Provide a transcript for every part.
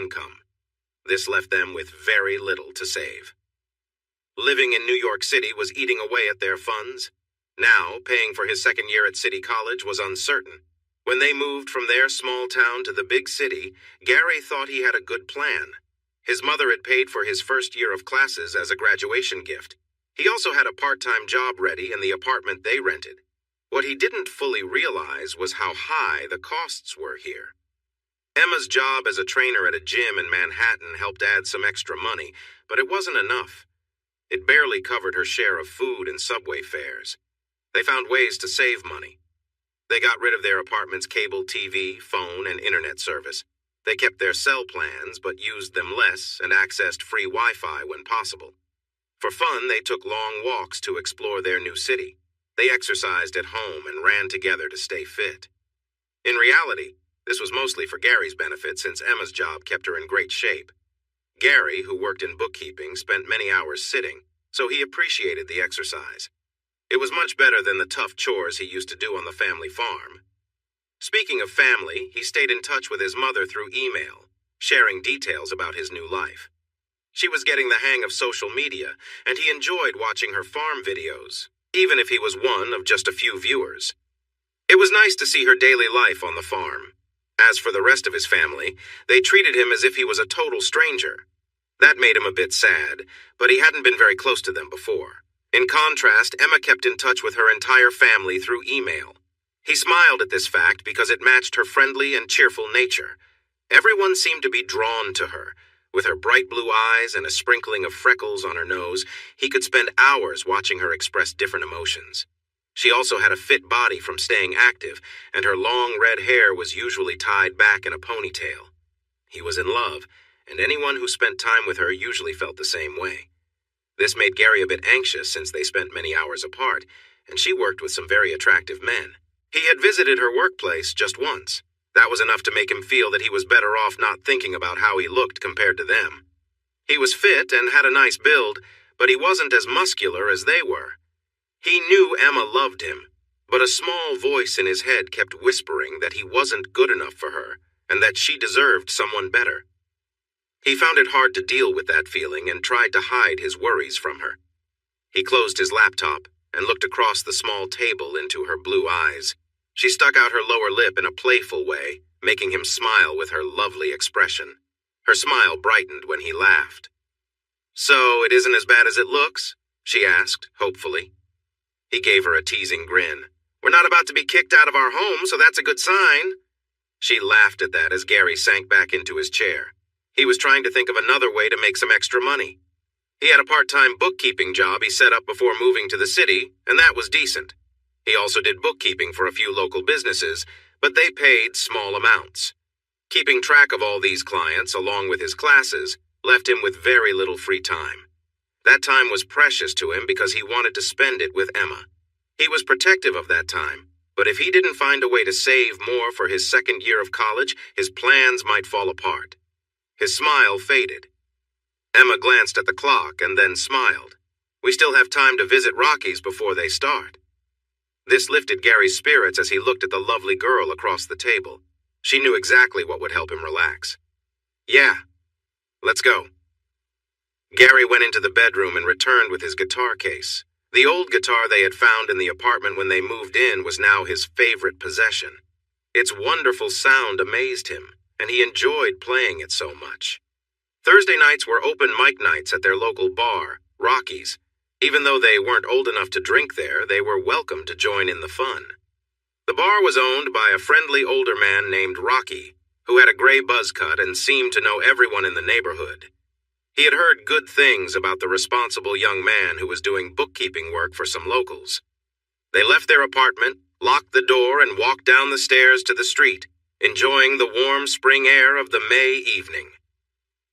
income. This left them with very little to save. Living in New York City was eating away at their funds. Now, paying for his second year at City College was uncertain. When they moved from their small town to the big city, Gary thought he had a good plan. His mother had paid for his first year of classes as a graduation gift. He also had a part-time job ready in the apartment they rented. What he didn't fully realize was how high the costs were here. Emma's job as a trainer at a gym in Manhattan helped add some extra money, but it wasn't enough. It barely covered her share of food and subway fares. They found ways to save money. They got rid of their apartment's cable TV, phone, and internet service. They kept their cell plans, but used them less and accessed free Wi-Fi when possible. For fun, they took long walks to explore their new city. They exercised at home and ran together to stay fit. In reality, this was mostly for Gary's benefit since Emma's job kept her in great shape. Gary, who worked in bookkeeping, spent many hours sitting, so he appreciated the exercise. It was much better than the tough chores he used to do on the family farm. Speaking of family, he stayed in touch with his mother through email, sharing details about his new life. She was getting the hang of social media, and he enjoyed watching her farm videos, even if he was one of just a few viewers. It was nice to see her daily life on the farm. As for the rest of his family, they treated him as if he was a total stranger. That made him a bit sad, but he hadn't been very close to them before. In contrast, Emma kept in touch with her entire family through email. He smiled at this fact because it matched her friendly and cheerful nature. Everyone seemed to be drawn to her. With her bright blue eyes and a sprinkling of freckles on her nose, he could spend hours watching her express different emotions. She also had a fit body from staying active, and her long red hair was usually tied back in a ponytail. He was in love, and anyone who spent time with her usually felt the same way. This made Gary a bit anxious since they spent many hours apart, and she worked with some very attractive men. He had visited her workplace just once. That was enough to make him feel that he was better off not thinking about how he looked compared to them. He was fit and had a nice build, but he wasn't as muscular as they were. He knew Emma loved him, but a small voice in his head kept whispering that he wasn't good enough for her and that she deserved someone better. He found it hard to deal with that feeling and tried to hide his worries from her. He closed his laptop and looked across the small table into her blue eyes. She stuck out her lower lip in a playful way, making him smile with her lovely expression. Her smile brightened when he laughed. "So it isn't as bad as it looks?" she asked, hopefully. He gave her a teasing grin. "We're not about to be kicked out of our home, so that's a good sign." She laughed at that as Gary sank back into his chair. He was trying to think of another way to make some extra money. He had a part-time bookkeeping job he set up before moving to the city, and that was decent. He also did bookkeeping for a few local businesses, but they paid small amounts. Keeping track of all these clients, along with his classes, left him with very little free time. That time was precious to him because he wanted to spend it with Emma. He was protective of that time, but if he didn't find a way to save more for his second year of college, his plans might fall apart. His smile faded. Emma glanced at the clock and then smiled. "We still have time to visit Rocky's before they start." This lifted Gary's spirits as he looked at the lovely girl across the table. She knew exactly what would help him relax. "Yeah, let's go." Gary went into the bedroom and returned with his guitar case. The old guitar they had found in the apartment when they moved in was now his favorite possession. Its wonderful sound amazed him, and he enjoyed playing it so much. Thursday nights were open mic nights at their local bar, Rocky's. Even though they weren't old enough to drink there, they were welcome to join in the fun. The bar was owned by a friendly older man named Rocky, who had a gray buzz cut and seemed to know everyone in the neighborhood. He had heard good things about the responsible young man who was doing bookkeeping work for some locals. They left their apartment, locked the door, and walked down the stairs to the street, enjoying the warm spring air of the May evening.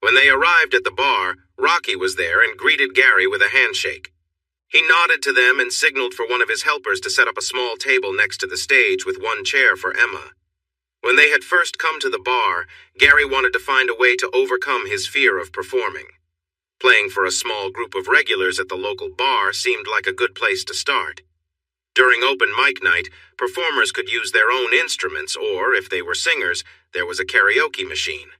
When they arrived at the bar, Rocky was there and greeted Gary with a handshake. He nodded to them and signaled for one of his helpers to set up a small table next to the stage with one chair for Emma. When they had first come to the bar, Gary wanted to find a way to overcome his fear of performing. Playing for a small group of regulars at the local bar seemed like a good place to start. During open mic night, performers could use their own instruments or, if they were singers, there was a karaoke machine.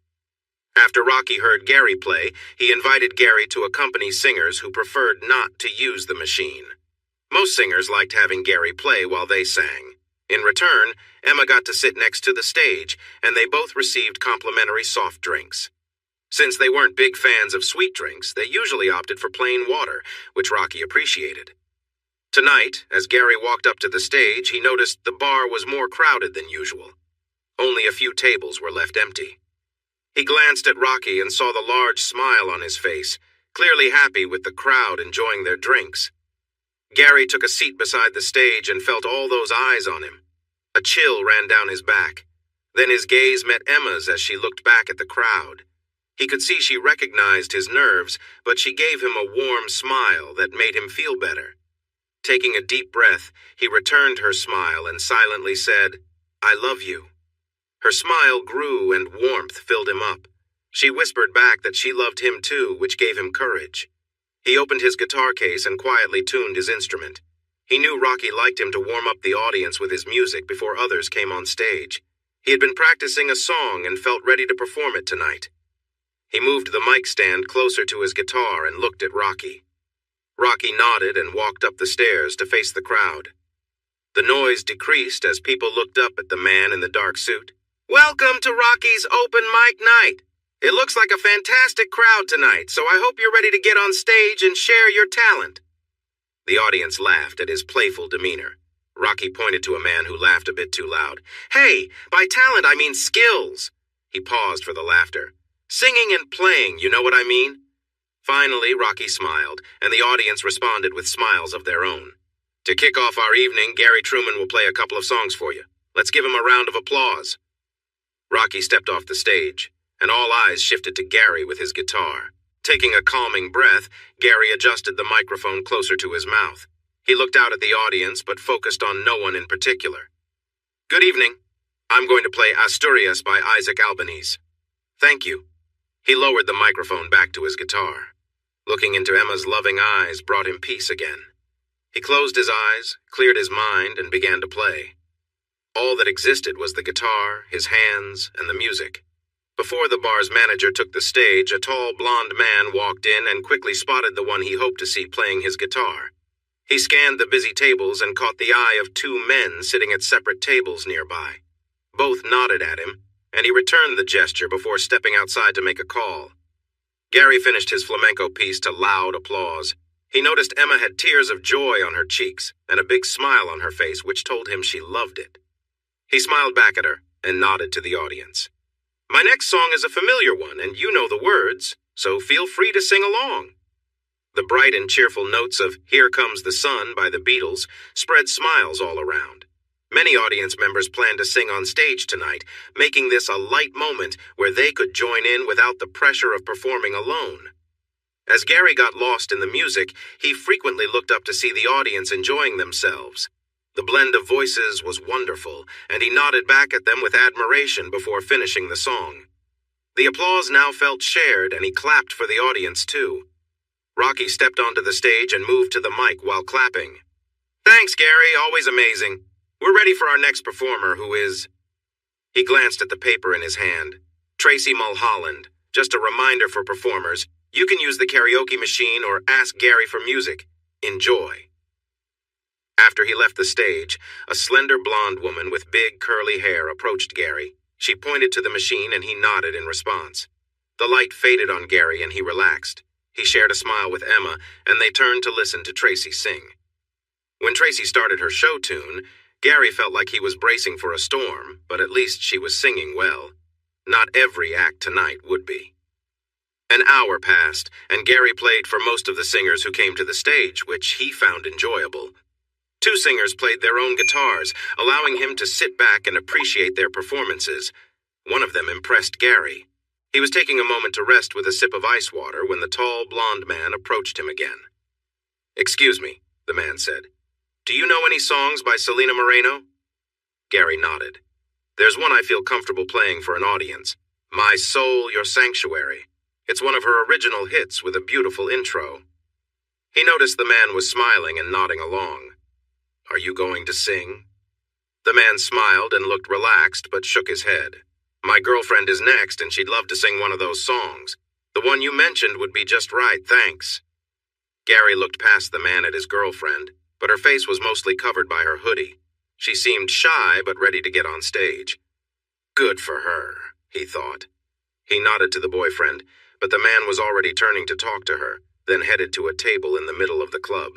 After Rocky heard Gary play, he invited Gary to accompany singers who preferred not to use the machine. Most singers liked having Gary play while they sang. In return, Emma got to sit next to the stage, and they both received complimentary soft drinks. Since they weren't big fans of sweet drinks, they usually opted for plain water, which Rocky appreciated. Tonight, as Gary walked up to the stage, he noticed the bar was more crowded than usual. Only a few tables were left empty. He glanced at Rocky and saw the large smile on his face, clearly happy with the crowd enjoying their drinks. Gary took a seat beside the stage and felt all those eyes on him. A chill ran down his back. Then his gaze met Emma's as she looked back at the crowd. He could see she recognized his nerves, but she gave him a warm smile that made him feel better. Taking a deep breath, he returned her smile and silently said, "I love you." Her smile grew and warmth filled him up. She whispered back that she loved him too, which gave him courage. He opened his guitar case and quietly tuned his instrument. He knew Rocky liked him to warm up the audience with his music before others came on stage. He had been practicing a song and felt ready to perform it tonight. He moved the mic stand closer to his guitar and looked at Rocky. Rocky nodded and walked up the stairs to face the crowd. The noise decreased as people looked up at the man in the dark suit. "Welcome to Rocky's open mic night. It looks like a fantastic crowd tonight, so I hope you're ready to get on stage and share your talent." The audience laughed at his playful demeanor. Rocky pointed to a man who laughed a bit too loud. "Hey, by talent I mean skills." He paused for the laughter. "Singing and playing, you know what I mean?" Finally, Rocky smiled, and the audience responded with smiles of their own. "To kick off our evening, Gary Truman will play a couple of songs for you. Let's give him a round of applause." Rocky stepped off the stage, and all eyes shifted to Gary with his guitar. Taking a calming breath, Gary adjusted the microphone closer to his mouth. He looked out at the audience, but focused on no one in particular. "Good evening. I'm going to play Asturias by Isaac Albanese." "Thank you." He lowered the microphone back to his guitar. Looking into Emma's loving eyes brought him peace again. He closed his eyes, cleared his mind, and began to play. All that existed was the guitar, his hands, and the music. Before the bar's manager took the stage, a tall blonde man walked in and quickly spotted the one he hoped to see playing his guitar. He scanned the busy tables and caught the eye of two men sitting at separate tables nearby. Both nodded at him, and he returned the gesture before stepping outside to make a call. Gary finished his flamenco piece to loud applause. He noticed Emma had tears of joy on her cheeks and a big smile on her face, which told him she loved it. He smiled back at her and nodded to the audience. "My next song is a familiar one, and you know the words, so feel free to sing along." The bright and cheerful notes of "Here Comes the Sun" by the Beatles spread smiles all around. Many audience members planned to sing on stage tonight, making this a light moment where they could join in without the pressure of performing alone. As Gary got lost in the music, he frequently looked up to see the audience enjoying themselves. The blend of voices was wonderful, and he nodded back at them with admiration before finishing the song. The applause now felt shared, and he clapped for the audience too. Rocky stepped onto the stage and moved to the mic while clapping. "Thanks, Gary, always amazing. We're ready for our next performer, who is..." He glanced at the paper in his hand. "Tracy Mulholland. Just a reminder for performers, you can use the karaoke machine or ask Gary for music. Enjoy." After he left the stage, a slender blonde woman with big curly hair approached Gary. She pointed to the machine and he nodded in response. The light faded on Gary and he relaxed. He shared a smile with Emma, and they turned to listen to Tracy sing. When Tracy started her show tune, Gary felt like he was bracing for a storm, but at least she was singing well. Not every act tonight would be. An hour passed, and Gary played for most of the singers who came to the stage, which he found enjoyable. Two singers played their own guitars, allowing him to sit back and appreciate their performances. One of them impressed Gary. He was taking a moment to rest with a sip of ice water when the tall, blonde man approached him again. "Excuse me," the man said. "Do you know any songs by Selena Moreno?" Gary nodded. "There's one I feel comfortable playing for an audience. My Soul, Your Sanctuary. It's one of her original hits with a beautiful intro." He noticed the man was smiling and nodding along. "Are you going to sing?" The man smiled and looked relaxed but shook his head. My girlfriend is next, and she'd love to sing one of those songs. The one you mentioned would be just right, thanks. Gary looked past the man at his girlfriend, but her face was mostly covered by her hoodie. She seemed shy but ready to get on stage. Good for her, he thought. He nodded to the boyfriend, but the man was already turning to talk to her, then headed to a table in the middle of the club.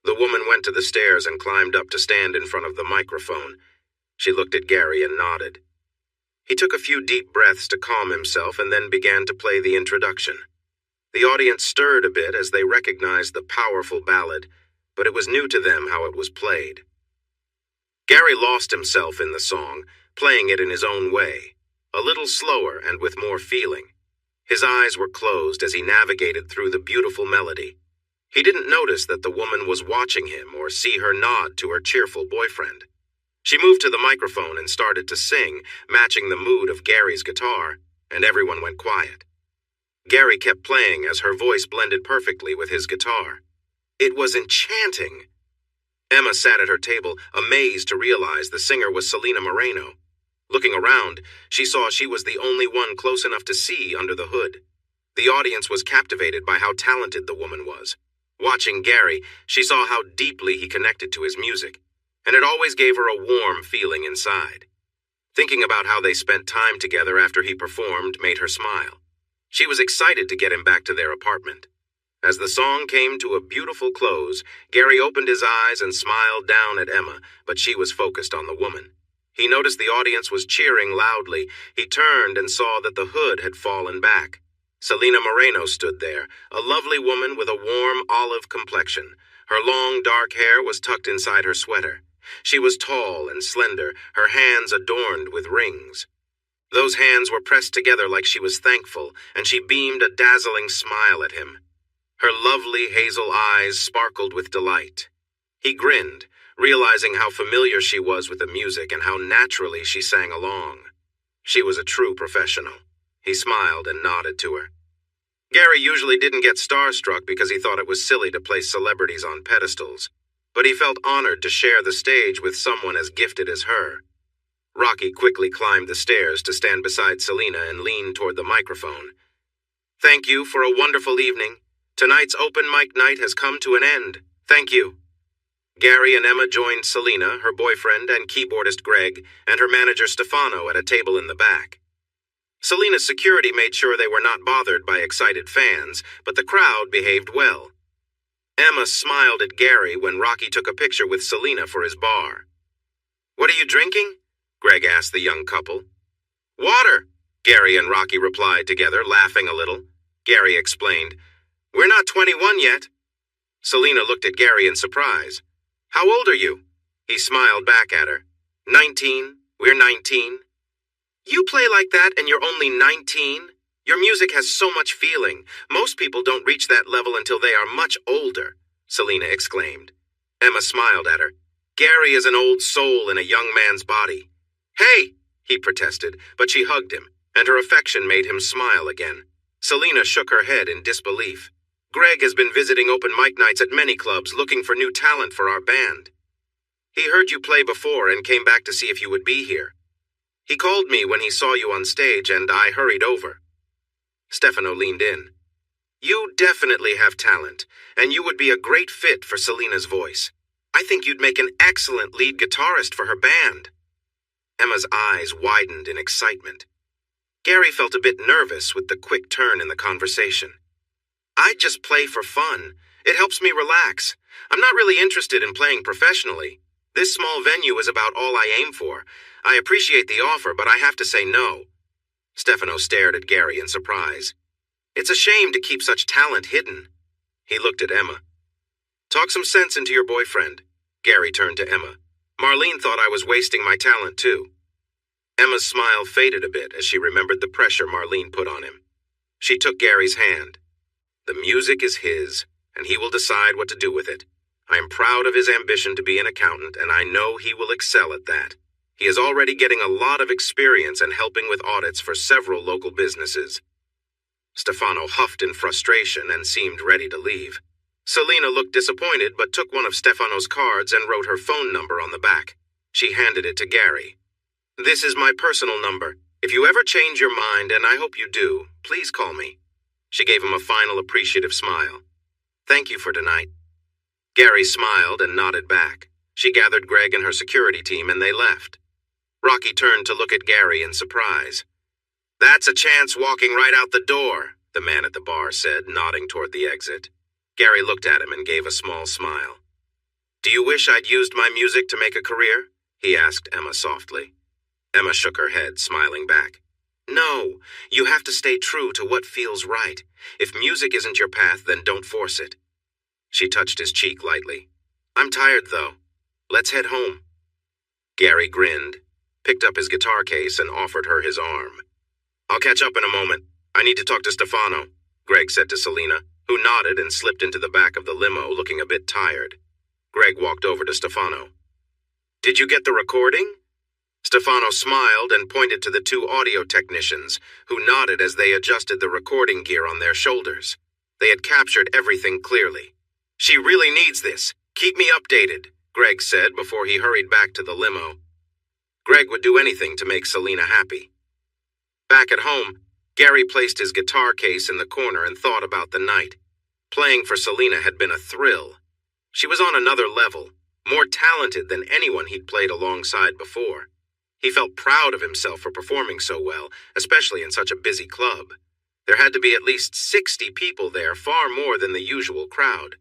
The woman went to the stairs and climbed up to stand in front of the microphone. She looked at Gary and nodded. He took a few deep breaths to calm himself and then began to play the introduction. The audience stirred a bit as they recognized the powerful ballad, but it was new to them how it was played. Gary lost himself in the song, playing it in his own way, a little slower and with more feeling. His eyes were closed as he navigated through the beautiful melody. He didn't notice that the woman was watching him or see her nod to her cheerful boyfriend. She moved to the microphone and started to sing, matching the mood of Gary's guitar, and everyone went quiet. Gary kept playing as her voice blended perfectly with his guitar. It was enchanting. Emma sat at her table, amazed to realize the singer was Selena Moreno. Looking around, she saw she was the only one close enough to see under the hood. The audience was captivated by how talented the woman was. Watching Gary, she saw how deeply he connected to his music, and it always gave her a warm feeling inside. Thinking about how they spent time together after he performed made her smile. She was excited to get him back to their apartment. As the song came to a beautiful close, Gary opened his eyes and smiled down at Emma, but she was focused on the woman. He noticed the audience was cheering loudly. He turned and saw that the hood had fallen back. Selena Moreno stood there, a lovely woman with a warm olive complexion. Her long, dark hair was tucked inside her sweater. She was tall and slender, her hands adorned with rings. Those hands were pressed together like she was thankful, and she beamed a dazzling smile at him. Her lovely hazel eyes sparkled with delight. He grinned, realizing how familiar she was with the music and how naturally she sang along. She was a true professional. He smiled and nodded to her. Gary usually didn't get starstruck because he thought it was silly to place celebrities on pedestals, but he felt honored to share the stage with someone as gifted as her. Rocky quickly climbed the stairs to stand beside Selena and lean toward the microphone. Thank you for a wonderful evening. Tonight's open mic night has come to an end. Thank you. Gary and Emma joined Selena, her boyfriend and keyboardist Greg, and her manager Stefano at a table in the back. Selena's security made sure they were not bothered by excited fans, but the crowd behaved well. Emma smiled at Gary when Rocky took a picture with Selena for his bar. What are you drinking? Greg asked the young couple. Water, Gary and Rocky replied together, laughing a little. Gary explained, We're not 21 yet. Selena looked at Gary in surprise. How old are you? He smiled back at her. 19. We're 19. You play like that and you're only 19? Your music has so much feeling. Most people don't reach that level until they are much older, Selena exclaimed. Emma smiled at her. Gary is an old soul in a young man's body. Hey, he protested, but she hugged him, and her affection made him smile again. Selena shook her head in disbelief. Greg has been visiting open mic nights at many clubs looking for new talent for our band. He heard you play before and came back to see if you would be here. He called me when he saw you on stage and I hurried over. Stefano leaned in. You definitely have talent, and you would be a great fit for Selena's voice. I think you'd make an excellent lead guitarist for her band. Emma's eyes widened in excitement. Gary felt a bit nervous with the quick turn in the conversation. I just play for fun. It helps me relax. I'm not really interested in playing professionally. This small venue is about all I aim for. I appreciate the offer, but I have to say no. Stefano stared at Gary in surprise. It's a shame to keep such talent hidden. He looked at Emma. Talk some sense into your boyfriend. Gary turned to Emma. Marlene thought I was wasting my talent too. Emma's smile faded a bit as she remembered the pressure Marlene put on him. She took Gary's hand. The music is his, and he will decide what to do with it. I am proud of his ambition to be an accountant, and I know he will excel at that. He is already getting a lot of experience and helping with audits for several local businesses. Stefano huffed in frustration and seemed ready to leave. Selena looked disappointed but took one of Stefano's cards and wrote her phone number on the back. She handed it to Gary. This is my personal number. If you ever change your mind, and I hope you do, please call me. She gave him a final appreciative smile. Thank you for tonight. Gary smiled and nodded back. She gathered Greg and her security team and they left. Rocky turned to look at Gary in surprise. That's a chance walking right out the door, the man at the bar said, nodding toward the exit. Gary looked at him and gave a small smile. Do you wish I'd used my music to make a career? He asked Emma softly. Emma shook her head, smiling back. No, you have to stay true to what feels right. If music isn't your path, then don't force it. She touched his cheek lightly. I'm tired, though. Let's head home. Gary grinned, picked up his guitar case, and offered her his arm. I'll catch up in a moment. I need to talk to Stefano, Greg said to Selena, who nodded and slipped into the back of the limo, looking a bit tired. Greg walked over to Stefano. Did you get the recording? Stefano smiled and pointed to the two audio technicians, who nodded as they adjusted the recording gear on their shoulders. They had captured everything clearly. She really needs this. Keep me updated, Greg said before he hurried back to the limo. Greg would do anything to make Selena happy. Back at home, Gary placed his guitar case in the corner and thought about the night. Playing for Selena had been a thrill. She was on another level, more talented than anyone he'd played alongside before. He felt proud of himself for performing so well, especially in such a busy club. There had to be at least 60 people there, far more than the usual crowd.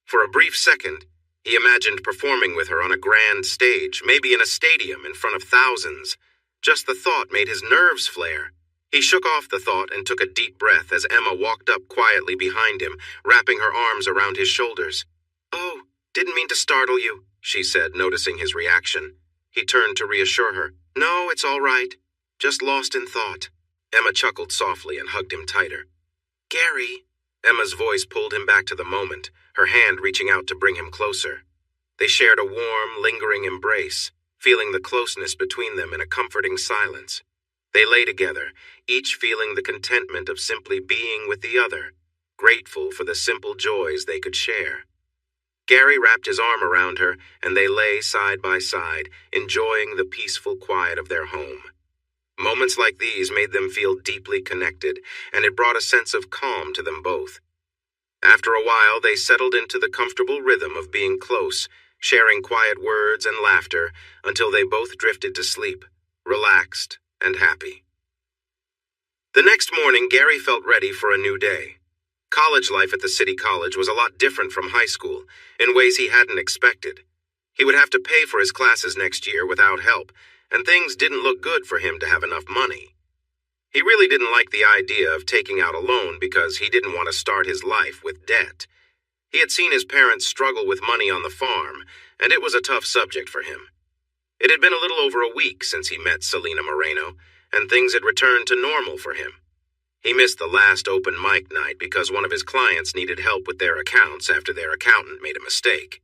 For a brief second, he imagined performing with her on a grand stage, maybe in a stadium in front of thousands. Just the thought made his nerves flare. He shook off the thought and took a deep breath as Emma walked up quietly behind him, wrapping her arms around his shoulders. Oh, didn't mean to startle you, she said, noticing his reaction. He turned to reassure her. No, it's all right. Just lost in thought. Emma chuckled softly and hugged him tighter. Gary. Emma's voice pulled him back to the moment, her hand reaching out to bring him closer. They shared a warm, lingering embrace, feeling the closeness between them in a comforting silence. They lay together, each feeling the contentment of simply being with the other, grateful for the simple joys they could share. Gary wrapped his arm around her, and they lay side by side, enjoying the peaceful quiet of their home. Moments like these made them feel deeply connected, and it brought a sense of calm to them both. After a while, they settled into the comfortable rhythm of being close, sharing quiet words and laughter until they both drifted to sleep, relaxed and happy. The next morning, Gary felt ready for a new day. College life at the city college was a lot different from high school, in ways he hadn't expected. He would have to pay for his classes next year without help, and things didn't look good for him to have enough money. He really didn't like the idea of taking out a loan because he didn't want to start his life with debt. He had seen his parents struggle with money on the farm, and it was a tough subject for him. It had been a little over a week since he met Selena Moreno, and things had returned to normal for him. He missed the last open mic night because one of his clients needed help with their accounts after their accountant made a mistake.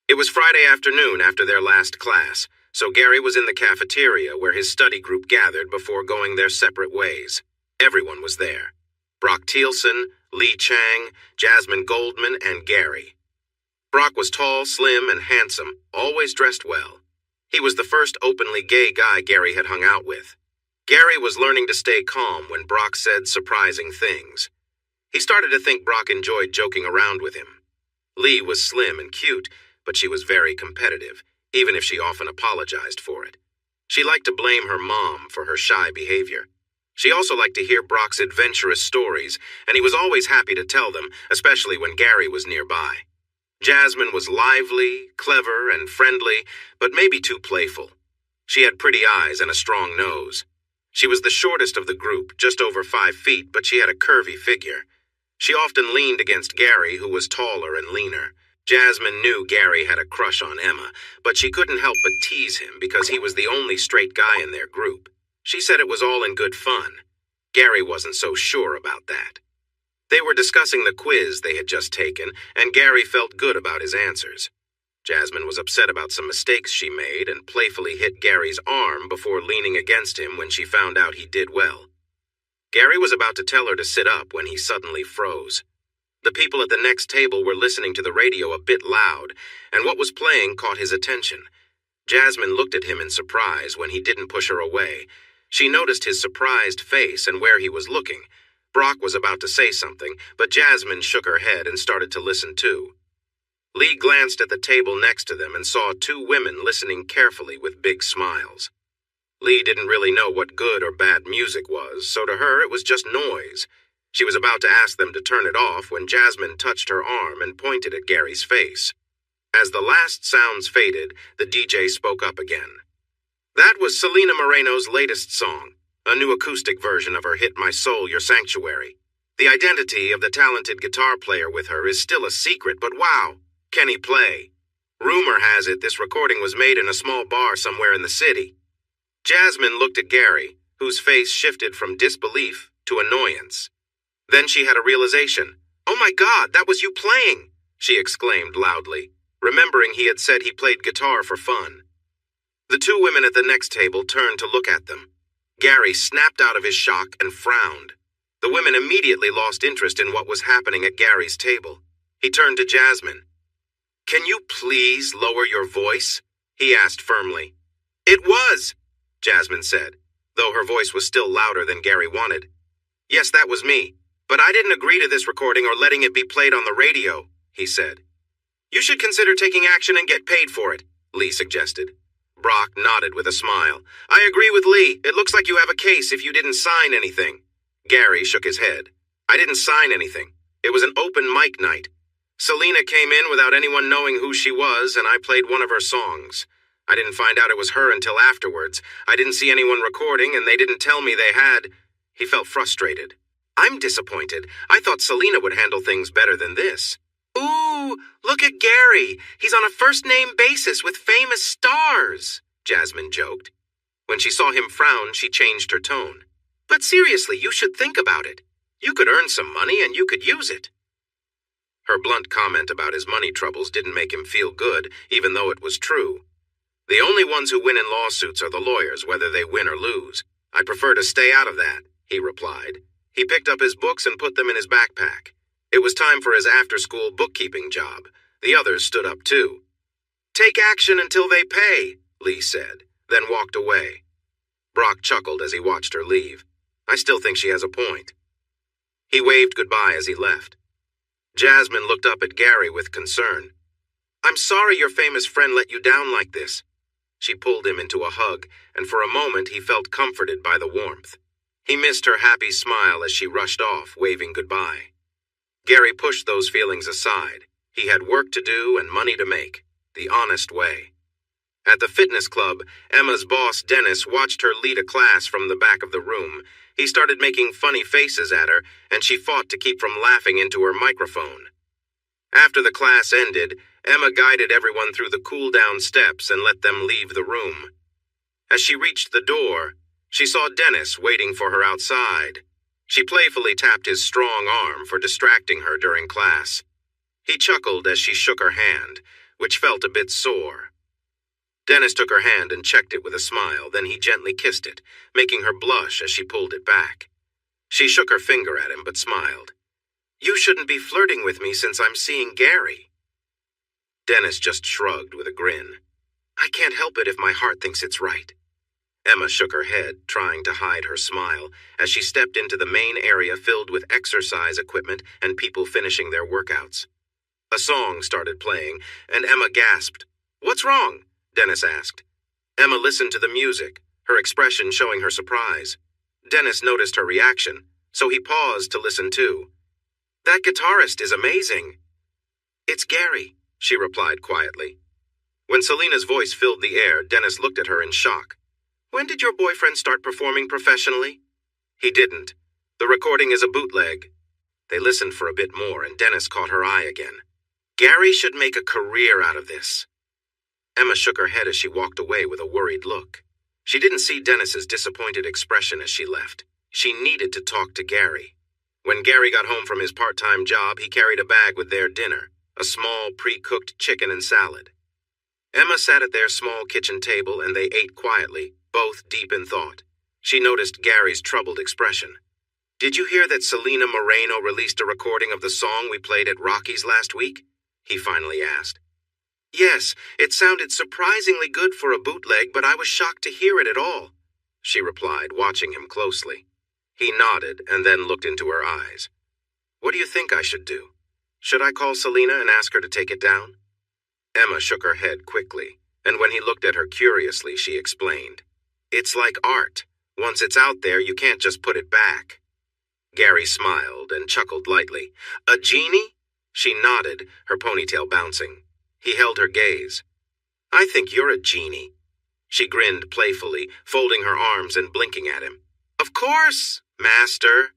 It was Friday afternoon after their last class, so Gary was in the cafeteria where his study group gathered before going their separate ways. Everyone was there. Brock Thielsen, Lee Chang, Jasmine Goldman, and Gary. Brock was tall, slim, and handsome, always dressed well. He was the first openly gay guy Gary had hung out with. Gary was learning to stay calm when Brock said surprising things. He started to think Brock enjoyed joking around with him. Lee was slim and cute, but she was very competitive, even if she often apologized for it. She liked to blame her mom for her shy behavior. She also liked to hear Brock's adventurous stories, and he was always happy to tell them, especially when Gary was nearby. Jasmine was lively, clever, and friendly, but maybe too playful. She had pretty eyes and a strong nose. She was the shortest of the group, just over 5 feet, but she had a curvy figure. She often leaned against Gary, who was taller and leaner. Jasmine knew Gary had a crush on Emma, but she couldn't help but tease him because he was the only straight guy in their group. She said it was all in good fun. Gary wasn't so sure about that. They were discussing the quiz they had just taken, and Gary felt good about his answers. Jasmine was upset about some mistakes she made and playfully hit Gary's arm before leaning against him when she found out he did well. Gary was about to tell her to sit up when he suddenly froze. The people at the next table were listening to the radio a bit loud, and what was playing caught his attention. Jasmine looked at him in surprise when he didn't push her away. She noticed his surprised face and where he was looking. Brock was about to say something, but Jasmine shook her head and started to listen too. Lee glanced at the table next to them and saw two women listening carefully with big smiles. Lee didn't really know what good or bad music was, so to her it was just noise. She was about to ask them to turn it off when Jasmine touched her arm and pointed at Gary's face. As the last sounds faded, the DJ spoke up again. That was Selena Moreno's latest song, a new acoustic version of her hit My Soul, Your Sanctuary. The identity of the talented guitar player with her is still a secret, but wow, can he play? Rumor has it this recording was made in a small bar somewhere in the city. Jasmine looked at Gary, whose face shifted from disbelief to annoyance. Then she had a realization. "Oh my God, that was you playing!" she exclaimed loudly, remembering he had said he played guitar for fun. The two women at the next table turned to look at them. Gary snapped out of his shock and frowned. The women immediately lost interest in what was happening at Gary's table. He turned to Jasmine. "Can you please lower your voice?" he asked firmly. "It was," Jasmine said, though her voice was still louder than Gary wanted. "Yes, that was me, but I didn't agree to this recording or letting it be played on the radio," he said. "You should consider taking action and get paid for it," Lee suggested. Brock nodded with a smile. "I agree with Lee. It looks like you have a case if you didn't sign anything." Gary shook his head. "I didn't sign anything. It was an open mic night. Selena came in without anyone knowing who she was, and I played one of her songs. I didn't find out it was her until afterwards. I didn't see anyone recording, and they didn't tell me they had." He felt frustrated. "I'm disappointed. I thought Selena would handle things better than this." "Ooh, look at Gary. He's on a first-name basis with famous stars," Jasmine joked. When she saw him frown, she changed her tone. "But seriously, you should think about it. You could earn some money and you could use it." Her blunt comment about his money troubles didn't make him feel good, even though it was true. "The only ones who win in lawsuits are the lawyers, whether they win or lose. I prefer to stay out of that," he replied. He picked up his books and put them in his backpack. It was time for his after-school bookkeeping job. The others stood up too. "Take action until they pay," Lee said, then walked away. Brock chuckled as he watched her leave. "I still think she has a point." He waved goodbye as he left. Jasmine looked up at Gary with concern. "I'm sorry your famous friend let you down like this." She pulled him into a hug, and for a moment he felt comforted by the warmth. He missed her happy smile as she rushed off, waving goodbye. Gary pushed those feelings aside. He had work to do and money to make, the honest way. At the fitness club, Emma's boss, Dennis, watched her lead a class from the back of the room. He started making funny faces at her, and she fought to keep from laughing into her microphone. After the class ended, Emma guided everyone through the cool-down steps and let them leave the room. As she reached the door, she saw Dennis waiting for her outside. She playfully tapped his strong arm for distracting her during class. He chuckled as she shook her hand, which felt a bit sore. Dennis took her hand and checked it with a smile, then he gently kissed it, making her blush as she pulled it back. She shook her finger at him but smiled. "You shouldn't be flirting with me since I'm seeing Gary." Dennis just shrugged with a grin. "I can't help it if my heart thinks it's right." Emma shook her head, trying to hide her smile, as she stepped into the main area filled with exercise equipment and people finishing their workouts. A song started playing, and Emma gasped. "What's wrong?" Dennis asked. Emma listened to the music, her expression showing her surprise. Dennis noticed her reaction, so he paused to listen too. "That guitarist is amazing." "It's Gary," she replied quietly. When Selena's voice filled the air, Dennis looked at her in shock. "When did your boyfriend start performing professionally?" "He didn't. The recording is a bootleg." They listened for a bit more, and Dennis caught her eye again. "Gary should make a career out of this." Emma shook her head as she walked away with a worried look. She didn't see Dennis's disappointed expression as she left. She needed to talk to Gary. When Gary got home from his part-time job, he carried a bag with their dinner, a small, pre-cooked chicken and salad. Emma sat at their small kitchen table and they ate quietly, both deep in thought. She noticed Gary's troubled expression. "Did you hear that Selena Moreno released a recording of the song we played at Rocky's last week?" he finally asked. "Yes, it sounded surprisingly good for a bootleg, but I was shocked to hear it at all." she replied, watching him closely. He nodded and then looked into her eyes. What do you think I should do? Should I call Selena and ask her to take it down? Emma shook her head quickly, and when he looked at her curiously, she explained. It's like art. Once it's out there, you can't just put it back. Gary smiled and chuckled lightly. A genie? She nodded, her ponytail bouncing. He held her gaze. I think you're a genie. She grinned playfully, folding her arms and blinking at him. Of course, master.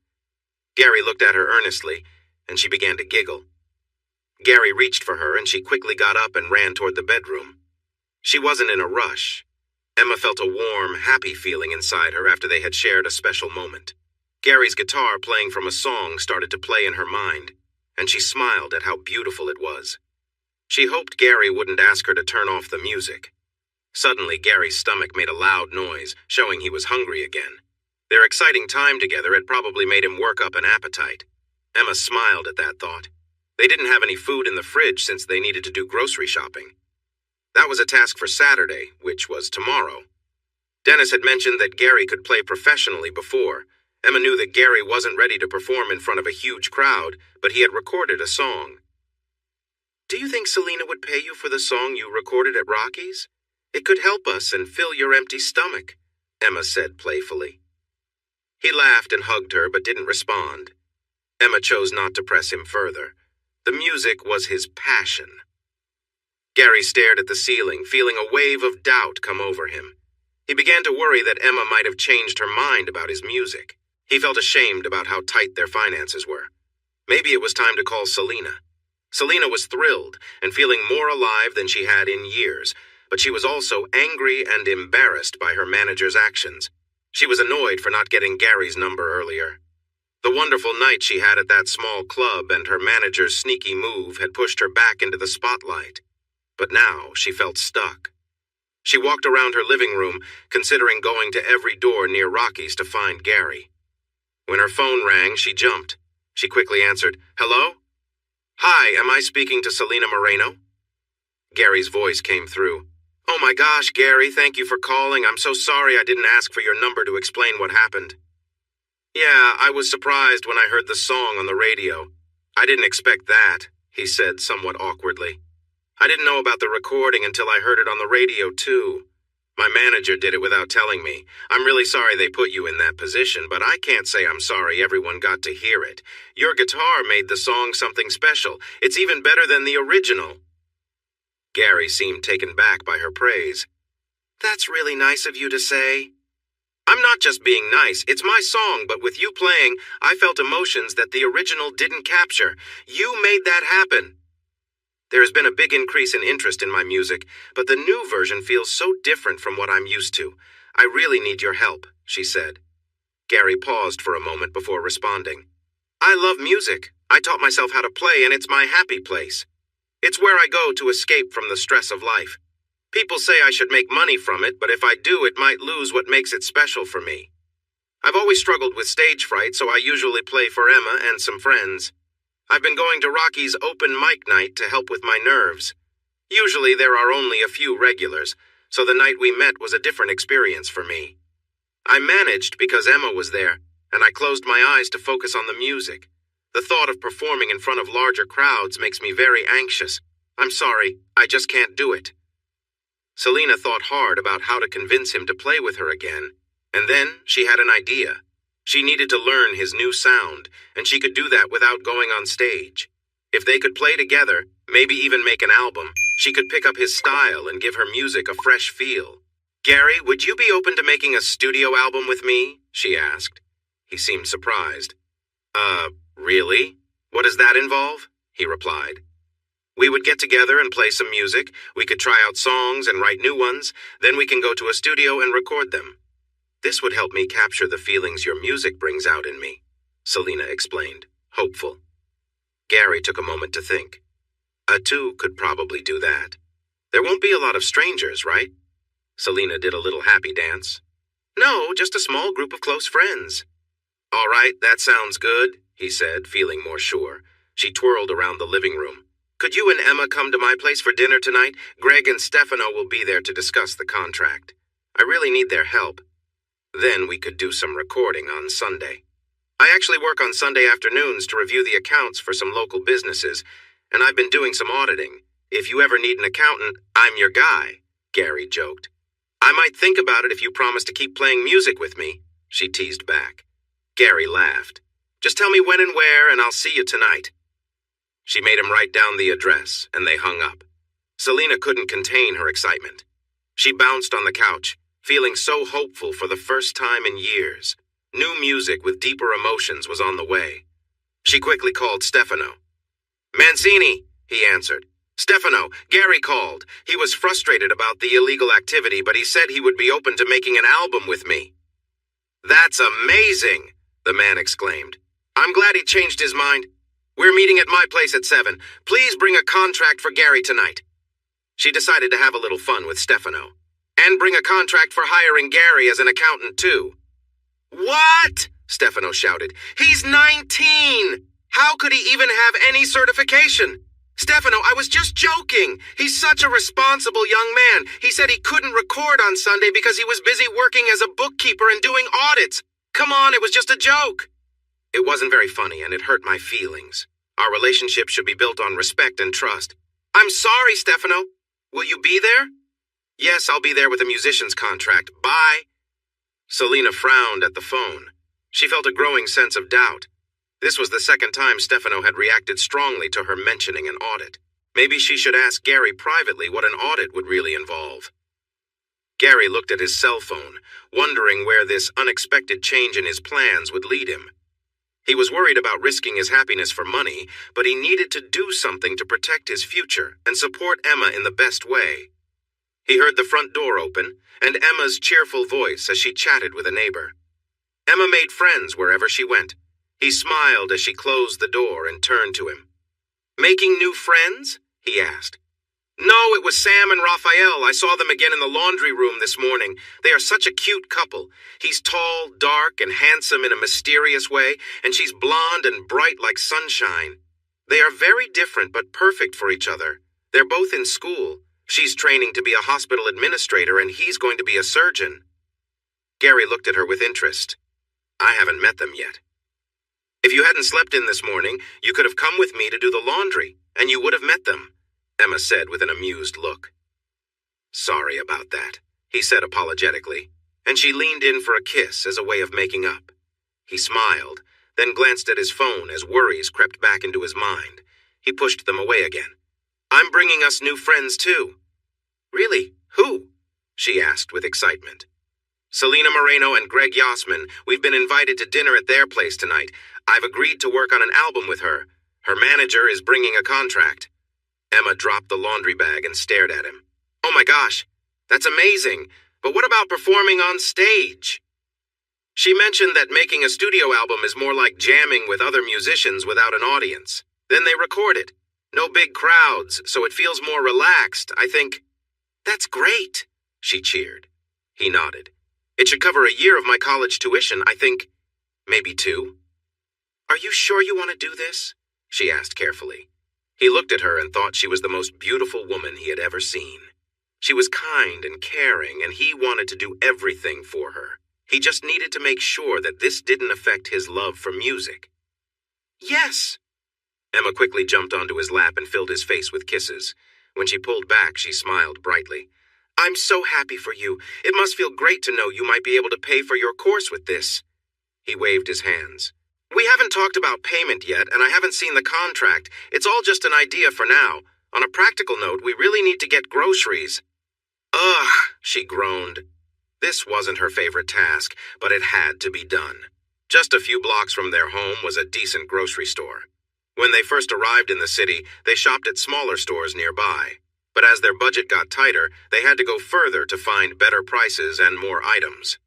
Gary looked at her earnestly, and she began to giggle. Gary reached for her, and she quickly got up and ran toward the bedroom. She wasn't in a rush. Emma felt a warm, happy feeling inside her after they had shared a special moment. Gary's guitar playing from a song started to play in her mind, and she smiled at how beautiful it was. She hoped Gary wouldn't ask her to turn off the music. Suddenly, Gary's stomach made a loud noise, showing he was hungry again. Their exciting time together had probably made him work up an appetite. Emma smiled at that thought. They didn't have any food in the fridge since they needed to do grocery shopping. That was a task for Saturday, which was tomorrow. Dennis had mentioned that Gary could play professionally before. Emma knew that Gary wasn't ready to perform in front of a huge crowd, but he had recorded a song. Do you think Selena would pay you for the song you recorded at Rocky's? It could help us and fill your empty stomach, Emma said playfully. He laughed and hugged her, but didn't respond. Emma chose not to press him further. The music was his passion. Gary stared at the ceiling, feeling a wave of doubt come over him. He began to worry that Emma might have changed her mind about his music. He felt ashamed about how tight their finances were. Maybe it was time to call Selena. Selena was thrilled and feeling more alive than she had in years, but she was also angry and embarrassed by her manager's actions. She was annoyed for not getting Gary's number earlier. The wonderful night she had at that small club and her manager's sneaky move had pushed her back into the spotlight. But now she felt stuck. She walked around her living room, considering going to every door near Rocky's to find Gary. When her phone rang, she jumped. She quickly answered, Hello? Hi, am I speaking to Selena Moreno? Gary's voice came through. Oh my gosh, Gary, thank you for calling. I'm so sorry I didn't ask for your number to explain what happened. Yeah, I was surprised when I heard the song on the radio. I didn't expect that, he said somewhat awkwardly. I didn't know about the recording until I heard it on the radio, too. My manager did it without telling me. I'm really sorry they put you in that position, but I can't say I'm sorry everyone got to hear it. Your guitar made the song something special. It's even better than the original. Gary seemed taken back by her praise. That's really nice of you to say. I'm not just being nice. It's my song, but with you playing, I felt emotions that the original didn't capture. You made that happen. There has been a big increase in interest in my music, but the new version feels so different from what I'm used to. I really need your help, she said. Gary paused for a moment before responding. I love music. I taught myself how to play, and it's my happy place. It's where I go to escape from the stress of life. People say I should make money from it, but if I do, it might lose what makes it special for me. I've always struggled with stage fright, so I usually play for Emma and some friends. I've been going to Rocky's open mic night to help with my nerves. Usually there are only a few regulars, so the night we met was a different experience for me. I managed because Emma was there, and I closed my eyes to focus on the music. The thought of performing in front of larger crowds makes me very anxious. I'm sorry, I just can't do it. Selena thought hard about how to convince him to play with her again, and then she had an idea. She needed to learn his new sound, and she could do that without going on stage. If they could play together, maybe even make an album, she could pick up his style and give her music a fresh feel. Gary, would you be open to making a studio album with me? She asked. He seemed surprised. Really? What does that involve? He replied. We would get together and play some music, we could try out songs and write new ones, then we can go to a studio and record them. This would help me capture the feelings your music brings out in me, Selena explained, hopeful. Gary took a moment to think. Atu could probably do that. There won't be a lot of strangers, right? Selena did a little happy dance. No, just a small group of close friends. All right, that sounds good, he said, feeling more sure. She twirled around the living room. Could you and Emma come to my place for dinner tonight? Greg and Stefano will be there to discuss the contract. I really need their help. Then we could do some recording on Sunday. I actually work on Sunday afternoons to review the accounts for some local businesses, and I've been doing some auditing. If you ever need an accountant, I'm your guy, Gary joked. I might think about it if you promise to keep playing music with me, she teased back. Gary laughed. Just tell me when and where, and I'll see you tonight. She made him write down the address, and they hung up. Selena couldn't contain her excitement. She bounced on the couch, feeling so hopeful for the first time in years. New music with deeper emotions was on the way. She quickly called Stefano. Mancini, he answered. Stefano, Gary called. He was frustrated about the illegal activity, but he said he would be open to making an album with me. That's amazing, the man exclaimed. I'm glad he changed his mind. We're meeting at my place at 7. Please bring a contract for Gary tonight. She decided to have a little fun with Stefano. And bring a contract for hiring Gary as an accountant, too. What? Stefano shouted. He's 19! How could he even have any certification? Stefano, I was just joking. He's such a responsible young man. He said he couldn't record on Sunday because he was busy working as a bookkeeper and doing audits. Come on, it was just a joke. It wasn't very funny, and it hurt my feelings. Our relationship should be built on respect and trust. I'm sorry, Stefano. Will you be there? Yes, I'll be there with a musician's contract. Bye. Selena frowned at the phone. She felt a growing sense of doubt. This was the second time Stefano had reacted strongly to her mentioning an audit. Maybe she should ask Gary privately what an audit would really involve. Gary looked at his cell phone, wondering where this unexpected change in his plans would lead him. He was worried about risking his happiness for money, but he needed to do something to protect his future and support Emma in the best way. He heard the front door open, and Emma's cheerful voice as she chatted with a neighbor. Emma made friends wherever she went. He smiled as she closed the door and turned to him. Making new friends? He asked. No, it was Sam and Raphael. I saw them again in the laundry room this morning. They are such a cute couple. He's tall, dark, and handsome in a mysterious way, and she's blonde and bright like sunshine. They are very different but perfect for each other. They're both in school. She's training to be a hospital administrator, and he's going to be a surgeon. Gary looked at her with interest. I haven't met them yet. If you hadn't slept in this morning, you could have come with me to do the laundry, and you would have met them, Emma said with an amused look. Sorry about that, he said apologetically, and she leaned in for a kiss as a way of making up. He smiled, then glanced at his phone as worries crept back into his mind. He pushed them away again. I'm bringing us new friends, too. Really? Who? She asked with excitement. Selena Moreno and Greg Yasmin. We've been invited to dinner at their place tonight. I've agreed to work on an album with her. Her manager is bringing a contract. Emma dropped the laundry bag and stared at him. Oh my gosh, that's amazing. But what about performing on stage? She mentioned that making a studio album is more like jamming with other musicians without an audience. Then they record it. No big crowds, so it feels more relaxed, I think. That's great, she cheered. He nodded. It should cover a year of my college tuition, I think. Maybe 2. Are you sure you want to do this? She asked carefully. He looked at her and thought she was the most beautiful woman he had ever seen. She was kind and caring, and he wanted to do everything for her. He just needed to make sure that this didn't affect his love for music. Yes. Emma quickly jumped onto his lap and filled his face with kisses. When she pulled back, she smiled brightly. I'm so happy for you. It must feel great to know you might be able to pay for your course with this. He waved his hands. We haven't talked about payment yet, and I haven't seen the contract. It's all just an idea for now. On a practical note, we really need to get groceries. Ugh, she groaned. This wasn't her favorite task, but it had to be done. Just a few blocks from their home was a decent grocery store. When they first arrived in the city, they shopped at smaller stores nearby. But as their budget got tighter, they had to go further to find better prices and more items.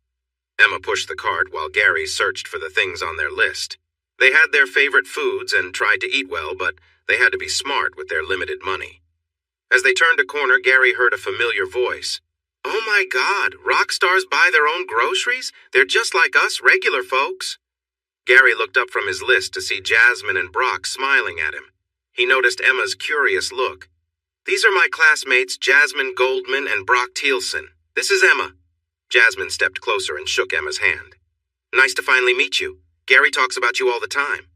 Emma pushed the cart while Gary searched for the things on their list. They had their favorite foods and tried to eat well, but they had to be smart with their limited money. As they turned a corner, Gary heard a familiar voice. Oh my God, rock stars buy their own groceries? They're just like us regular folks. Gary looked up from his list to see Jasmine and Brock smiling at him. He noticed Emma's curious look. These are my classmates, Jasmine Goldman and Brock Thielsen. This is Emma. Jasmine stepped closer and shook Emma's hand. Nice to finally meet you. Gary talks about you all the time.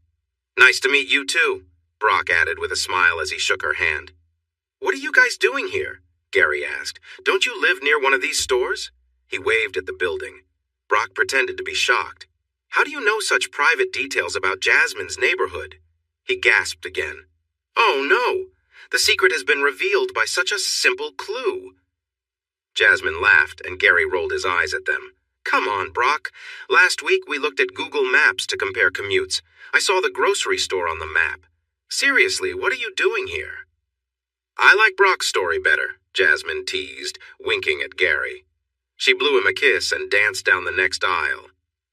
Nice to meet you too, Brock added with a smile as he shook her hand. What are you guys doing here? Gary asked. Don't you live near one of these stores? He waved at the building. Brock pretended to be shocked. How do you know such private details about Jasmine's neighborhood? He gasped again. Oh no! The secret has been revealed by such a simple clue. Jasmine laughed and Gary rolled his eyes at them. Come on, Brock. Last week we looked at Google Maps to compare commutes. I saw the grocery store on the map. Seriously, what are you doing here? I like Brock's story better, Jasmine teased, winking at Gary. She blew him a kiss and danced down the next aisle.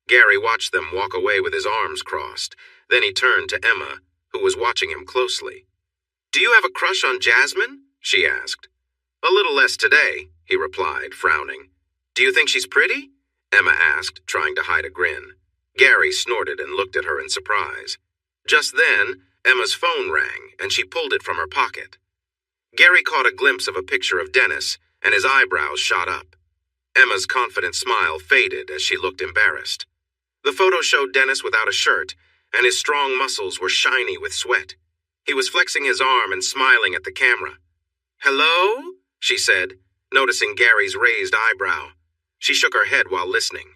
Gary watched them walk away with his arms crossed. Then he turned to Emma, who was watching him closely. Do you have a crush on Jasmine? She asked. A little less today, he replied, frowning. Do you think she's pretty? Emma asked, trying to hide a grin. Gary snorted and looked at her in surprise. Just then, Emma's phone rang, and she pulled it from her pocket. Gary caught a glimpse of a picture of Dennis, and his eyebrows shot up. Emma's confident smile faded as she looked embarrassed. The photo showed Dennis without a shirt, and his strong muscles were shiny with sweat. He was flexing his arm and smiling at the camera. Hello? She said, noticing Gary's raised eyebrow. She shook her head while listening.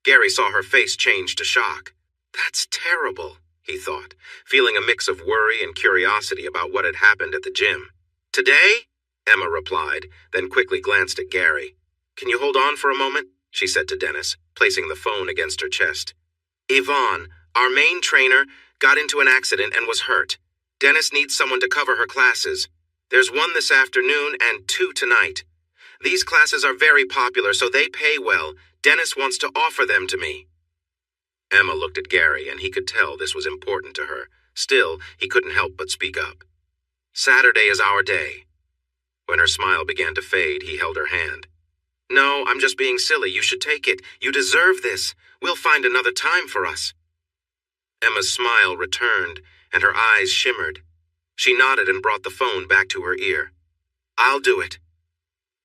Gary saw her face change to shock. That's terrible, he thought, feeling a mix of worry and curiosity about what had happened at the gym. Today? Emma replied, then quickly glanced at Gary. Can you hold on for a moment? She said to Dennis, placing the phone against her chest. Yvonne, our main trainer, got into an accident and was hurt. Dennis needs someone to cover her classes. There's one this afternoon and 2 tonight. These classes are very popular, so they pay well. Dennis wants to offer them to me. Emma looked at Gary, and he could tell this was important to her. Still, he couldn't help but speak up. Saturday is our day. When her smile began to fade, he held her hand. No, I'm just being silly. You should take it. You deserve this. We'll find another time for us. Emma's smile returned, and her eyes shimmered. She nodded and brought the phone back to her ear. I'll do it.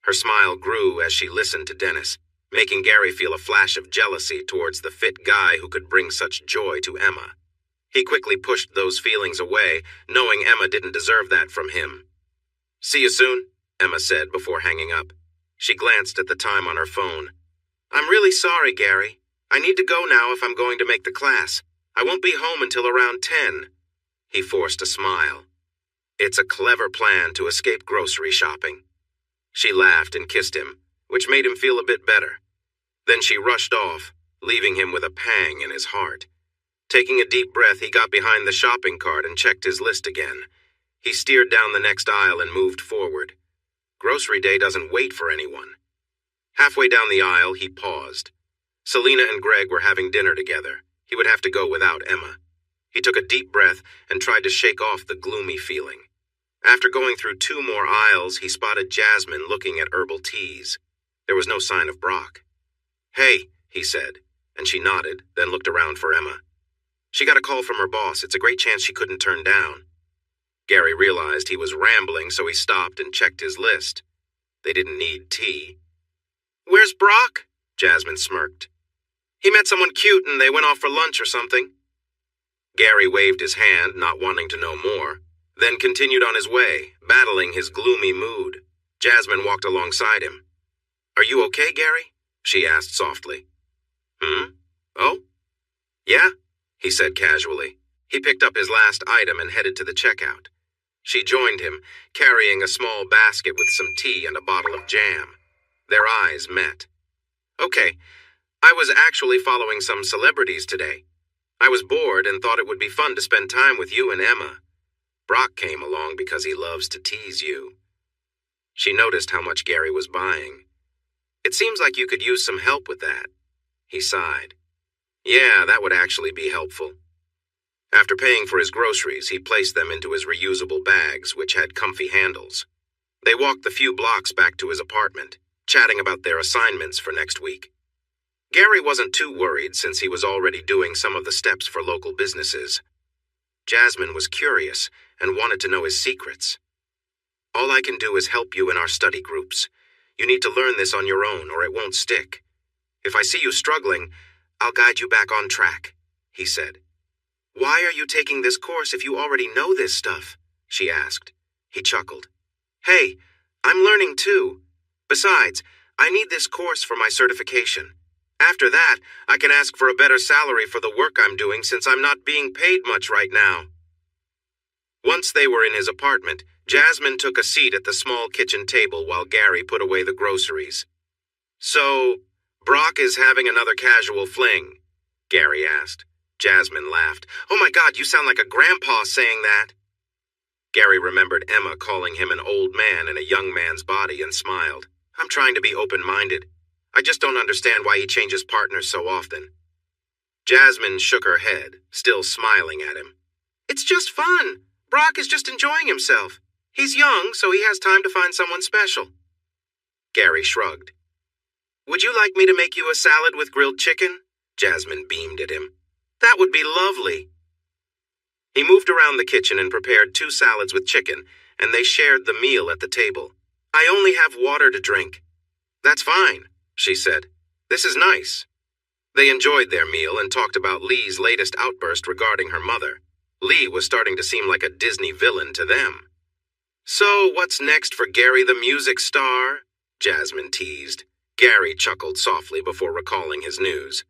Her smile grew as she listened to Dennis, making Gary feel a flash of jealousy towards the fit guy who could bring such joy to Emma. He quickly pushed those feelings away, knowing Emma didn't deserve that from him. See you soon, Emma said before hanging up. She glanced at the time on her phone. I'm really sorry, Gary. I need to go now if I'm going to make the class. I won't be home until around 10. He forced a smile. It's a clever plan to escape grocery shopping. She laughed and kissed him, which made him feel a bit better. Then she rushed off, leaving him with a pang in his heart. Taking a deep breath, he got behind the shopping cart and checked his list again. He steered down the next aisle and moved forward. Grocery day doesn't wait for anyone. Halfway down the aisle, he paused. Selena and Greg were having dinner together. He would have to go without Emma. He took a deep breath and tried to shake off the gloomy feeling. After going through 2 more aisles, he spotted Jasmine looking at herbal teas. There was no sign of Brock. Hey, he said, and she nodded, then looked around for Emma. She got a call from her boss. It's a great chance she couldn't turn down. Gary realized he was rambling, so he stopped and checked his list. They didn't need tea. Where's Brock? Jasmine smirked. He met someone cute and they went off for lunch or something. Gary waved his hand, not wanting to know more, then continued on his way, battling his gloomy mood. Jasmine walked alongside him. Are you okay, Gary? She asked softly. Oh? Yeah, he said casually. He picked up his last item and headed to the checkout. She joined him, carrying a small basket with some tea and a bottle of jam. Their eyes met. Okay, I was actually following some celebrities today. I was bored and thought it would be fun to spend time with you and Emma. Brock came along because he loves to tease you. She noticed how much Gary was buying. It seems like you could use some help with that. He sighed. Yeah, that would actually be helpful. After paying for his groceries, he placed them into his reusable bags, which had comfy handles. They walked the few blocks back to his apartment, chatting about their assignments for next week. Gary wasn't too worried since he was already doing some of the steps for local businesses. Jasmine was curious and wanted to know his secrets. All I can do is help you in our study groups. You need to learn this on your own or it won't stick, If I see you struggling, I'll guide you back on track," he said. "Why are you taking this course if you already know this stuff?" she asked. He chuckled. "Hey, I'm learning too. Besides, I need this course for my certification. After that, I can ask for a better salary for the work I'm doing since I'm not being paid much right now." Once they were in his apartment, Jasmine took a seat at the small kitchen table while Gary put away the groceries. "So, Brock is having another casual fling?" Gary asked. Jasmine laughed. "Oh my God, you sound like a grandpa saying that." Gary remembered Emma calling him an old man in a young man's body and smiled. "I'm trying to be open-minded. I just don't understand why he changes partners so often." Jasmine shook her head, still smiling at him. "It's just fun. Brock is just enjoying himself. He's young, so he has time to find someone special." Gary shrugged. "Would you like me to make you a salad with grilled chicken?" Jasmine beamed at him. "That would be lovely." He moved around the kitchen and prepared 2 salads with chicken, and they shared the meal at the table. "I only have water to drink." "That's fine," she said. "This is nice." They enjoyed their meal and talked about Lee's latest outburst regarding her mother. Lee was starting to seem like a Disney villain to them. "So, what's next for Gary the music star?" Jasmine teased. Gary chuckled softly before recalling his news.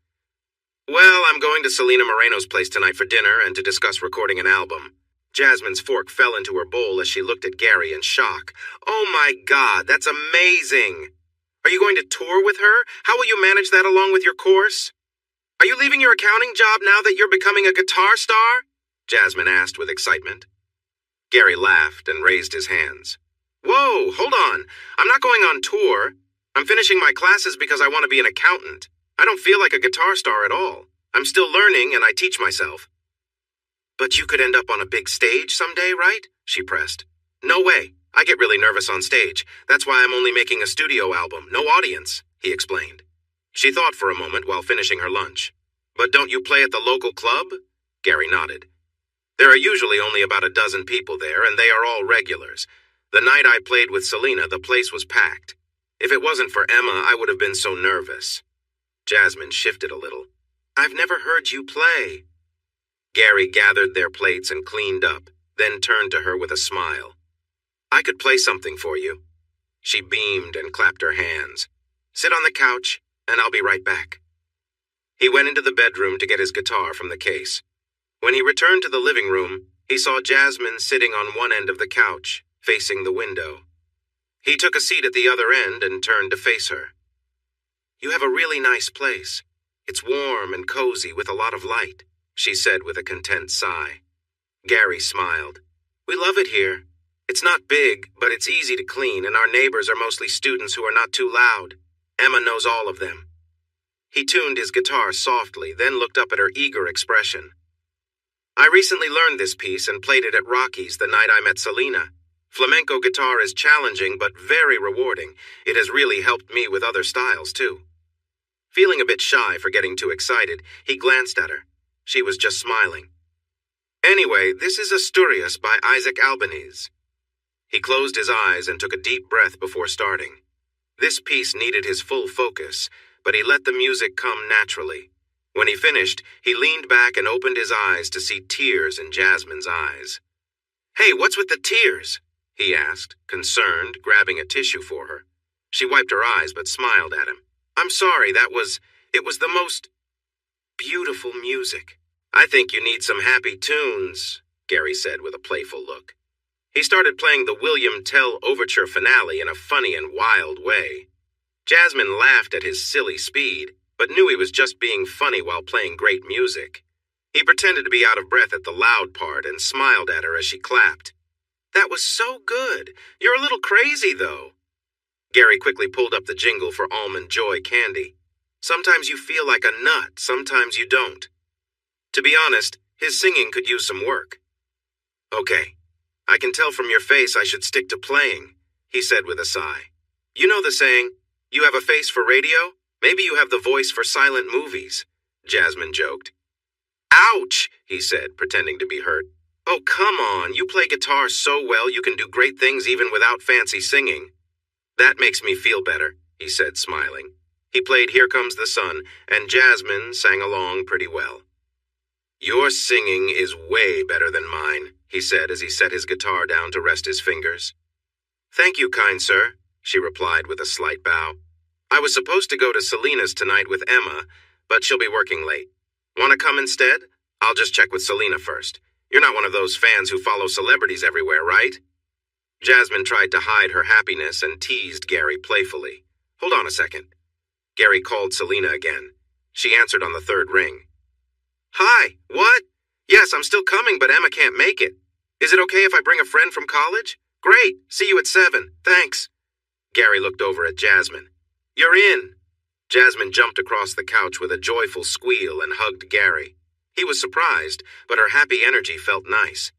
"Well, I'm going to Selena Moreno's place tonight for dinner and to discuss recording an album." Jasmine's fork fell into her bowl as she looked at Gary in shock. "Oh my God, that's amazing! Are you going to tour with her? How will you manage that along with your course? Are you leaving your accounting job now that you're becoming a guitar star?" Jasmine asked with excitement. Gary laughed and raised his hands. "Whoa, hold on. I'm not going on tour. I'm finishing my classes because I want to be an accountant. I don't feel like a guitar star at all. I'm still learning and I teach myself." "But you could end up on a big stage someday, right?" she pressed. "No way. I get really nervous on stage. That's why I'm only making a studio album, no audience," he explained. She thought for a moment while finishing her lunch. "But don't you play at the local club?" Gary nodded. "There are usually only about a dozen people there, and they are all regulars. The night I played with Selena, the place was packed. If it wasn't for Emma, I would have been so nervous." Jasmine shifted a little. "I've never heard you play." Gary gathered their plates and cleaned up, then turned to her with a smile. "I could play something for you." She beamed and clapped her hands. "Sit on the couch, and I'll be right back." He went into the bedroom to get his guitar from the case. When he returned to the living room, he saw Jasmine sitting on one end of the couch, facing the window. He took a seat at the other end and turned to face her. "You have a really nice place. It's warm and cozy with a lot of light," she said with a content sigh. Gary smiled. "We love it here. It's not big, but it's easy to clean, and our neighbors are mostly students who are not too loud. Emma knows all of them." He tuned his guitar softly, then looked up at her eager expression. "I recently learned this piece and played it at Rocky's the night I met Selena. Flamenco guitar is challenging but very rewarding. It has really helped me with other styles, too." Feeling a bit shy for getting too excited, he glanced at her. She was just smiling. "Anyway, this is Asturias by Isaac Albeniz." He closed his eyes and took a deep breath before starting. This piece needed his full focus, but he let the music come naturally. When he finished, he leaned back and opened his eyes to see tears in Jasmine's eyes. "Hey, what's with the tears?" he asked, concerned, grabbing a tissue for her. She wiped her eyes but smiled at him. "I'm sorry, it was the most beautiful music." "I think you need some happy tunes," Gary said with a playful look. He started playing the William Tell Overture finale in a funny and wild way. Jasmine laughed at his silly speed, but knew he was just being funny while playing great music. He pretended to be out of breath at the loud part and smiled at her as she clapped. "That was so good. You're a little crazy, though." Gary quickly pulled up the jingle for Almond Joy candy. "Sometimes you feel like a nut, sometimes you don't." To be honest, his singing could use some work. "Okay, I can tell from your face I should stick to playing," he said with a sigh. "You know the saying, you have a face for radio? Maybe you have the voice for silent movies," Jasmine joked. "Ouch," he said, pretending to be hurt. "Oh, come on, you play guitar so well you can do great things even without fancy singing." "That makes me feel better," he said, smiling. He played Here Comes the Sun, and Jasmine sang along pretty well. "Your singing is way better than mine," he said as he set his guitar down to rest his fingers. "Thank you, kind sir," she replied with a slight bow. "I was supposed to go to Selena's tonight with Emma, but she'll be working late. Want to come instead? I'll just check with Selena first. You're not one of those fans who follow celebrities everywhere, right?" Jasmine tried to hide her happiness and teased Gary playfully. "Hold on a second." Gary called Selena again. She answered on the third ring. "Hi, what? Yes, I'm still coming, but Emma can't make it. Is it okay if I bring a friend from college? Great, see you at 7, thanks." Gary looked over at Jasmine. "You're in." Jasmine jumped across the couch with a joyful squeal and hugged Gary. He was surprised, but her happy energy felt nice.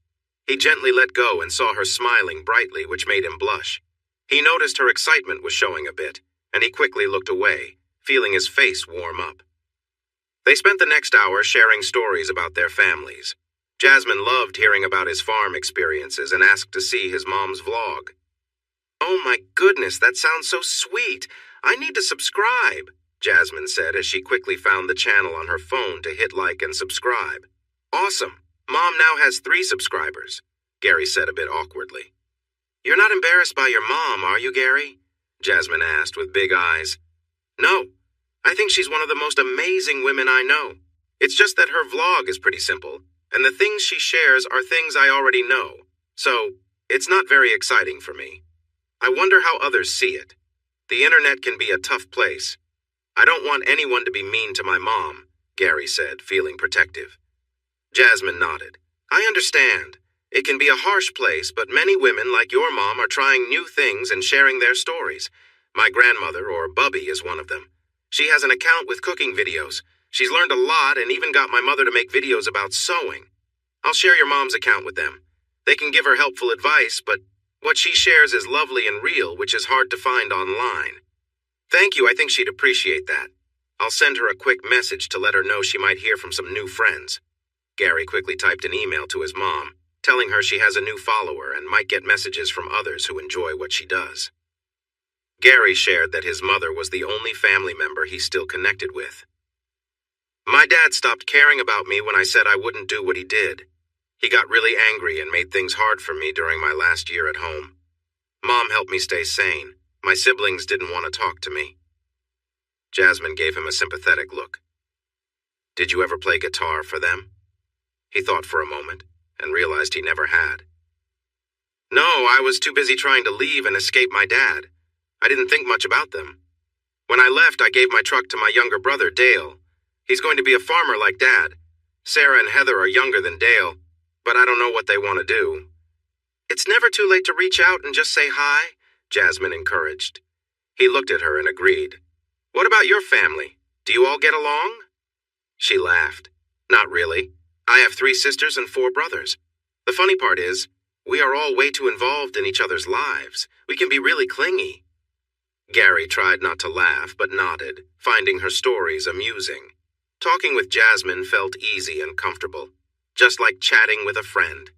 He gently let go and saw her smiling brightly, which made him blush. He noticed her excitement was showing a bit, and he quickly looked away, feeling his face warm up. They spent the next hour sharing stories about their families. Jasmine loved hearing about his farm experiences and asked to see his mom's vlog. "Oh my goodness, that sounds so sweet. I need to subscribe," Jasmine said as she quickly found the channel on her phone to hit like and subscribe. "Awesome. Mom now has 3 subscribers," Gary said a bit awkwardly. "You're not embarrassed by your mom, are you, Gary?" Jasmine asked with big eyes. "No. I think she's one of the most amazing women I know. It's just that her vlog is pretty simple, and the things she shares are things I already know, so it's not very exciting for me. I wonder how others see it. The internet can be a tough place. I don't want anyone to be mean to my mom," Gary said, feeling protective. Jasmine nodded. "I understand. It can be a harsh place, but many women like your mom are trying new things and sharing their stories. My grandmother, or Bubby, is one of them. She has an account with cooking videos. She's learned a lot and even got my mother to make videos about sewing. I'll share your mom's account with them. They can give her helpful advice, but what she shares is lovely and real, which is hard to find online." "Thank you, I think she'd appreciate that. I'll send her a quick message to let her know she might hear from some new friends." Gary quickly typed an email to his mom, telling her she has a new follower and might get messages from others who enjoy what she does. Gary shared that his mother was the only family member he still connected with. "My dad stopped caring about me when I said I wouldn't do what he did. He got really angry and made things hard for me during my last year at home. Mom helped me stay sane. My siblings didn't want to talk to me." Jasmine gave him a sympathetic look. "Did you ever play guitar for them?" He thought for a moment and realized he never had. "No, I was too busy trying to leave and escape my dad. I didn't think much about them. When I left, I gave my truck to my younger brother, Dale. He's going to be a farmer like Dad. Sarah and Heather are younger than Dale, but I don't know what they want to do." "It's never too late to reach out and just say hi," Jasmine encouraged. He looked at her and agreed. "What about your family? Do you all get along?" She laughed. "Not really. I have 3 sisters and 4 brothers. The funny part is, we are all way too involved in each other's lives. We can be really clingy." Gary tried not to laugh, but nodded, finding her stories amusing. Talking with Jasmine felt easy and comfortable, just like chatting with a friend.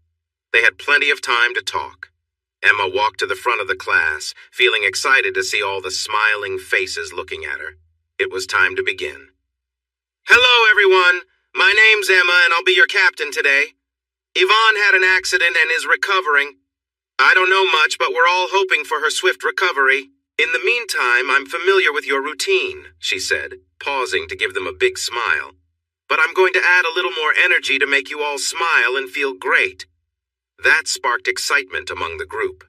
They had plenty of time to talk. Emma walked to the front of the class, feeling excited to see all the smiling faces looking at her. It was time to begin. "Hello, everyone. My name's Emma, and I'll be your captain today. Yvonne had an accident and is recovering. I don't know much, but we're all hoping for her swift recovery. In the meantime, I'm familiar with your routine," she said, pausing to give them a big smile. "But I'm going to add a little more energy to make you all smile and feel great." That sparked excitement among the group.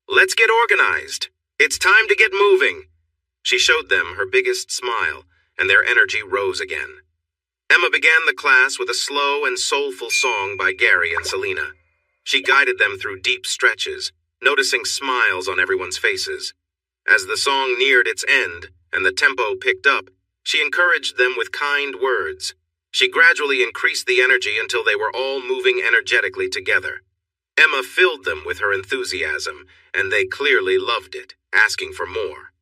"Let's get organized. It's time to get moving." She showed them her biggest smile, and their energy rose again. Emma began the class with a slow and soulful song by Gary and Selena. She guided them through deep stretches, noticing smiles on everyone's faces. As the song neared its end and the tempo picked up, she encouraged them with kind words. She gradually increased the energy until they were all moving energetically together. Emma filled them with her enthusiasm, and they clearly loved it, asking for more.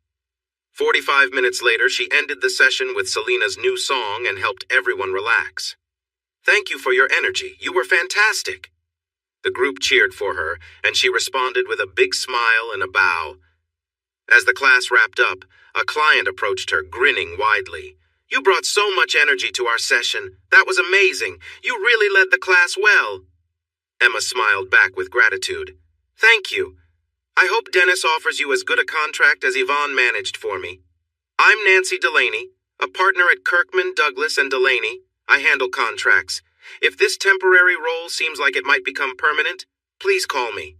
45 minutes later, she ended the session with Selena's new song and helped everyone relax. "Thank you for your energy. You were fantastic." The group cheered for her, and she responded with a big smile and a bow. As the class wrapped up, a client approached her, grinning widely. "You brought so much energy to our session. That was amazing. You really led the class well." Emma smiled back with gratitude. "Thank you. I hope Dennis offers you as good a contract as Yvonne managed for me. I'm Nancy Delaney, a partner at Kirkman, Douglas, and Delaney. I handle contracts. If this temporary role seems like it might become permanent, please call me."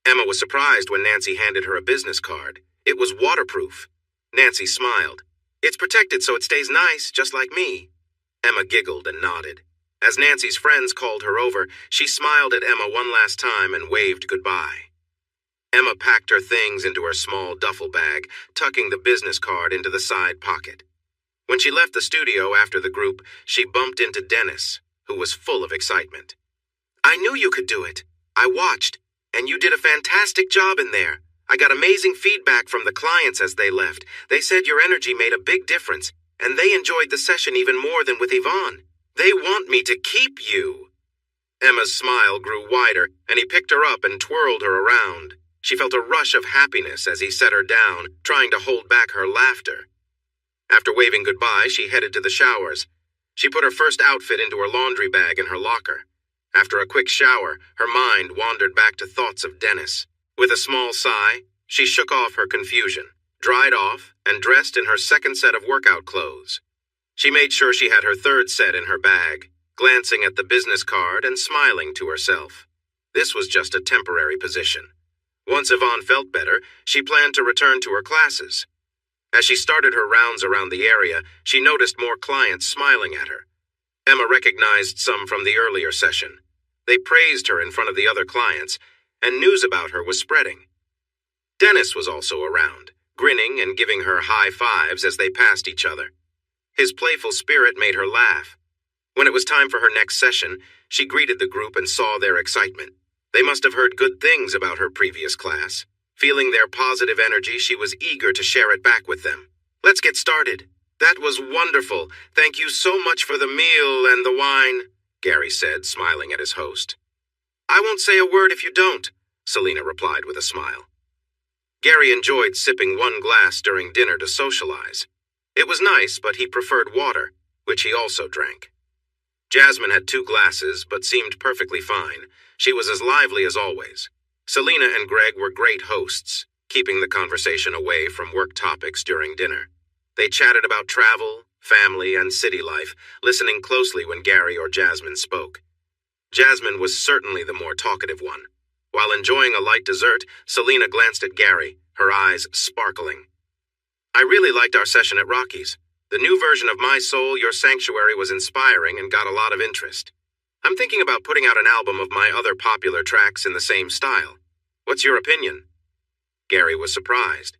Emma was surprised when Nancy handed her a business card. It was waterproof. Nancy smiled. "It's protected so it stays nice, just like me." Emma giggled and nodded. As Nancy's friends called her over, she smiled at Emma one last time and waved goodbye. Emma packed her things into her small duffel bag, tucking the business card into the side pocket. When she left the studio after the group, she bumped into Dennis, who was full of excitement. "I knew you could do it. I watched, and you did a fantastic job in there. I got amazing feedback from the clients as they left. They said your energy made a big difference, and they enjoyed the session even more than with Yvonne. They want me to keep you." Emma's smile grew wider, and he picked her up and twirled her around. She felt a rush of happiness as he set her down, trying to hold back her laughter. After waving goodbye, she headed to the showers. She put her first outfit into her laundry bag in her locker. After a quick shower, her mind wandered back to thoughts of Dennis. With a small sigh, she shook off her confusion, dried off, and dressed in her second set of workout clothes. She made sure she had her third set in her bag, glancing at the business card and smiling to herself. This was just a temporary position. Once Yvonne felt better, she planned to return to her classes. As she started her rounds around the area, she noticed more clients smiling at her. Emma recognized some from the earlier session. They praised her in front of the other clients, and news about her was spreading. Dennis was also around, grinning and giving her high fives as they passed each other. His playful spirit made her laugh. When it was time for her next session, she greeted the group and saw their excitement. They must have heard good things about her previous class. Feeling their positive energy, she was eager to share it back with them. "Let's get started. That was wonderful. Thank you so much for the meal and the wine," Gary said, smiling at his host. "I won't say a word if you don't," Selena replied with a smile. Gary enjoyed sipping one glass during dinner to socialize. It was nice, but he preferred water, which he also drank. Jasmine had 2 glasses, but seemed perfectly fine. She was as lively as always. Selena and Greg were great hosts, keeping the conversation away from work topics during dinner. They chatted about travel, family, and city life, listening closely when Gary or Jasmine spoke. Jasmine was certainly the more talkative one. While enjoying a light dessert, Selena glanced at Gary, her eyes sparkling. "I really liked our session at Rocky's. The new version of My Soul, Your Sanctuary was inspiring and got a lot of interest. I'm thinking about putting out an album of my other popular tracks in the same style. What's your opinion?" Gary was surprised.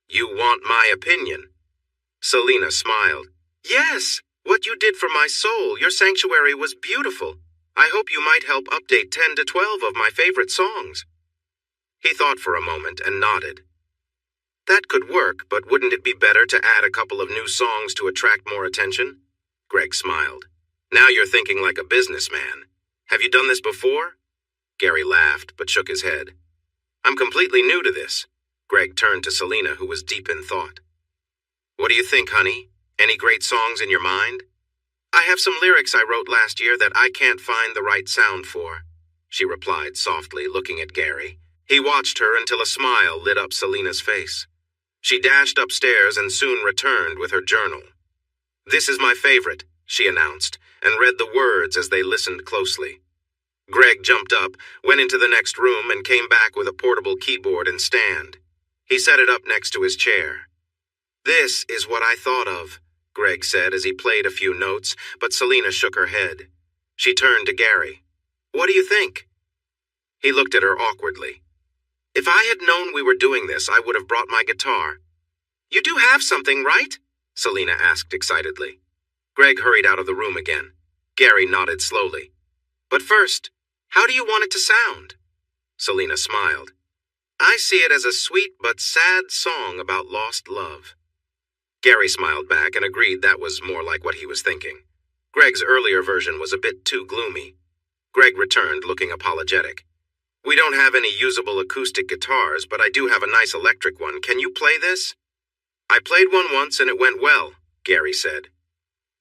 "You want my opinion?" Selena smiled. "Yes, what you did for My Soul, Your Sanctuary was beautiful. I hope you might help update 10 to 12 of my favorite songs." He thought for a moment and nodded. "That could work, but wouldn't it be better to add a couple of new songs to attract more attention?" Greg smiled. "Now you're thinking like a businessman. Have you done this before?" Gary laughed, but shook his head. "I'm completely new to this." Greg turned to Selena, who was deep in thought. "What do you think, honey? Any great songs in your mind?" "I have some lyrics I wrote last year that I can't find the right sound for," she replied softly, looking at Gary. He watched her until a smile lit up Selena's face. She dashed upstairs and soon returned with her journal. "This is my favorite," she announced, and read the words as they listened closely. Greg jumped up, went into the next room, and came back with a portable keyboard and stand. He set it up next to his chair. "This is what I thought of," Greg said as he played a few notes, but Selena shook her head. She turned to Gary. "What do you think?" He looked at her awkwardly. "If I had known we were doing this, I would have brought my guitar." "You do have something, right?" Selena asked excitedly. Greg hurried out of the room again. Gary nodded slowly. "But first, how do you want it to sound?" Selena smiled. "I see it as a sweet but sad song about lost love." Gary smiled back and agreed that was more like what he was thinking. Greg's earlier version was a bit too gloomy. Greg returned, looking apologetic. We don't have any usable acoustic guitars, but I do have a nice electric one. Can you play this? I played one once and it went well, Gary said.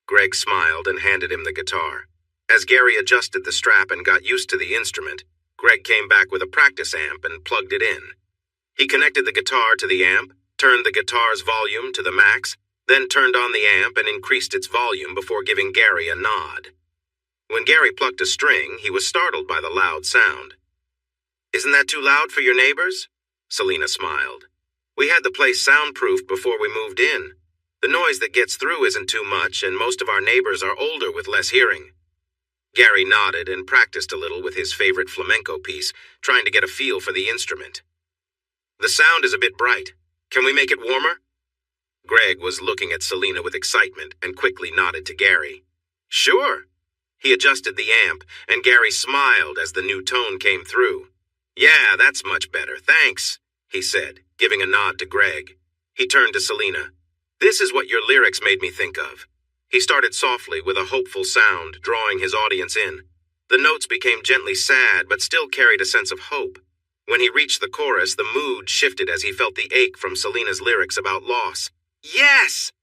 Greg smiled and handed him the guitar. As Gary adjusted the strap and got used to the instrument, Greg came back with a practice amp and plugged it in. He connected the guitar to the amp, turned the guitar's volume to the max, then turned on the amp and increased its volume before giving Gary a nod. When Gary plucked a string, he was startled by the loud sound. Isn't that too loud for your neighbors? Selena smiled. We had the place soundproofed before we moved in. The noise that gets through isn't too much, and most of our neighbors are older with less hearing. Gary nodded and practiced a little with his favorite flamenco piece, trying to get a feel for the instrument. The sound is a bit bright. Can we make it warmer? Greg was looking at Selena with excitement and quickly nodded to Gary. Sure. He adjusted the amp, and Gary smiled as the new tone came through. Yeah, that's much better, thanks, he said, giving a nod to Greg. He turned to Selena. This is what your lyrics made me think of. He started softly with a hopeful sound, drawing his audience in. The notes became gently sad, but still carried a sense of hope. When he reached the chorus, the mood shifted as he felt the ache from Selena's lyrics about loss. Yes!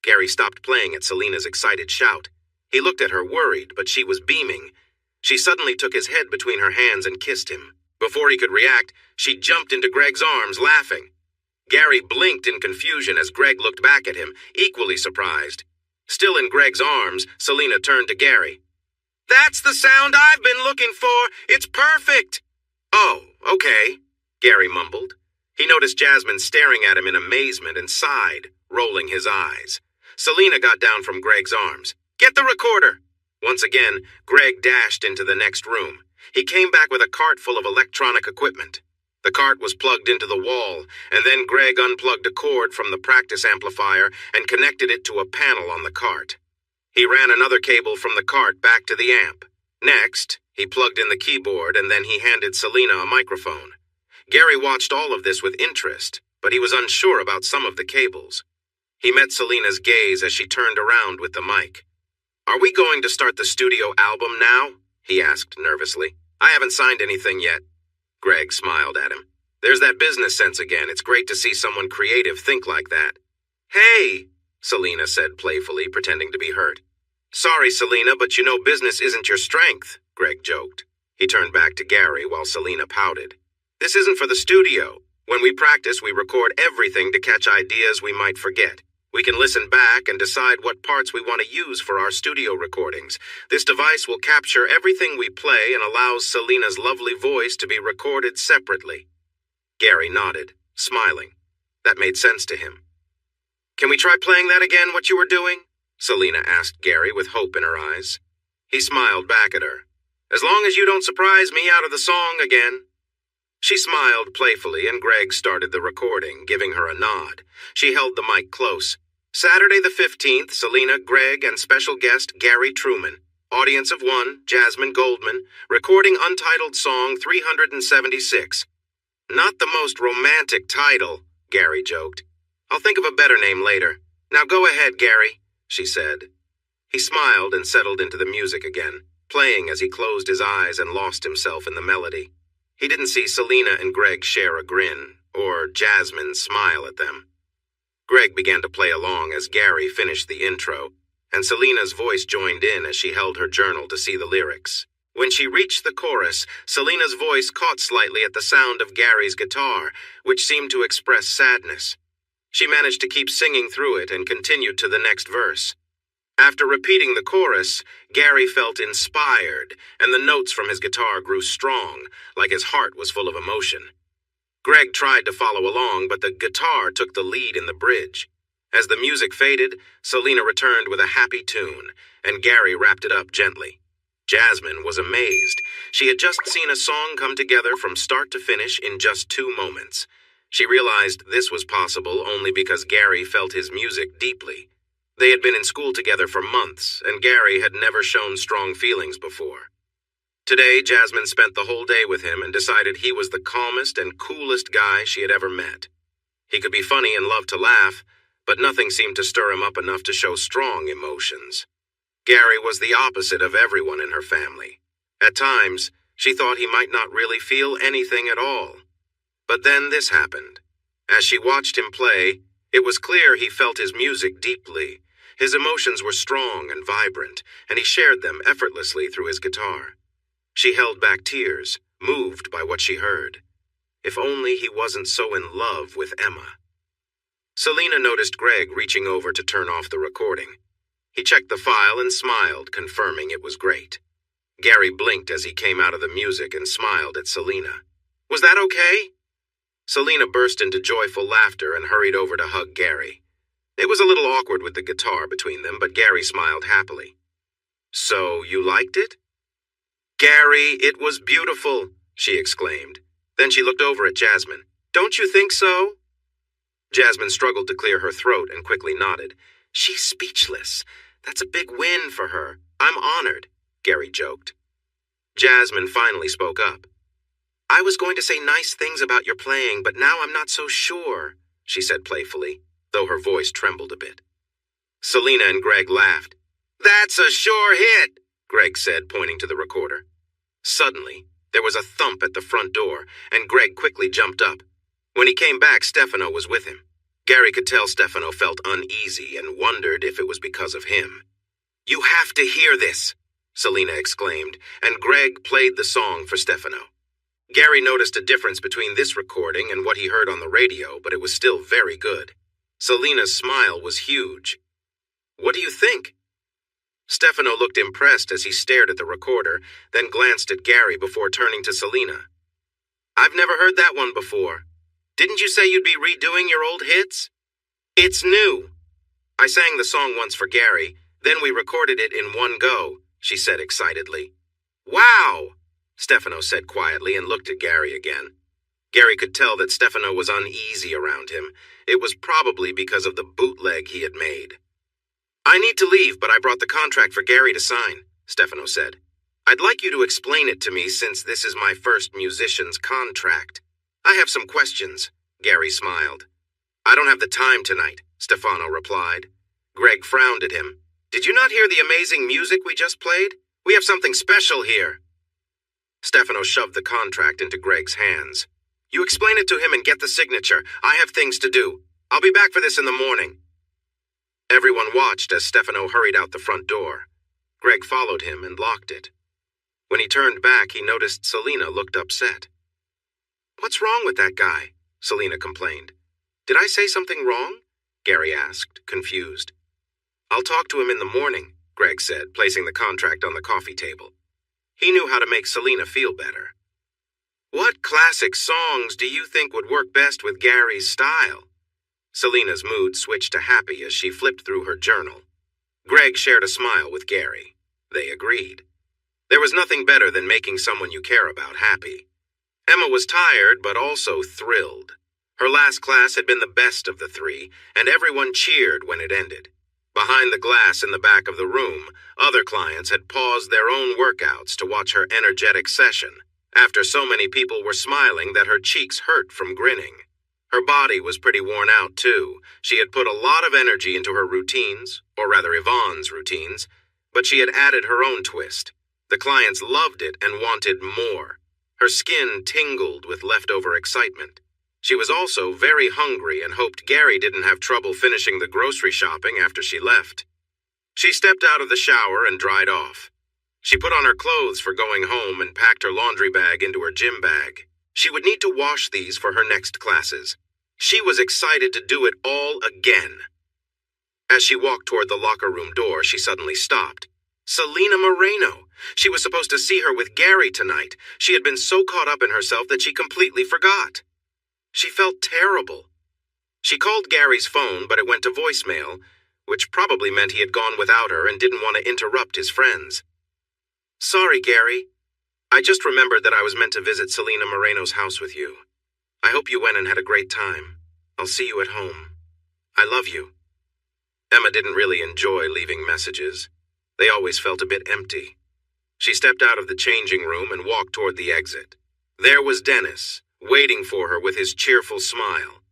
Gary stopped playing at Selena's excited shout. He looked at her worried, but she was beaming. She suddenly took his head between her hands and kissed him. Before he could react, she jumped into Greg's arms, laughing. Gary blinked in confusion as Greg looked back at him, equally surprised. Still in Greg's arms, Selena turned to Gary. That's the sound I've been looking for! It's perfect! Oh, okay, Gary mumbled. He noticed Jasmine staring at him in amazement and sighed, rolling his eyes. Selena got down from Greg's arms. Get the recorder! Once again, Greg dashed into the next room. He came back with a cart full of electronic equipment. The cart was plugged into the wall, and then Greg unplugged a cord from the practice amplifier and connected it to a panel on the cart. He ran another cable from the cart back to the amp. Next, he plugged in the keyboard and then he handed Selena a microphone. Gary watched all of this with interest, but he was unsure about some of the cables. He met Selena's gaze as she turned around with the mic. Are we going to start the studio album now? He asked nervously. I haven't signed anything yet. Greg smiled at him. There's that business sense again. It's great to see someone creative think like that. Hey, Selena said playfully, pretending to be hurt. Sorry, Selena, but you know business isn't your strength, Greg joked. He turned back to Gary while Selena pouted. This isn't for the studio. When we practice, we record everything to catch ideas we might forget. We can listen back and decide what parts we want to use for our studio recordings. This device will capture everything we play and allows Selena's lovely voice to be recorded separately. Gary nodded, smiling. That made sense to him. Can we try playing that again, what you were doing? Selena asked Gary with hope in her eyes. He smiled back at her. As long as you don't surprise me out of the song again. She smiled playfully and Greg started the recording, giving her a nod. She held the mic close. Saturday the 15th, Selena, Greg, and special guest Gary Truman. Audience of one, Jasmine Goldman. Recording untitled song 376. Not the most romantic title, Gary joked. I'll think of a better name later. Now go ahead, Gary, she said. He smiled and settled into the music again, playing as he closed his eyes and lost himself in the melody. He didn't see Selena and Greg share a grin, or Jasmine smile at them. Greg began to play along as Gary finished the intro, and Selena's voice joined in as she held her journal to see the lyrics. When she reached the chorus, Selena's voice caught slightly at the sound of Gary's guitar, which seemed to express sadness. She managed to keep singing through it and continued to the next verse. After repeating the chorus, Gary felt inspired, and the notes from his guitar grew strong, like his heart was full of emotion. Greg tried to follow along, but the guitar took the lead in the bridge. As the music faded, Selena returned with a happy tune, and Gary wrapped it up gently. Jasmine was amazed. She had just seen a song come together from start to finish in just 2 moments. She realized this was possible only because Gary felt his music deeply. They had been in school together for months, and Gary had never shown strong feelings before. Today, Jasmine spent the whole day with him and decided he was the calmest and coolest guy she had ever met. He could be funny and love to laugh, but nothing seemed to stir him up enough to show strong emotions. Gary was the opposite of everyone in her family. At times, She thought he might not really feel anything at all. But then this happened. As she watched him play, it was clear he felt his music deeply. His emotions were strong and vibrant, and he shared them effortlessly through his guitar. She held back tears, moved by what she heard. If only he wasn't so in love with Emma. Selena noticed Greg reaching over to turn off the recording. He checked the file and smiled, confirming it was great. Gary blinked as he came out of the music and smiled at Selena. "Was that okay?" Selena burst into joyful laughter and hurried over to hug Gary. It was a little awkward with the guitar between them, but Gary smiled happily. "So, you liked it?" "Gary, it was beautiful," she exclaimed. Then she looked over at Jasmine. "Don't you think so?" Jasmine struggled to clear her throat and quickly nodded. "She's speechless. That's a big win for her. I'm honored," Gary joked. Jasmine finally spoke up. "I was going to say nice things about your playing, but now I'm not so sure," she said playfully, though her voice trembled a bit. Selena and Greg laughed. "That's a sure hit," Greg said, pointing to the recorder. Suddenly, there was a thump at the front door, and Greg quickly jumped up. When he came back, Stefano was with him. Gary could tell Stefano felt uneasy and wondered if it was because of him. "You have to hear this," Selena exclaimed, and Greg played the song for Stefano. Gary noticed a difference between this recording and what he heard on the radio, but it was still very good. Selena's smile was huge. "What do you think?" Stefano looked impressed as he stared at the recorder, then glanced at Gary before turning to Selena. "I've never heard that one before. Didn't you say you'd be redoing your old hits?" "It's new. I sang the song once for Gary, then we recorded it in one go," she said excitedly. "Wow!" Stefano said quietly and looked at Gary again. Gary could tell that Stefano was uneasy around him. It was probably because of the bootleg he had made. "I need to leave, but I brought the contract for Gary to sign," Stefano said. "I'd like you to explain it to me since this is my first musician's contract. I have some questions," Gary smiled. "I don't have the time tonight," Stefano replied. Greg frowned at him. "Did you not hear the amazing music we just played? We have something special here." Stefano shoved the contract into Greg's hands. "You explain it to him and get the signature. I have things to do. I'll be back for this in the morning." Everyone watched as Stefano hurried out the front door. Greg followed him and locked it. When he turned back, he noticed Selena looked upset. "What's wrong with that guy?" Selena complained. "Did I say something wrong?" Gary asked, confused. "I'll talk to him in the morning," Greg said, placing the contract on the coffee table. He knew how to make Selena feel better. "What classic songs do you think would work best with Gary's style?" Selena's mood switched to happy as she flipped through her journal. Greg shared a smile with Gary. They agreed. There was nothing better than making someone you care about happy. Emma was tired, but also thrilled. Her last class had been the best of the three, and everyone cheered when it ended. Behind the glass in the back of the room, other clients had paused their own workouts to watch her energetic session, after so many people were smiling that her cheeks hurt from grinning. Her body was pretty worn out, too. She had put a lot of energy into her routines, or rather Yvonne's routines, but she had added her own twist. The clients loved it and wanted more. Her skin tingled with leftover excitement. She was also very hungry and hoped Gary didn't have trouble finishing the grocery shopping after she left. She stepped out of the shower and dried off. She put on her clothes for going home and packed her laundry bag into her gym bag. She would need to wash these for her next classes. She was excited to do it all again. As she walked toward the locker room door, she suddenly stopped. Selena Moreno! She was supposed to see her with Gary tonight. She had been so caught up in herself that she completely forgot. She felt terrible. She called Gary's phone, but it went to voicemail, which probably meant he had gone without her and didn't want to interrupt his friends. "Sorry, Gary. I just remembered that I was meant to visit Selena Moreno's house with you. I hope you went and had a great time. I'll see you at home. I love you." Emma didn't really enjoy leaving messages. They always felt a bit empty. She stepped out of the changing room and walked toward the exit. There was Dennis, waiting for her with his cheerful smile.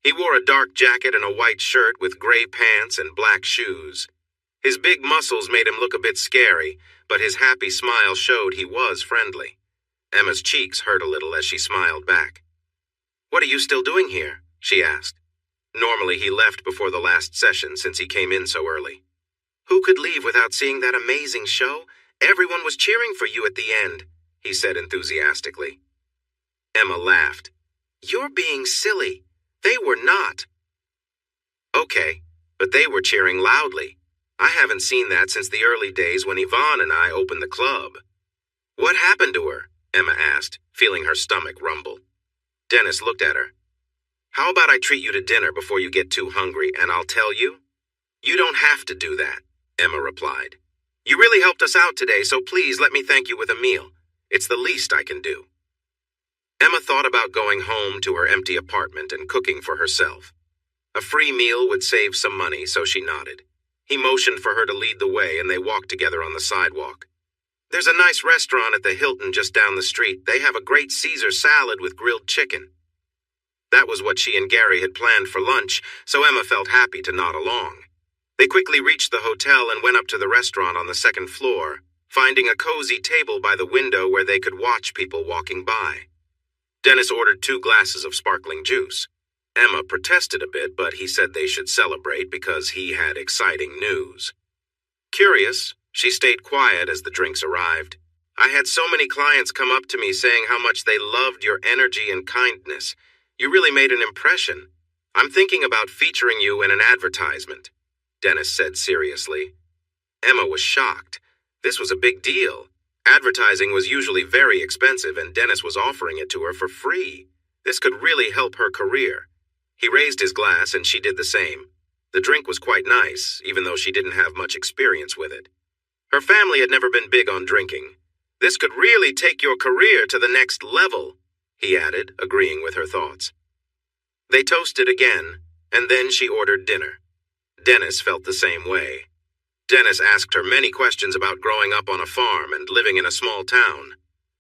He wore a dark jacket and a white shirt with gray pants and black shoes. His big muscles made him look a bit scary, but his happy smile showed he was friendly. Emma's cheeks hurt a little as she smiled back. "What are you still doing here?" she asked. Normally he left before the last session since he came in so early. "Who could leave without seeing that amazing show? Everyone was cheering for you at the end," he said enthusiastically. Emma laughed. "You're being silly. They were not." "Okay, but they were cheering loudly. I haven't seen that since the early days when Yvonne and I opened the club." "What happened to her?" Emma asked, feeling her stomach rumble. Dennis looked at her. "How about I treat you to dinner before you get too hungry, and I'll tell you?" "You don't have to do that," Emma replied. "You really helped us out today, so please let me thank you with a meal. It's the least I can do." Emma thought about going home to her empty apartment and cooking for herself. A free meal would save some money, so she nodded. He motioned for her to lead the way, and they walked together on the sidewalk. "There's a nice restaurant at the Hilton just down the street. They have a great Caesar salad with grilled chicken." That was what she and Gary had planned for lunch, so Emma felt happy to nod along. They quickly reached the hotel and went up to the restaurant on the second floor, finding a cozy table by the window where they could watch people walking by. Dennis ordered 2 glasses of sparkling juice. Emma protested a bit, but he said they should celebrate because he had exciting news. Curious, she stayed quiet as the drinks arrived. "I had so many clients come up to me saying how much they loved your energy and kindness. You really made an impression. I'm thinking about featuring you in an advertisement," Dennis said seriously. Emma was shocked. This was a big deal. Advertising was usually very expensive, and Dennis was offering it to her for free. This could really help her career. He raised his glass, and she did the same. The drink was quite nice, even though she didn't have much experience with it. Her family had never been big on drinking. "This could really take your career to the next level," he added, agreeing with her thoughts. They toasted again, and then she ordered dinner. Dennis felt the same way. Dennis asked her many questions about growing up on a farm and living in a small town.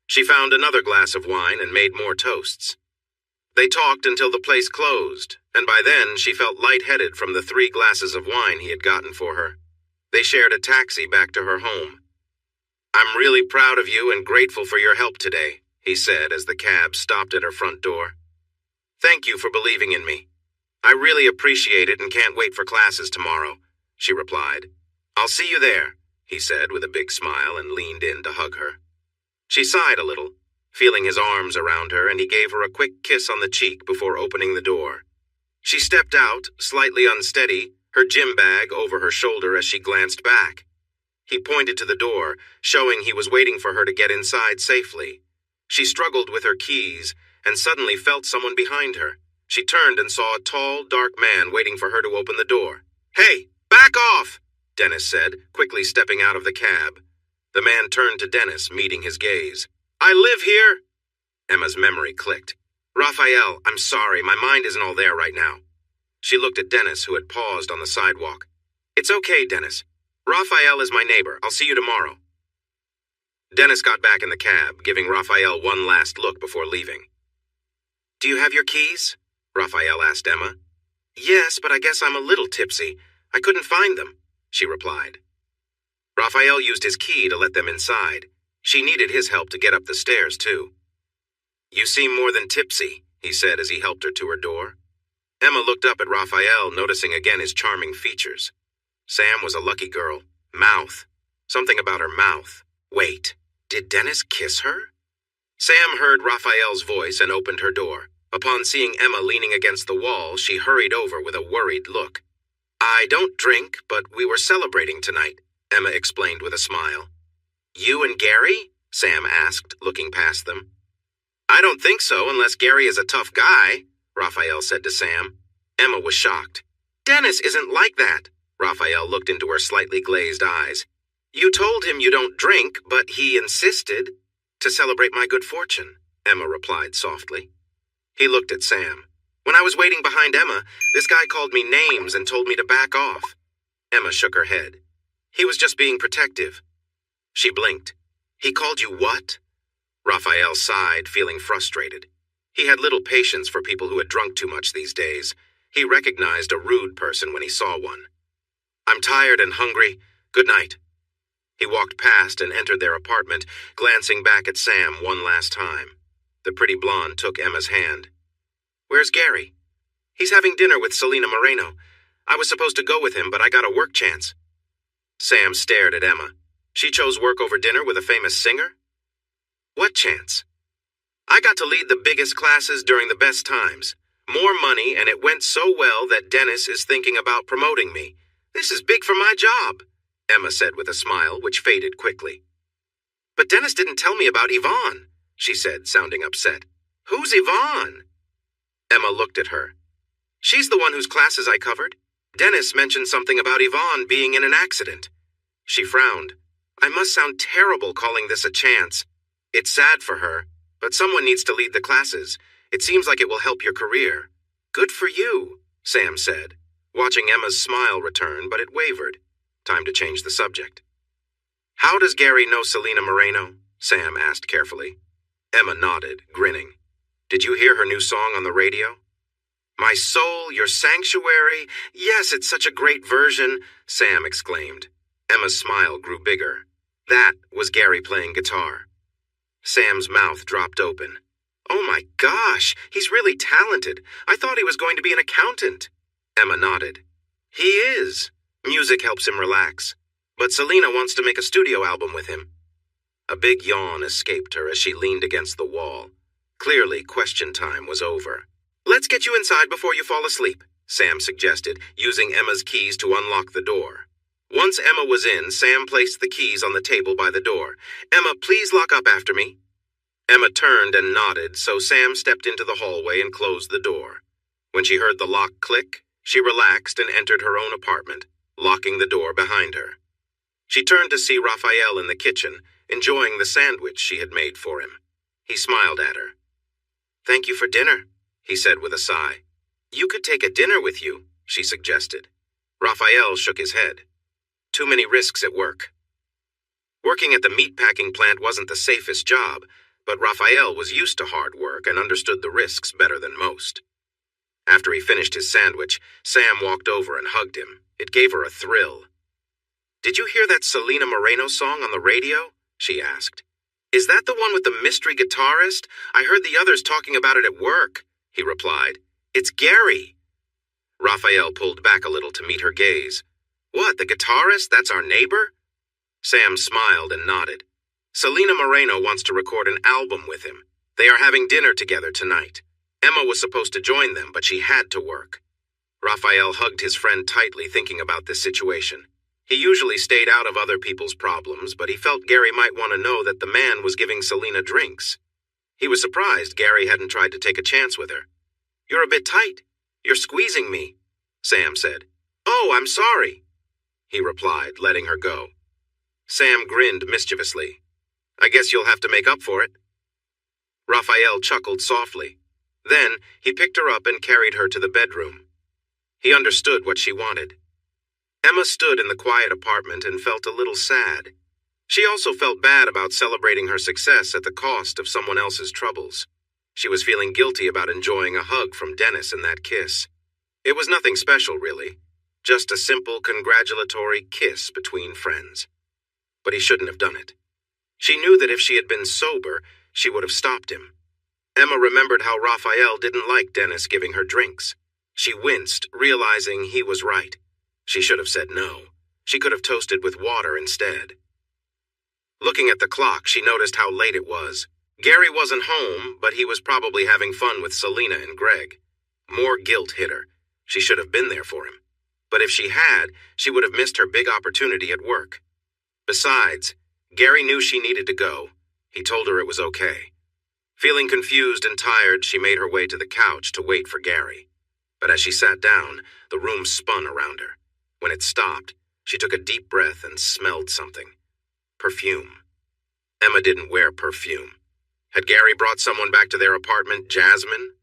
She found another glass of wine and made more toasts. They talked until the place closed, and by then she felt lightheaded from the 3 glasses of wine he had gotten for her. They shared a taxi back to her home. "I'm really proud of you and grateful for your help today," he said as the cab stopped at her front door. "Thank you for believing in me. I really appreciate it and can't wait for classes tomorrow," she replied. "I'll see you there," he said with a big smile and leaned in to hug her. She sighed a little, feeling his arms around her, and he gave her a quick kiss on the cheek before opening the door. She stepped out, slightly unsteady, her gym bag over her shoulder as she glanced back. He pointed to the door, showing he was waiting for her to get inside safely. She struggled with her keys and suddenly felt someone behind her. She turned and saw a tall, dark man waiting for her to open the door. "Hey, back off!" Dennis said, quickly stepping out of the cab. The man turned to Dennis, meeting his gaze. "I live here." Emma's memory clicked. "Raphael, I'm sorry, my mind isn't all there right now." She looked at Dennis, who had paused on the sidewalk. "It's okay, Dennis. Raphael is my neighbor. I'll see you tomorrow." Dennis got back in the cab, giving Raphael one last look before leaving. "Do you have your keys?" Raphael asked Emma. "Yes, but I guess I'm a little tipsy. I couldn't find them," she replied. Raphael used his key to let them inside. She needed his help to get up the stairs, too. "You seem more than tipsy," he said as he helped her to her door. Emma looked up at Raphael, noticing again his charming features. Sam was a lucky girl. Mouth. Something about her mouth. Wait, did Dennis kiss her? Sam heard Raphael's voice and opened her door. Upon seeing Emma leaning against the wall, she hurried over with a worried look. "I don't drink, but we were celebrating tonight," Emma explained with a smile. "You and Gary?" Sam asked, looking past them. "I don't think so, unless Gary is a tough guy," Raphael said to Sam. Emma was shocked. "Dennis isn't like that." Raphael looked into her slightly glazed eyes. "You told him you don't drink, but he insisted." "To celebrate my good fortune," Emma replied softly. He looked at Sam. "When I was waiting behind Emma, this guy called me names and told me to back off." Emma shook her head. "He was just being protective." She blinked. "He called you what?" Raphael sighed, feeling frustrated. He had little patience for people who had drunk too much these days. He recognized a rude person when he saw one. "I'm tired and hungry. Good night." He walked past and entered their apartment, glancing back at Sam one last time. The pretty blonde took Emma's hand. "Where's Gary?" "He's having dinner with Selena Moreno. I was supposed to go with him, but I got a work chance." Sam stared at Emma. She chose work over dinner with a famous singer? "What chance?" "I got to lead the biggest classes during the best times. More money, and it went so well that Dennis is thinking about promoting me. This is big for my job," Emma said with a smile, which faded quickly. "But Dennis didn't tell me about Yvonne," she said, sounding upset. "Who's Yvonne?" Emma looked at her. "She's the one whose classes I covered. Dennis mentioned something about Yvonne being in an accident." She frowned. "I must sound terrible calling this a chance. It's sad for her, but someone needs to lead the classes. It seems like it will help your career." "Good for you," Sam said, watching Emma's smile return, but it wavered. Time to change the subject. "How does Gary know Selena Moreno?" Sam asked carefully. Emma nodded, grinning. "Did you hear her new song on the radio?" "My Soul, Your Sanctuary. Yes, it's such a great version," Sam exclaimed. Emma's smile grew bigger. That was Gary playing guitar. Sam's mouth dropped open. "Oh my gosh, he's really talented. I thought he was going to be an accountant." Emma nodded. "He is. Music helps him relax. But Selena wants to make a studio album with him." A big yawn escaped her as she leaned against the wall. Clearly, question time was over. "Let's get you inside before you fall asleep," Sam suggested, using Emma's keys to unlock the door. Once Emma was in, Sam placed the keys on the table by the door. "Emma, please lock up after me." Emma turned and nodded, so Sam stepped into the hallway and closed the door. When she heard the lock click, she relaxed and entered her own apartment, locking the door behind her. She turned to see Raphael in the kitchen, enjoying the sandwich she had made for him. He smiled at her. "Thank you for dinner," he said with a sigh. "You could take a dinner with you," she suggested. Raphael shook his head. "Too many risks at work." Working at the meatpacking plant wasn't the safest job, but Raphael was used to hard work and understood the risks better than most. After he finished his sandwich, Sam walked over and hugged him. It gave her a thrill. "Did you hear that Selena Moreno song on the radio?" she asked. "Is that the one with the mystery guitarist? I heard the others talking about it at work," he replied. "It's Gary." Raphael pulled back a little to meet her gaze. "What, the guitarist? That's our neighbor?" Sam smiled and nodded. "Selena Moreno wants to record an album with him. They are having dinner together tonight. Emma was supposed to join them, but she had to work." Raphael hugged his friend tightly, thinking about this situation. He usually stayed out of other people's problems, but he felt Gary might want to know that the man was giving Selena drinks. He was surprised Gary hadn't tried to take a chance with her. "You're a bit tight. You're squeezing me," Sam said. "Oh, I'm sorry," he replied, letting her go. Sam grinned mischievously. "I guess you'll have to make up for it." Raphael chuckled softly. Then he picked her up and carried her to the bedroom. He understood what she wanted. Emma stood in the quiet apartment and felt a little sad. She also felt bad about celebrating her success at the cost of someone else's troubles. She was feeling guilty about enjoying a hug from Dennis and that kiss. It was nothing special, really. Just a simple congratulatory kiss between friends. But he shouldn't have done it. She knew that if she had been sober, she would have stopped him. Emma remembered how Raphael didn't like Dennis giving her drinks. She winced, realizing he was right. She should have said no. She could have toasted with water instead. Looking at the clock, she noticed how late it was. Gary wasn't home, but he was probably having fun with Selena and Greg. More guilt hit her. She should have been there for him. But if she had, she would have missed her big opportunity at work. Besides, Gary knew she needed to go. He told her it was okay. Feeling confused and tired, she made her way to the couch to wait for Gary. But as she sat down, the room spun around her. When it stopped, she took a deep breath and smelled something. Perfume. Emma didn't wear perfume. Had Gary brought someone back to their apartment, Jasmine?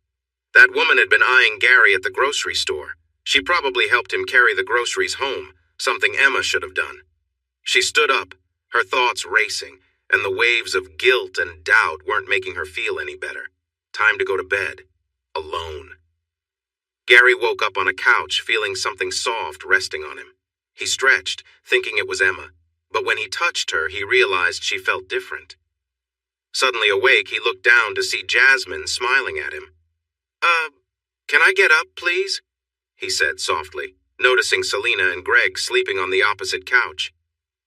That woman had been eyeing Gary at the grocery store. She probably helped him carry the groceries home, something Emma should have done. She stood up, her thoughts racing, and the waves of guilt and doubt weren't making her feel any better. Time to go to bed. Alone. Gary woke up on a couch, feeling something soft resting on him. He stretched, thinking it was Emma. but when he touched her, he realized she felt different. Suddenly awake, he looked down to see Jasmine smiling at him. Can I get up, please?" he said softly, noticing Selena and Greg sleeping on the opposite couch.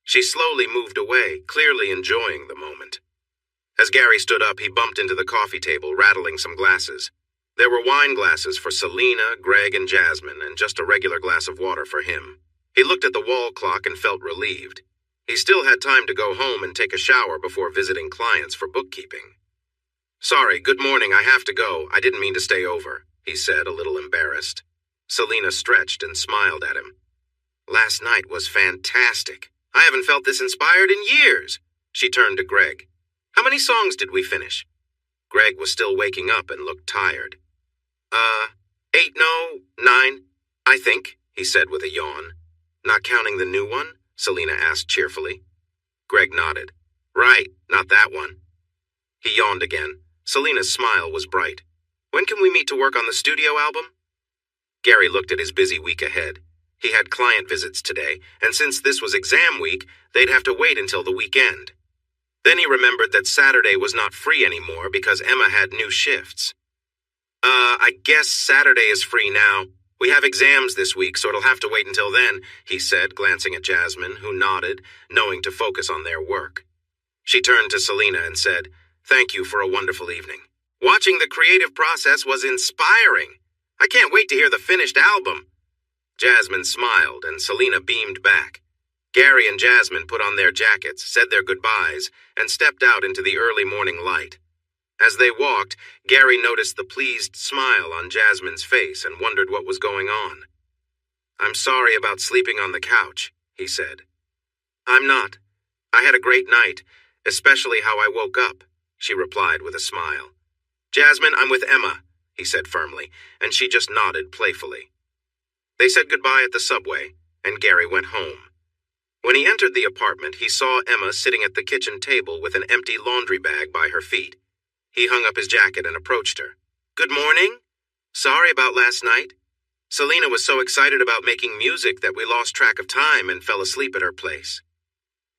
She slowly moved away, clearly enjoying the moment. As Gary stood up, he bumped into the coffee table, rattling some glasses. There were wine glasses for Selena, Greg, and Jasmine, and just a regular glass of water for him. He looked at the wall clock and felt relieved. He still had time to go home and take a shower before visiting clients for bookkeeping. "Sorry, good morning, I have to go. I didn't mean to stay over," he said, a little embarrassed. Selena stretched and smiled at him. "Last night was fantastic. I haven't felt this inspired in years." She turned to Greg. "How many songs did we finish?" Greg was still waking up and looked tired. 8, no, 9, I think," he said with a yawn. "Not counting the new one?" Selena asked cheerfully. Greg nodded. "Right, not that one." He yawned again. Selena's smile was bright. "When can we meet to work on the studio album?" Gary looked at his busy week ahead. He had client visits today, and since this was exam week, they'd have to wait until the weekend. Then he remembered that Saturday was not free anymore because Emma had new shifts. I guess Saturday is free now. We have exams this week, so it'll have to wait until then," he said, glancing at Jasmine, who nodded, knowing to focus on their work. She turned to Selena and said, "Thank you for a wonderful evening. Watching the creative process was inspiring. I can't wait to hear the finished album." Jasmine smiled, and Selena beamed back. Gary and Jasmine put on their jackets, said their goodbyes, and stepped out into the early morning light. As they walked, Gary noticed the pleased smile on Jasmine's face and wondered what was going on. "I'm sorry about sleeping on the couch," he said. "I'm not. I had a great night, especially how I woke up," she replied with a smile. "Jasmine, I'm with Emma," he said firmly, and she just nodded playfully. They said goodbye at the subway, and Gary went home. When he entered the apartment, he saw Emma sitting at the kitchen table with an empty laundry bag by her feet. He hung up his jacket and approached her. "Good morning. Sorry about last night. Selena was so excited about making music that we lost track of time and fell asleep at her place."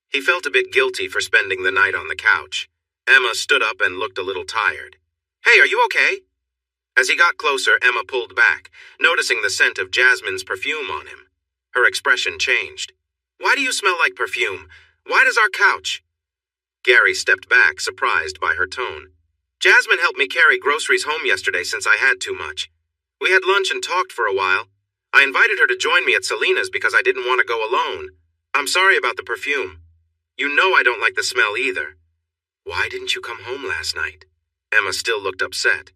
He felt a bit guilty for spending the night on the couch. Emma stood up and looked a little tired. "Hey, are you okay?" As he got closer, Emma pulled back, noticing the scent of Jasmine's perfume on him. Her expression changed. "Why do you smell like perfume? Why does our couch?" Gary stepped back, surprised by her tone. "Jasmine helped me carry groceries home yesterday since I had too much. We had lunch and talked for a while. I invited her to join me at Selena's because I didn't want to go alone. I'm sorry about the perfume. You know I don't like the smell either." "Why didn't you come home last night?" Emma still looked upset.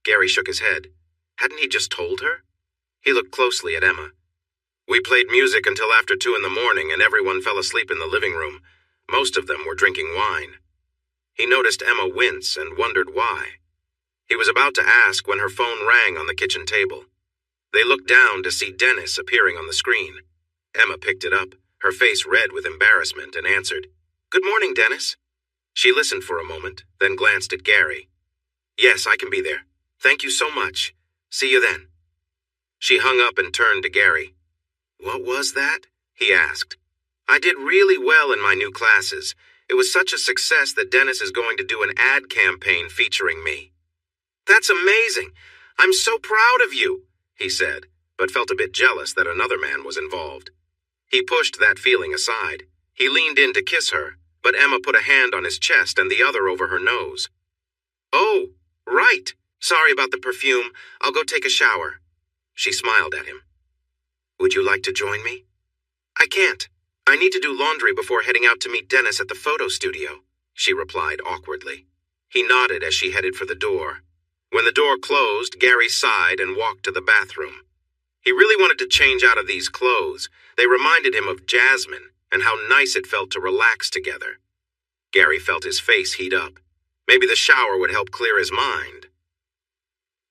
Gary shook his head. Hadn't he just told her? He looked closely at Emma. "We played music until after 2 in the morning and everyone fell asleep in the living room. Most of them were drinking wine." He noticed Emma wince and wondered why. He was about to ask when her phone rang on the kitchen table. They looked down to see Dennis appearing on the screen. Emma picked it up, her face red with embarrassment, and answered, "Good morning, Dennis." She listened for a moment, then glanced at Gary. "Yes, I can be there. Thank you so much. See you then." She hung up and turned to Gary. "What was that?" he asked. "I did really well in my new classes. It was such a success that Dennis is going to do an ad campaign featuring me." "That's amazing. I'm so proud of you," he said, but felt a bit jealous that another man was involved. He pushed that feeling aside. He leaned in to kiss her, but Emma put a hand on his chest and the other over her nose. "Oh, right. Sorry about the perfume. I'll go take a shower." She smiled at him. "Would you like to join me?" "I can't. I need to do laundry before heading out to meet Dennis at the photo studio," she replied awkwardly. He nodded as she headed for the door. When the door closed, Gary sighed and walked to the bathroom. He really wanted to change out of these clothes. They reminded him of Jasmine and how nice it felt to relax together. Gary felt his face heat up. Maybe the shower would help clear his mind.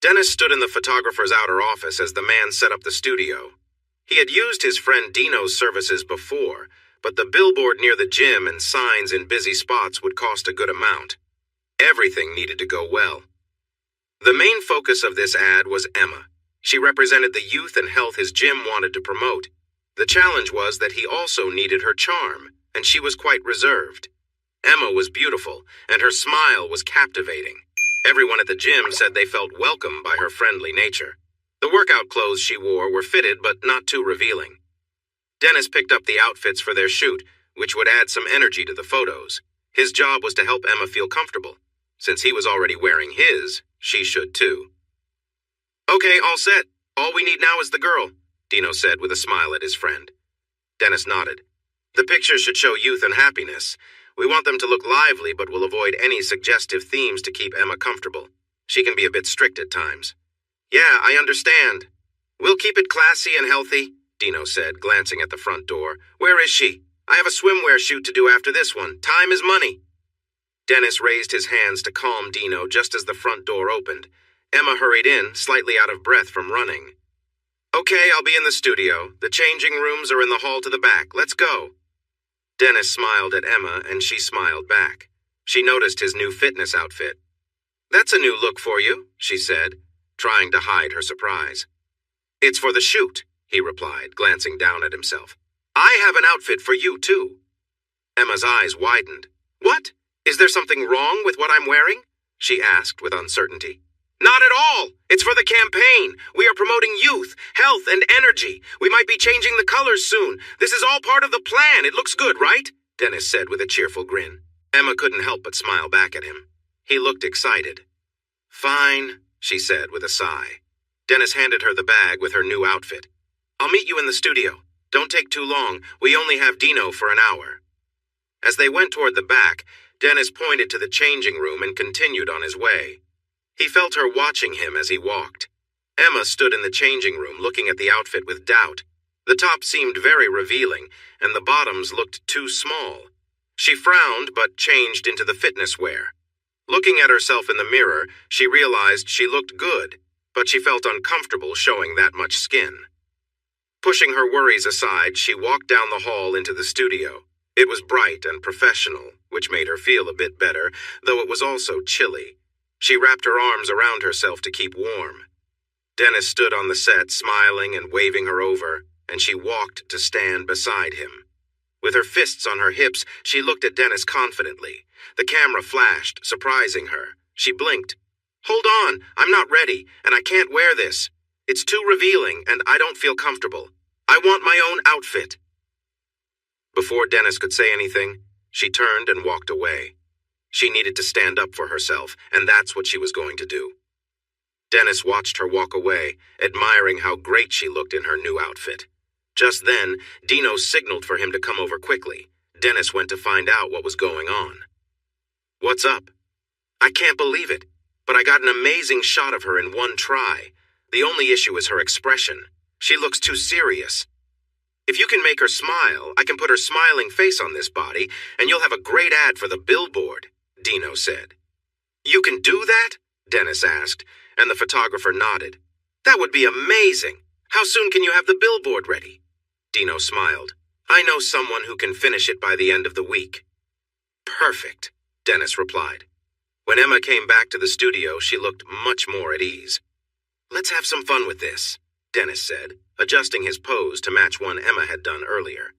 Dennis stood in the photographer's outer office as the man set up the studio. He had used his friend Dino's services before, but the billboard near the gym and signs in busy spots would cost a good amount. Everything needed to go well. The main focus of this ad was Emma. She represented the youth and health his gym wanted to promote. The challenge was that he also needed her charm, and she was quite reserved. Emma was beautiful, and her smile was captivating. Everyone at the gym said they felt welcome by her friendly nature. The workout clothes she wore were fitted but not too revealing. Dennis picked up the outfits for their shoot, which would add some energy to the photos. His job was to help Emma feel comfortable. Since he was already wearing his, she should too. "Okay, all set. All we need now is the girl," Dino said with a smile at his friend. Dennis nodded. "The pictures should show youth and happiness. We want them to look lively, but we'll avoid any suggestive themes to keep Emma comfortable. She can be a bit strict at times." "Yeah, I understand. We'll keep it classy and healthy," Dino said, glancing at the front door. "Where is she? I have a swimwear shoot to do after this one. Time is money." Dennis raised his hands to calm Dino just as the front door opened. Emma hurried in, slightly out of breath from running. "Okay, I'll be in the studio. The changing rooms are in the hall to the back. Let's go." Dennis smiled at Emma, and she smiled back. She noticed his new fitness outfit. "That's a new look for you," she said, trying to hide her surprise. "It's for the shoot," he replied, glancing down at himself. "I have an outfit for you, too." Emma's eyes widened. "What? Is there something wrong with what I'm wearing?" she asked with uncertainty. "Not at all! It's for the campaign. We are promoting youth, health, and energy. We might be changing the colors soon. This is all part of the plan. It looks good, right?" Dennis said with a cheerful grin. Emma couldn't help but smile back at him. He looked excited. "Fine," she said with a sigh. Dennis handed her the bag with her new outfit. "I'll meet you in the studio. Don't take too long. We only have Dino for an hour." As they went toward the back, Dennis pointed to the changing room and continued on his way. He felt her watching him as he walked. Emma stood in the changing room looking at the outfit with doubt. The top seemed very revealing, and the bottoms looked too small. She frowned but changed into the fitness wear. Looking at herself in the mirror, she realized she looked good, but she felt uncomfortable showing that much skin. Pushing her worries aside, she walked down the hall into the studio. It was bright and professional, which made her feel a bit better, though it was also chilly. She wrapped her arms around herself to keep warm. Dennis stood on the set, smiling and waving her over, and she walked to stand beside him. With her fists on her hips, she looked at Dennis confidently. The camera flashed, surprising her. She blinked. "Hold on, I'm not ready, and I can't wear this. It's too revealing, and I don't feel comfortable. I want my own outfit." Before Dennis could say anything, she turned and walked away. She needed to stand up for herself, and that's what she was going to do. Dennis watched her walk away, admiring how great she looked in her new outfit. Just then, Dino signaled for him to come over quickly. Dennis went to find out what was going on. "What's up?" "I can't believe it, but I got an amazing shot of her in one try. The only issue is her expression. She looks too serious. If you can make her smile, I can put her smiling face on this body, and you'll have a great ad for the billboard," Dino said. "You can do that?" Dennis asked, and the photographer nodded. "That would be amazing. How soon can you have the billboard ready?" Dino smiled. "I know someone who can finish it by the end of the week." "Perfect," Dennis replied. When Emma came back to the studio, she looked much more at ease. "Let's have some fun with this," Dennis said, adjusting his pose to match one Emma had done earlier.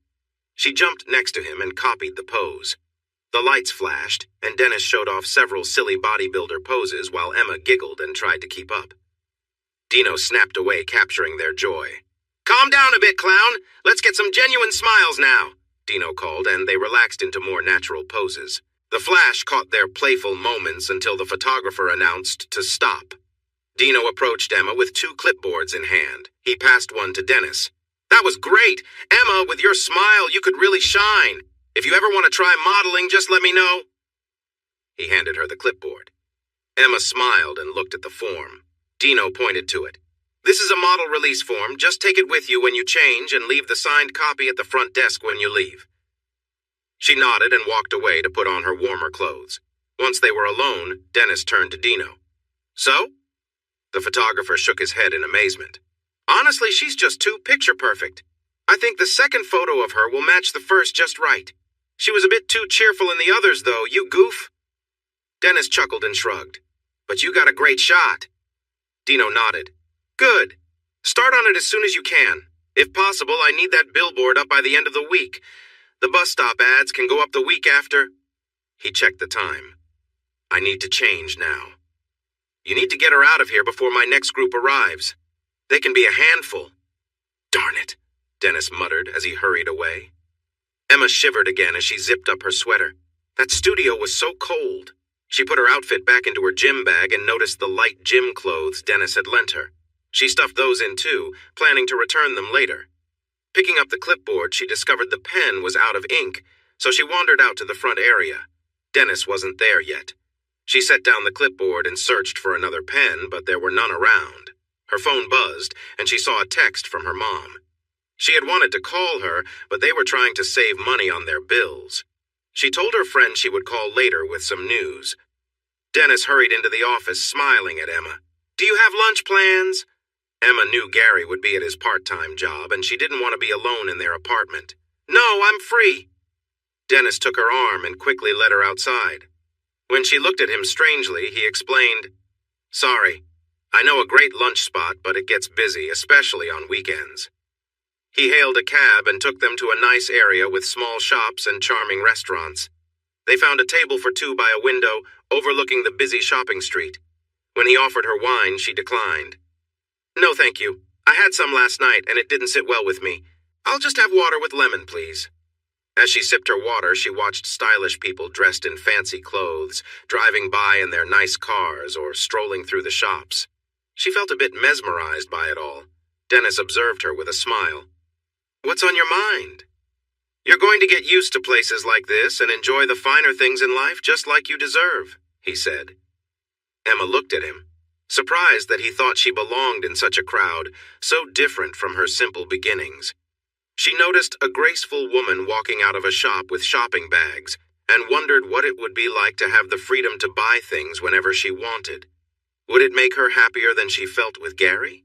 She jumped next to him and copied the pose. The lights flashed, and Dennis showed off several silly bodybuilder poses while Emma giggled and tried to keep up. Dino snapped away, capturing their joy. "Calm down a bit, clown. Let's get some genuine smiles now," Dino called, and they relaxed into more natural poses. The flash caught their playful moments until the photographer announced to stop. Dino approached Emma with 2 clipboards in hand. He passed one to Dennis. "That was great. Emma, with your smile, you could really shine. If you ever want to try modeling, just let me know." He handed her the clipboard. Emma smiled and looked at the form. Dino pointed to it. "This is a model release form. Just take it with you when you change and leave the signed copy at the front desk when you leave." She nodded and walked away to put on her warmer clothes. Once they were alone, Dennis turned to Dino. "So?" The photographer shook his head in amazement. "Honestly, she's just too picture perfect. I think the second photo of her will match the first just right. She was a bit too cheerful in the others, though, you goof." Dennis chuckled and shrugged. "But you got a great shot." Dino nodded. "Good. Start on it as soon as you can. If possible, I need that billboard up by the end of the week. The bus stop ads can go up the week after. He checked the time. I need to change now. You need to get her out of here before my next group arrives. They can be a handful. Darn it, Dennis muttered as he hurried away. Emma shivered again as she zipped up her sweater. That studio was so cold. She put her outfit back into her gym bag and noticed the light gym clothes Dennis had lent her. She stuffed those in too, planning to return them later. Picking up the clipboard, she discovered the pen was out of ink, so she wandered out to the front area. Dennis wasn't there yet. She set down the clipboard and searched for another pen, but there were none around. Her phone buzzed, and she saw a text from her mom. She had wanted to call her, but they were trying to save money on their bills. She told her friend she would call later with some news. Dennis hurried into the office, smiling at Emma. Do you have lunch plans? Emma knew Gary would be at his part-time job, and she didn't want to be alone in their apartment. No, I'm free. Dennis took her arm and quickly led her outside. When she looked at him strangely, he explained, Sorry, I know a great lunch spot, but it gets busy, especially on weekends. He hailed a cab and took them to a nice area with small shops and charming restaurants. They found a table for two by a window overlooking the busy shopping street. When he offered her wine, she declined. No, thank you. I had some last night and it didn't sit well with me. I'll just have water with lemon, please. As she sipped her water, she watched stylish people dressed in fancy clothes, driving by in their nice cars or strolling through the shops. She felt a bit mesmerized by it all. Dennis observed her with a smile. What's on your mind? You're going to get used to places like this and enjoy the finer things in life just like you deserve, he said. Emma looked at him, surprised that he thought she belonged in such a crowd, so different from her simple beginnings. She noticed a graceful woman walking out of a shop with shopping bags and wondered what it would be like to have the freedom to buy things whenever she wanted. Would it make her happier than she felt with Gary?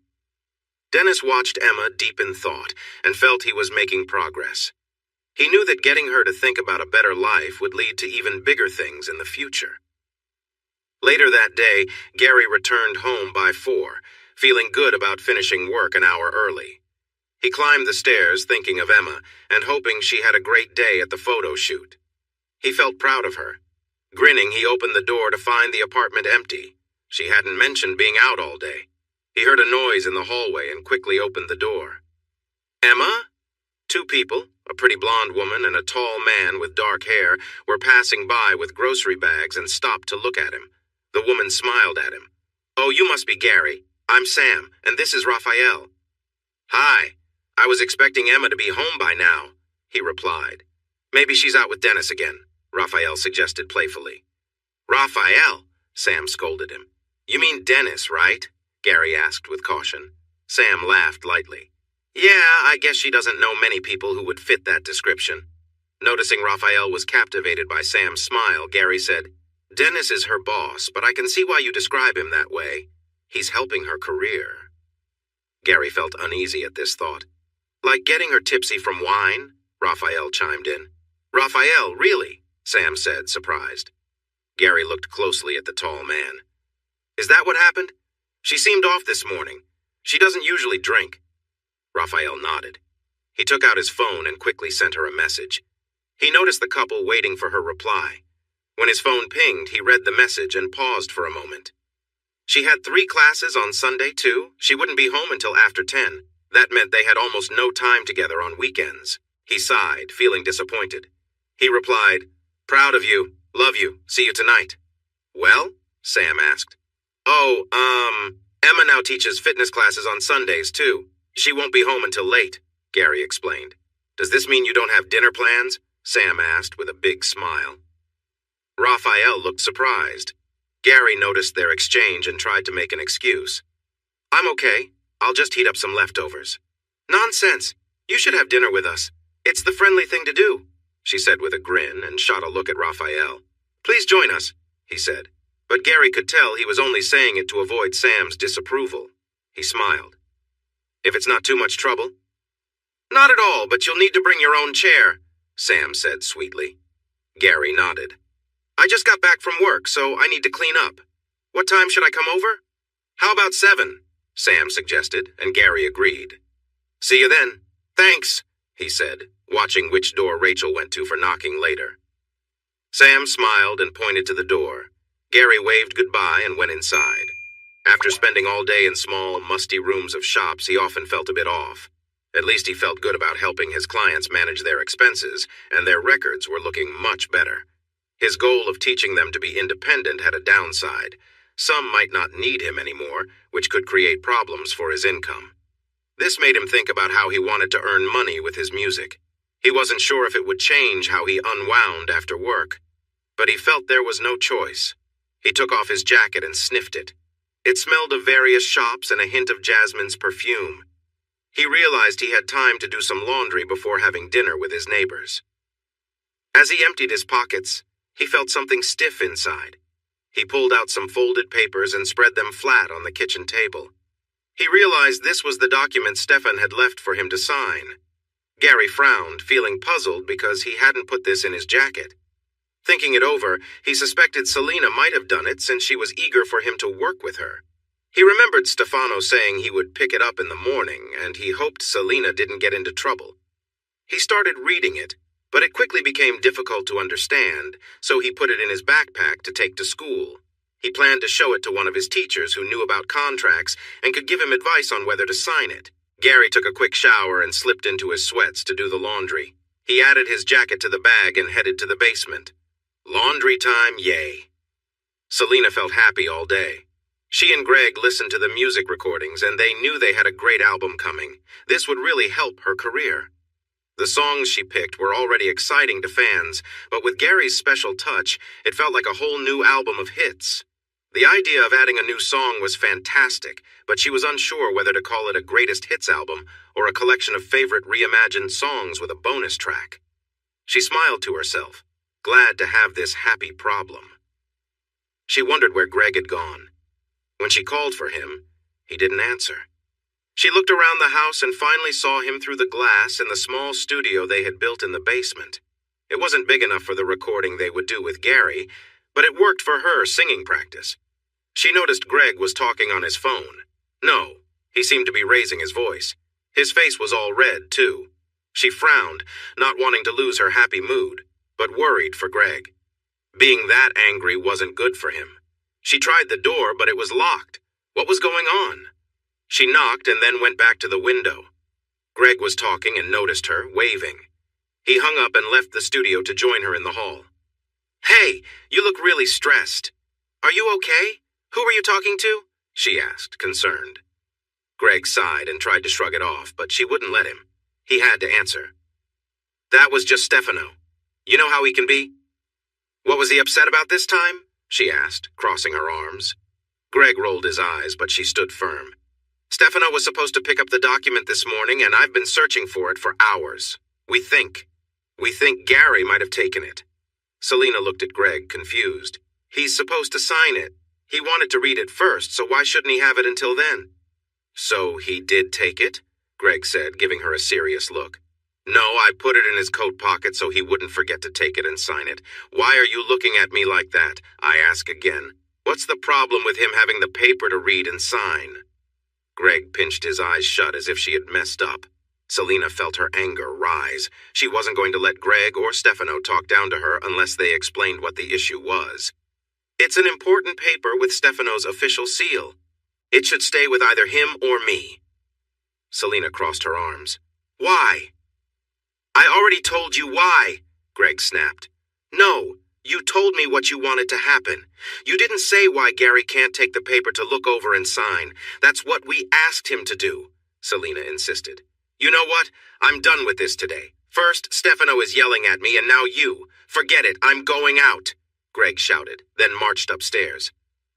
Dennis watched Emma deep in thought and felt he was making progress. He knew that getting her to think about a better life would lead to even bigger things in the future. Later that day, Gary returned home by 4, feeling good about finishing work an hour early. He climbed the stairs thinking of Emma and hoping she had a great day at the photo shoot. He felt proud of her. Grinning, he opened the door to find the apartment empty. She hadn't mentioned being out all day. He heard a noise in the hallway and quickly opened the door. Emma? 2 people, a pretty blonde woman and a tall man with dark hair, were passing by with grocery bags and stopped to look at him. The woman smiled at him. Oh, you must be Gary. I'm Sam, and this is Raphael. Hi. I was expecting Emma to be home by now, he replied. Maybe she's out with Dennis again, Raphael suggested playfully. Raphael, Sam scolded him. You mean Dennis, right? Gary asked with caution. Sam laughed lightly. Yeah, I guess she doesn't know many people who would fit that description. Noticing Raphael was captivated by Sam's smile, Gary said, Dennis is her boss, but I can see why you describe him that way. He's helping her career. Gary felt uneasy at this thought. Like getting her tipsy from wine? Raphael chimed in. Raphael, really? Sam said, surprised. Gary looked closely at the tall man. Is that what happened? She seemed off this morning. She doesn't usually drink. Raphael nodded. He took out his phone and quickly sent her a message. He noticed the couple waiting for her reply. When his phone pinged, he read the message and paused for a moment. She had 3 classes on Sunday, too. She wouldn't be home until after 10. That meant they had almost no time together on weekends. He sighed, feeling disappointed. He replied, Proud of you. Love you. See you tonight. Well? Sam asked. Oh, Emma now teaches fitness classes on Sundays, too. She won't be home until late, Gary explained. Does this mean you don't have dinner plans? Sam asked with a big smile. Raphael looked surprised. Gary noticed their exchange and tried to make an excuse. I'm okay. I'll just heat up some leftovers. Nonsense. You should have dinner with us. It's the friendly thing to do, she said with a grin and shot a look at Raphael. Please join us, he said. But Gary could tell he was only saying it to avoid Sam's disapproval. He smiled. If it's not too much trouble? Not at all, but you'll need to bring your own chair, Sam said sweetly. Gary nodded. I just got back from work, so I need to clean up. What time should I come over? How about 7? Sam suggested, and Gary agreed. See you then. Thanks, he said, watching which door Rachel went to for knocking later. Sam smiled and pointed to the door. Gary waved goodbye and went inside. After spending all day in small, musty rooms of shops, he often felt a bit off. At least he felt good about helping his clients manage their expenses, and their records were looking much better. His goal of teaching them to be independent had a downside. Some might not need him anymore, which could create problems for his income. This made him think about how he wanted to earn money with his music. He wasn't sure if it would change how he unwound after work, but he felt there was no choice. He took off his jacket and sniffed it. It smelled of various shops and a hint of Jasmine's perfume. He realized he had time to do some laundry before having dinner with his neighbors. As he emptied his pockets, he felt something stiff inside. He pulled out some folded papers and spread them flat on the kitchen table. He realized this was the document Stefan had left for him to sign. Gary frowned, feeling puzzled because he hadn't put this in his jacket. Thinking it over, he suspected Selena might have done it since she was eager for him to work with her. He remembered Stefano saying he would pick it up in the morning, and he hoped Selena didn't get into trouble. He started reading it, but it quickly became difficult to understand, so he put it in his backpack to take to school. He planned to show it to one of his teachers who knew about contracts and could give him advice on whether to sign it. Gary took a quick shower and slipped into his sweats to do the laundry. He added his jacket to the bag and headed to the basement. Laundry time, yay. Selena felt happy all day. She and Greg listened to the music recordings, and they knew they had a great album coming. This would really help her career. The songs she picked were already exciting to fans, but with Gary's special touch, it felt like a whole new album of hits. The idea of adding a new song was fantastic, but she was unsure whether to call it a greatest hits album or a collection of favorite reimagined songs with a bonus track. She smiled to herself, glad to have this happy problem. She wondered where Greg had gone. When she called for him, he didn't answer. She looked around the house and finally saw him through the glass in the small studio they had built in the basement. It wasn't big enough for the recording they would do with Gary, but it worked for her singing practice. She noticed Greg was talking on his phone. No, he seemed to be raising his voice. His face was all red, too. She frowned, not wanting to lose her happy mood, but worried for Greg. Being that angry wasn't good for him. She tried the door, but it was locked. What was going on? She knocked and then went back to the window. Greg was talking and noticed her, waving. He hung up and left the studio to join her in the hall. "Hey, you look really stressed. Are you okay? Who were you talking to?" she asked, concerned. Greg sighed and tried to shrug it off, but she wouldn't let him. He had to answer. "That was just Stefano. You know how he can be?" "What was he upset about this time?" she asked, crossing her arms. Greg rolled his eyes, but she stood firm. "Stefano was supposed to pick up the document this morning, and I've been searching for it for hours. We think Gary might have taken it." Selena looked at Greg, confused. "He's supposed to sign it. He wanted to read it first, so why shouldn't he have it until then?" "So he did take it?" Greg said, giving her a serious look. "No, I put it in his coat pocket so he wouldn't forget to take it and sign it. Why are you looking at me like that? I ask again. What's the problem with him having the paper to read and sign?" Greg pinched his eyes shut as if she had messed up. Selena felt her anger rise. She wasn't going to let Greg or Stefano talk down to her unless they explained what the issue was. "It's an important paper with Stefano's official seal. It should stay with either him or me." Selena crossed her arms. "Why?" "I already told you why," Greg snapped. "No, you told me what you wanted to happen. You didn't say why Gary can't take the paper to look over and sign. That's what we asked him to do," Selena insisted. "You know what? I'm done with this today. First, Stefano is yelling at me, and now you. Forget it, I'm going out," Greg shouted, then marched upstairs.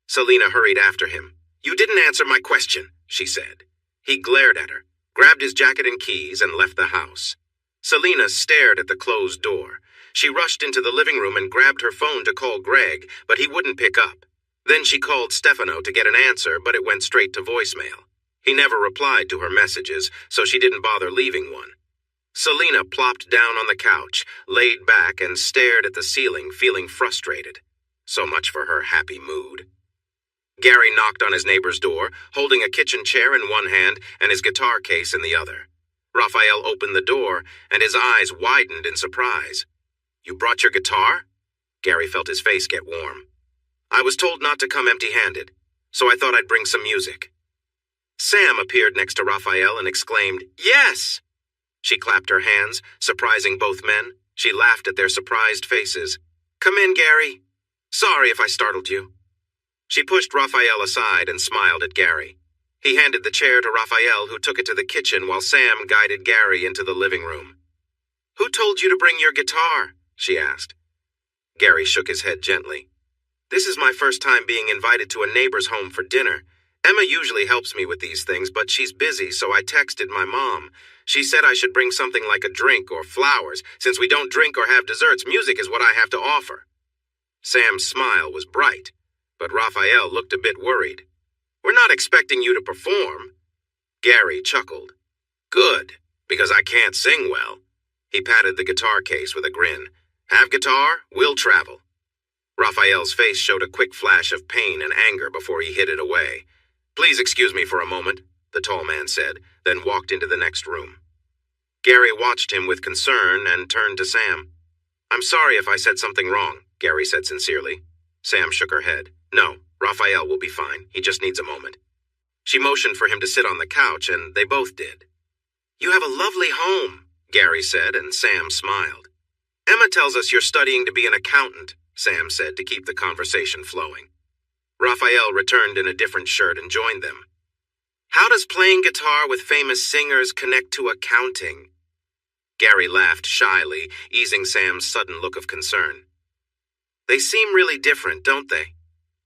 Selena hurried after him. "You didn't answer my question," she said. He glared at her, grabbed his jacket and keys, and left the house. Selena stared at the closed door. She rushed into the living room and grabbed her phone to call Greg, but he wouldn't pick up. Then she called Stefano to get an answer, but it went straight to voicemail. He never replied to her messages, so she didn't bother leaving one. Selena plopped down on the couch, laid back, and stared at the ceiling, feeling frustrated. So much for her happy mood. Gary knocked on his neighbor's door, holding a kitchen chair in one hand and his guitar case in the other. Raphael opened the door, and his eyes widened in surprise. "You brought your guitar?" Gary felt his face get warm. "I was told not to come empty-handed, so I thought I'd bring some music." Sam appeared next to Raphael and exclaimed, "Yes!" She clapped her hands, surprising both men. She laughed at their surprised faces. "Come in, Gary. Sorry if I startled you." She pushed Raphael aside and smiled at Gary. He handed the chair to Raphael, who took it to the kitchen while Sam guided Gary into the living room. "Who told you to bring your guitar?" she asked. Gary shook his head gently. "This is my first time being invited to a neighbor's home for dinner. Emma usually helps me with these things, but she's busy, so I texted my mom. She said I should bring something like a drink or flowers. Since we don't drink or have desserts, music is what I have to offer." Sam's smile was bright, but Raphael looked a bit worried. "We're not expecting you to perform." Gary chuckled. "Good, because I can't sing well." He patted the guitar case with a grin. "Have guitar, we'll travel." Raphael's face showed a quick flash of pain and anger before he hid it away. "Please excuse me for a moment," the tall man said, then walked into the next room. Gary watched him with concern and turned to Sam. "I'm sorry if I said something wrong," Gary said sincerely. Sam shook her head. "No, Raphael will be fine. He just needs a moment." She motioned for him to sit on the couch, and they both did. "You have a lovely home," Gary said, and Sam smiled. "Emma tells us you're studying to be an accountant," Sam said to keep the conversation flowing. Raphael returned in a different shirt and joined them. "How does playing guitar with famous singers connect to accounting?" Gary laughed shyly, easing Sam's sudden look of concern. "They seem really different, don't they?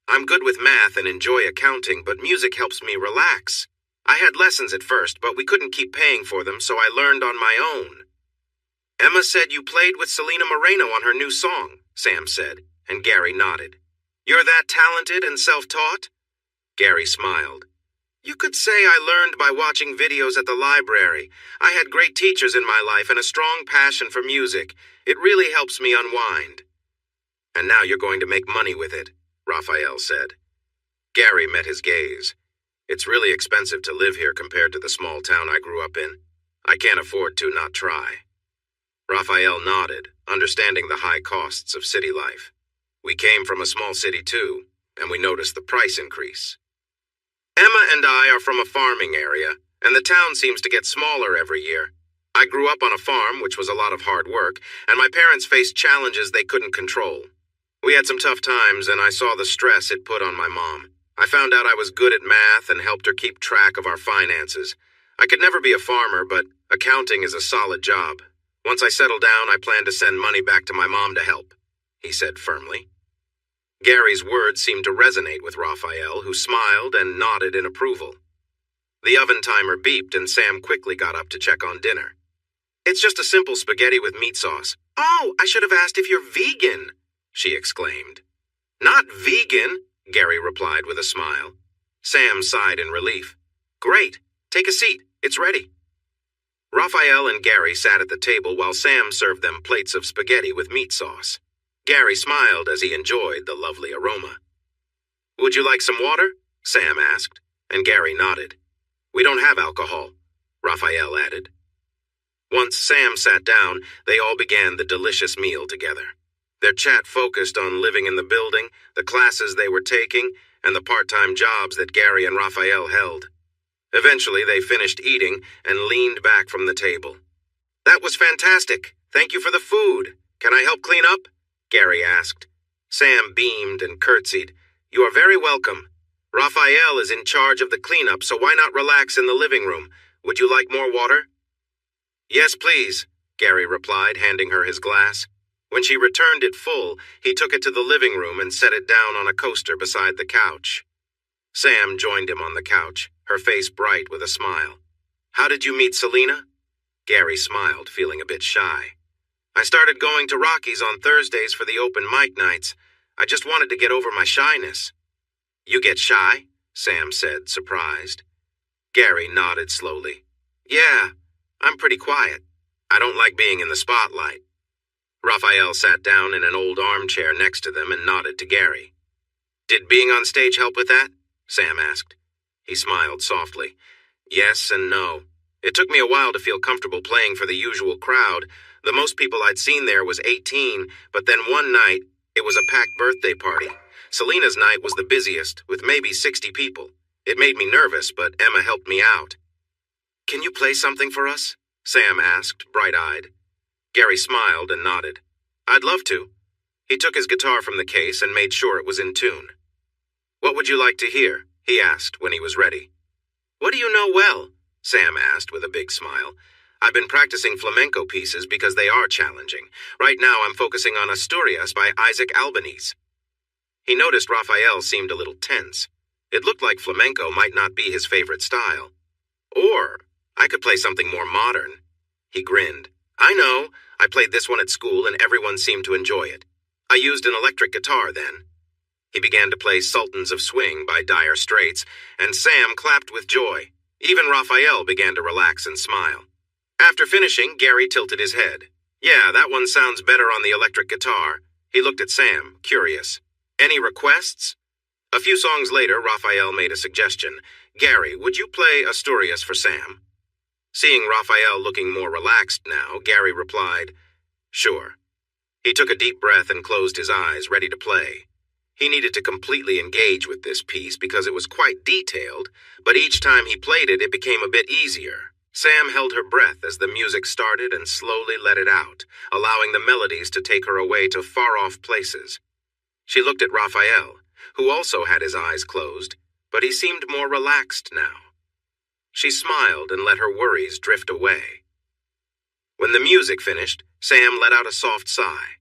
I'm good with math and enjoy accounting, but music helps me relax. I had lessons at first, but we couldn't keep paying for them, so I learned on my own." "Emma said you played with Selena Moreno on her new song," Sam said, and Gary nodded. "You're that talented and self-taught?" Gary smiled. "You could say I learned by watching videos at the library. I had great teachers in my life and a strong passion for music. It really helps me unwind." "And now you're going to make money with it," Raphael said. Gary met his gaze. "It's really expensive to live here compared to the small town I grew up in. I can't afford to not try." Raphael nodded, understanding the high costs of city life. "We came from a small city too, and we noticed the price increase. Emma and I are from a farming area, and the town seems to get smaller every year. I grew up on a farm, which was a lot of hard work, and my parents faced challenges they couldn't control. We had some tough times, and I saw the stress it put on my mom. I found out I was good at math and helped her keep track of our finances. I could never be a farmer, but accounting is a solid job. Once I settle down, I plan to send money back to my mom to help," he said firmly. Gary's words seemed to resonate with Raphael, who smiled and nodded in approval. The oven timer beeped, and Sam quickly got up to check on dinner. "It's just a simple spaghetti with meat sauce." "Oh, I should have asked if you're vegan," she exclaimed. "Not vegan," Gary replied with a smile. Sam sighed in relief. "Great. Take a seat. It's ready." Raphael and Gary sat at the table while Sam served them plates of spaghetti with meat sauce. Gary smiled as he enjoyed the lovely aroma. "Would you like some water?" Sam asked, and Gary nodded. "We don't have alcohol," Raphael added. Once Sam sat down, they all began the delicious meal together. Their chat focused on living in the building, the classes they were taking, and the part-time jobs that Gary and Raphael held. Eventually, they finished eating and leaned back from the table. "That was fantastic. Thank you for the food. Can I help clean up?" Gary asked. Sam beamed and curtsied. "You are very welcome. Raphael is in charge of the cleanup, so why not relax in the living room? Would you like more water?" "Yes, please," Gary replied, handing her his glass. When she returned it full, he took it to the living room and set it down on a coaster beside the couch. Sam joined him on the couch, her face bright with a smile. "How did you meet Selena?" Gary smiled, feeling a bit shy. "I started going to Rocky's on Thursdays for the open mic nights. I just wanted to get over my shyness." "You get shy?" Sam said, surprised. Gary nodded slowly. "Yeah, I'm pretty quiet. I don't like being in the spotlight." Raphael sat down in an old armchair next to them and nodded to Gary. "Did being on stage help with that?" Sam asked. He smiled softly. "Yes and no. It took me a while to feel comfortable playing for the usual crowd. The most people I'd seen there was 18, but then one night, it was a packed birthday party. Selena's night was the busiest, with maybe 60 people. It made me nervous, but Emma helped me out. "Can you play something for us?" Sam asked, bright-eyed. Gary smiled and nodded. "I'd love to." He took his guitar from the case and made sure it was in tune. "What would you like to hear?" he asked when he was ready. "What do you know well?" Sam asked with a big smile. "I've been practicing flamenco pieces because they are challenging. Right now I'm focusing on Asturias by Isaac Albeniz." He noticed Raphael seemed a little tense. It looked like flamenco might not be his favorite style. "Or I could play something more modern." He grinned. "I know. I played this one at school and everyone seemed to enjoy it. I used an electric guitar then." He began to play Sultans of Swing by Dire Straits, and Sam clapped with joy. Even Raphael began to relax and smile. After finishing, Gary tilted his head. "Yeah, that one sounds better on the electric guitar." He looked at Sam, curious. "Any requests?" A few songs later, Raphael made a suggestion. "Gary, would you play Asturias for Sam?" Seeing Raphael looking more relaxed now, Gary replied, "Sure." He took a deep breath and closed his eyes, ready to play. He needed to completely engage with this piece because it was quite detailed, but each time he played it, it became a bit easier. Sam held her breath as the music started and slowly let it out, allowing the melodies to take her away to far-off places. She looked at Raphael, who also had his eyes closed, but he seemed more relaxed now. She smiled and let her worries drift away. When the music finished, Sam let out a soft sigh.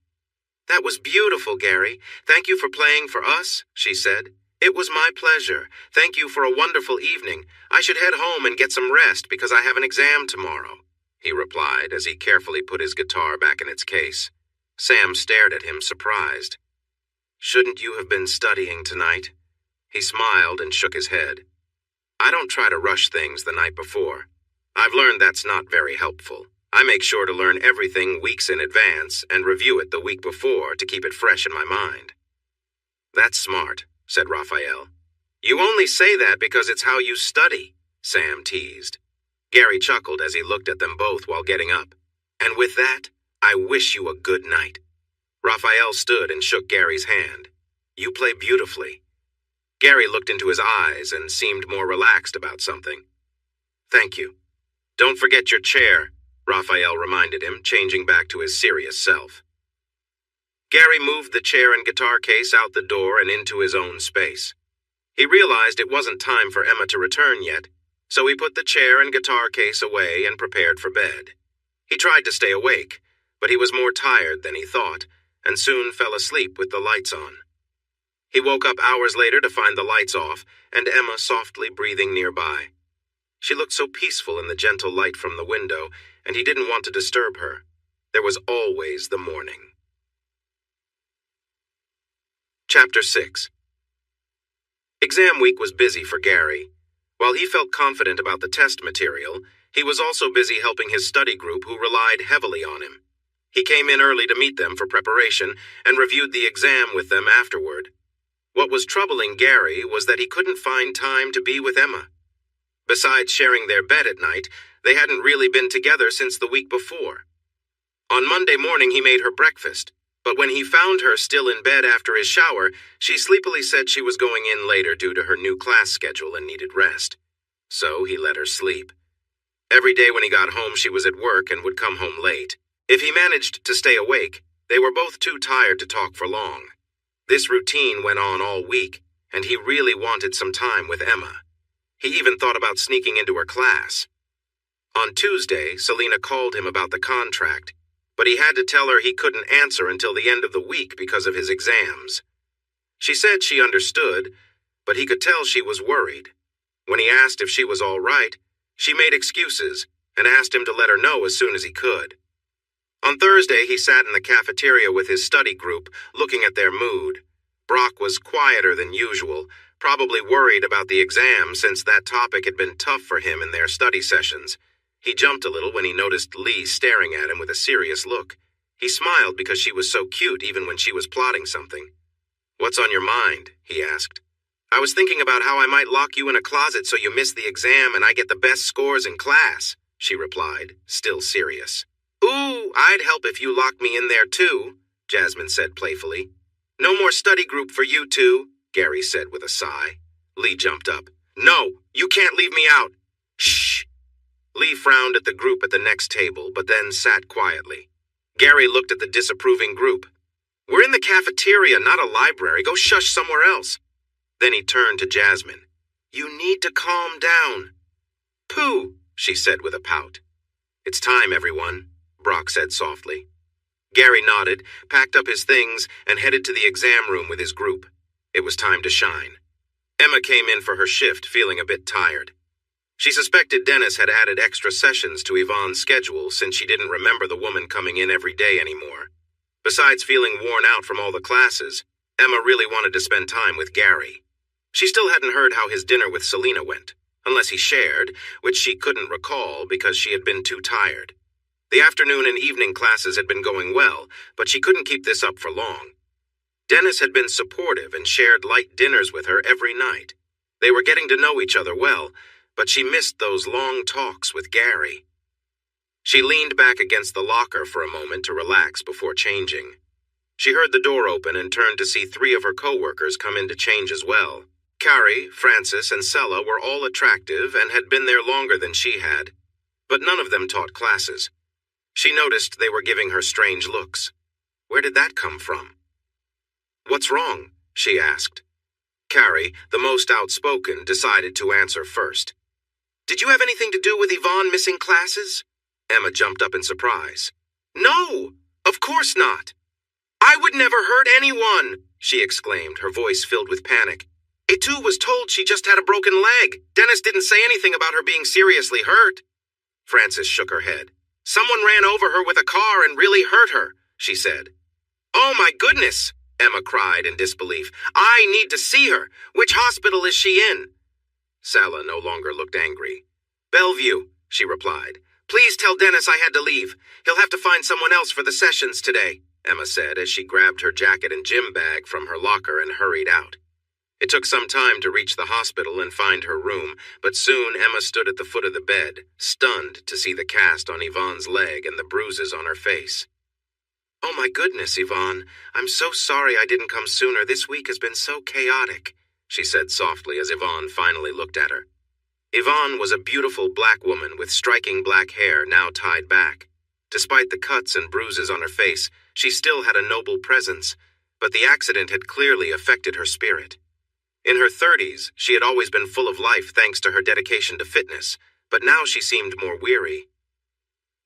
"That was beautiful, Gary. Thank you for playing for us," she said. "It was my pleasure. Thank you for a wonderful evening. I should head home and get some rest because I have an exam tomorrow," he replied as he carefully put his guitar back in its case. Sam stared at him, surprised. "Shouldn't you have been studying tonight?" He smiled and shook his head. "I don't try to rush things the night before. I've learned that's not very helpful. I make sure to learn everything weeks in advance and review it the week before to keep it fresh in my mind." "That's smart," said Raphael. "You only say that because it's how you study," Sam teased. Gary chuckled as he looked at them both while getting up. "And with that, I wish you a good night." Raphael stood and shook Gary's hand. "You play beautifully." Gary looked into his eyes and seemed more relaxed about something. "Thank you. Don't forget your chair," Raphael reminded him, changing back to his serious self. Gary moved the chair and guitar case out the door and into his own space. He realized it wasn't time for Emma to return yet, so he put the chair and guitar case away and prepared for bed. He tried to stay awake, but he was more tired than he thought, and soon fell asleep with the lights on. He woke up hours later to find the lights off and Emma softly breathing nearby. She looked so peaceful in the gentle light from the window, and he didn't want to disturb her. There was always the morning. Chapter 6. Exam week was busy for Gary. While he felt confident about the test material, he was also busy helping his study group who relied heavily on him. He came in early to meet them for preparation and reviewed the exam with them afterward. What was troubling Gary was that he couldn't find time to be with Emma. Besides sharing their bed at night, they hadn't really been together since the week before. On Monday morning he made her breakfast, but when he found her still in bed after his shower, she sleepily said she was going in later due to her new class schedule and needed rest. So he let her sleep. Every day when he got home she was at work and would come home late. If he managed to stay awake, they were both too tired to talk for long. This routine went on all week, and he really wanted some time with Emma. He even thought about sneaking into her class. On Tuesday, Selena called him about the contract, but he had to tell her he couldn't answer until the end of the week because of his exams. She said she understood, but he could tell she was worried. When he asked if she was all right, she made excuses and asked him to let her know as soon as he could. On Thursday, he sat in the cafeteria with his study group, looking at their mood. Brock was quieter than usual, probably worried about the exam since that topic had been tough for him in their study sessions. He jumped a little when he noticed Lee staring at him with a serious look. He smiled because she was so cute even when she was plotting something. "What's on your mind?" he asked. "I was thinking about how I might lock you in a closet so you miss the exam and I get the best scores in class," she replied, still serious. Ooh, I'd help if you locked me in there too, Jasmine said playfully. No more study group for you two, Gary said with a sigh. Lee jumped up. No, you can't leave me out. Shh. Lee frowned at the group at the next table, but then sat quietly. Gary looked at the disapproving group. We're in the cafeteria, not a library. Go shush somewhere else. Then he turned to Jasmine. You need to calm down. Pooh, she said with a pout. It's time, everyone, Brock said softly. Gary nodded, packed up his things, and headed to the exam room with his group. It was time to shine. Emma came in for her shift, feeling a bit tired. She suspected Dennis had added extra sessions to Yvonne's schedule since she didn't remember the woman coming in every day anymore. Besides feeling worn out from all the classes, Emma really wanted to spend time with Gary. She still hadn't heard how his dinner with Selena went, unless he shared, which she couldn't recall because she had been too tired. The afternoon and evening classes had been going well, but she couldn't keep this up for long. Dennis had been supportive and shared light dinners with her every night. They were getting to know each other well, but she missed those long talks with Gary. She leaned back against the locker for a moment to relax before changing. She heard the door open and turned to see 3 of her co-workers come in to change as well. Carrie, Frances, and Sella were all attractive and had been there longer than she had, but none of them taught classes. She noticed they were giving her strange looks. Where did that come from? What's wrong? She asked. Carrie, the most outspoken, decided to answer first. Did you have anything to do with Yvonne missing classes? Emma jumped up in surprise. No, of course not. I would never hurt anyone, she exclaimed, her voice filled with panic. Etu was told she just had a broken leg. Dennis didn't say anything about her being seriously hurt. Frances shook her head. Someone ran over her with a car and really hurt her, she said. Oh my goodness, Emma cried in disbelief. I need to see her. Which hospital is she in? Sala no longer looked angry. Bellevue, she replied. Please tell Dennis I had to leave. He'll have to find someone else for the sessions today, Emma said as she grabbed her jacket and gym bag from her locker and hurried out. It took some time to reach the hospital and find her room, but soon Emma stood at the foot of the bed, stunned to see the cast on Yvonne's leg and the bruises on her face. Oh my goodness, Yvonne. I'm so sorry I didn't come sooner. This week has been so chaotic, she said softly as Yvonne finally looked at her. Yvonne was a beautiful black woman with striking black hair now tied back. Despite the cuts and bruises on her face, she still had a noble presence, but the accident had clearly affected her spirit. In her 30s, she had always been full of life thanks to her dedication to fitness, but now she seemed more weary.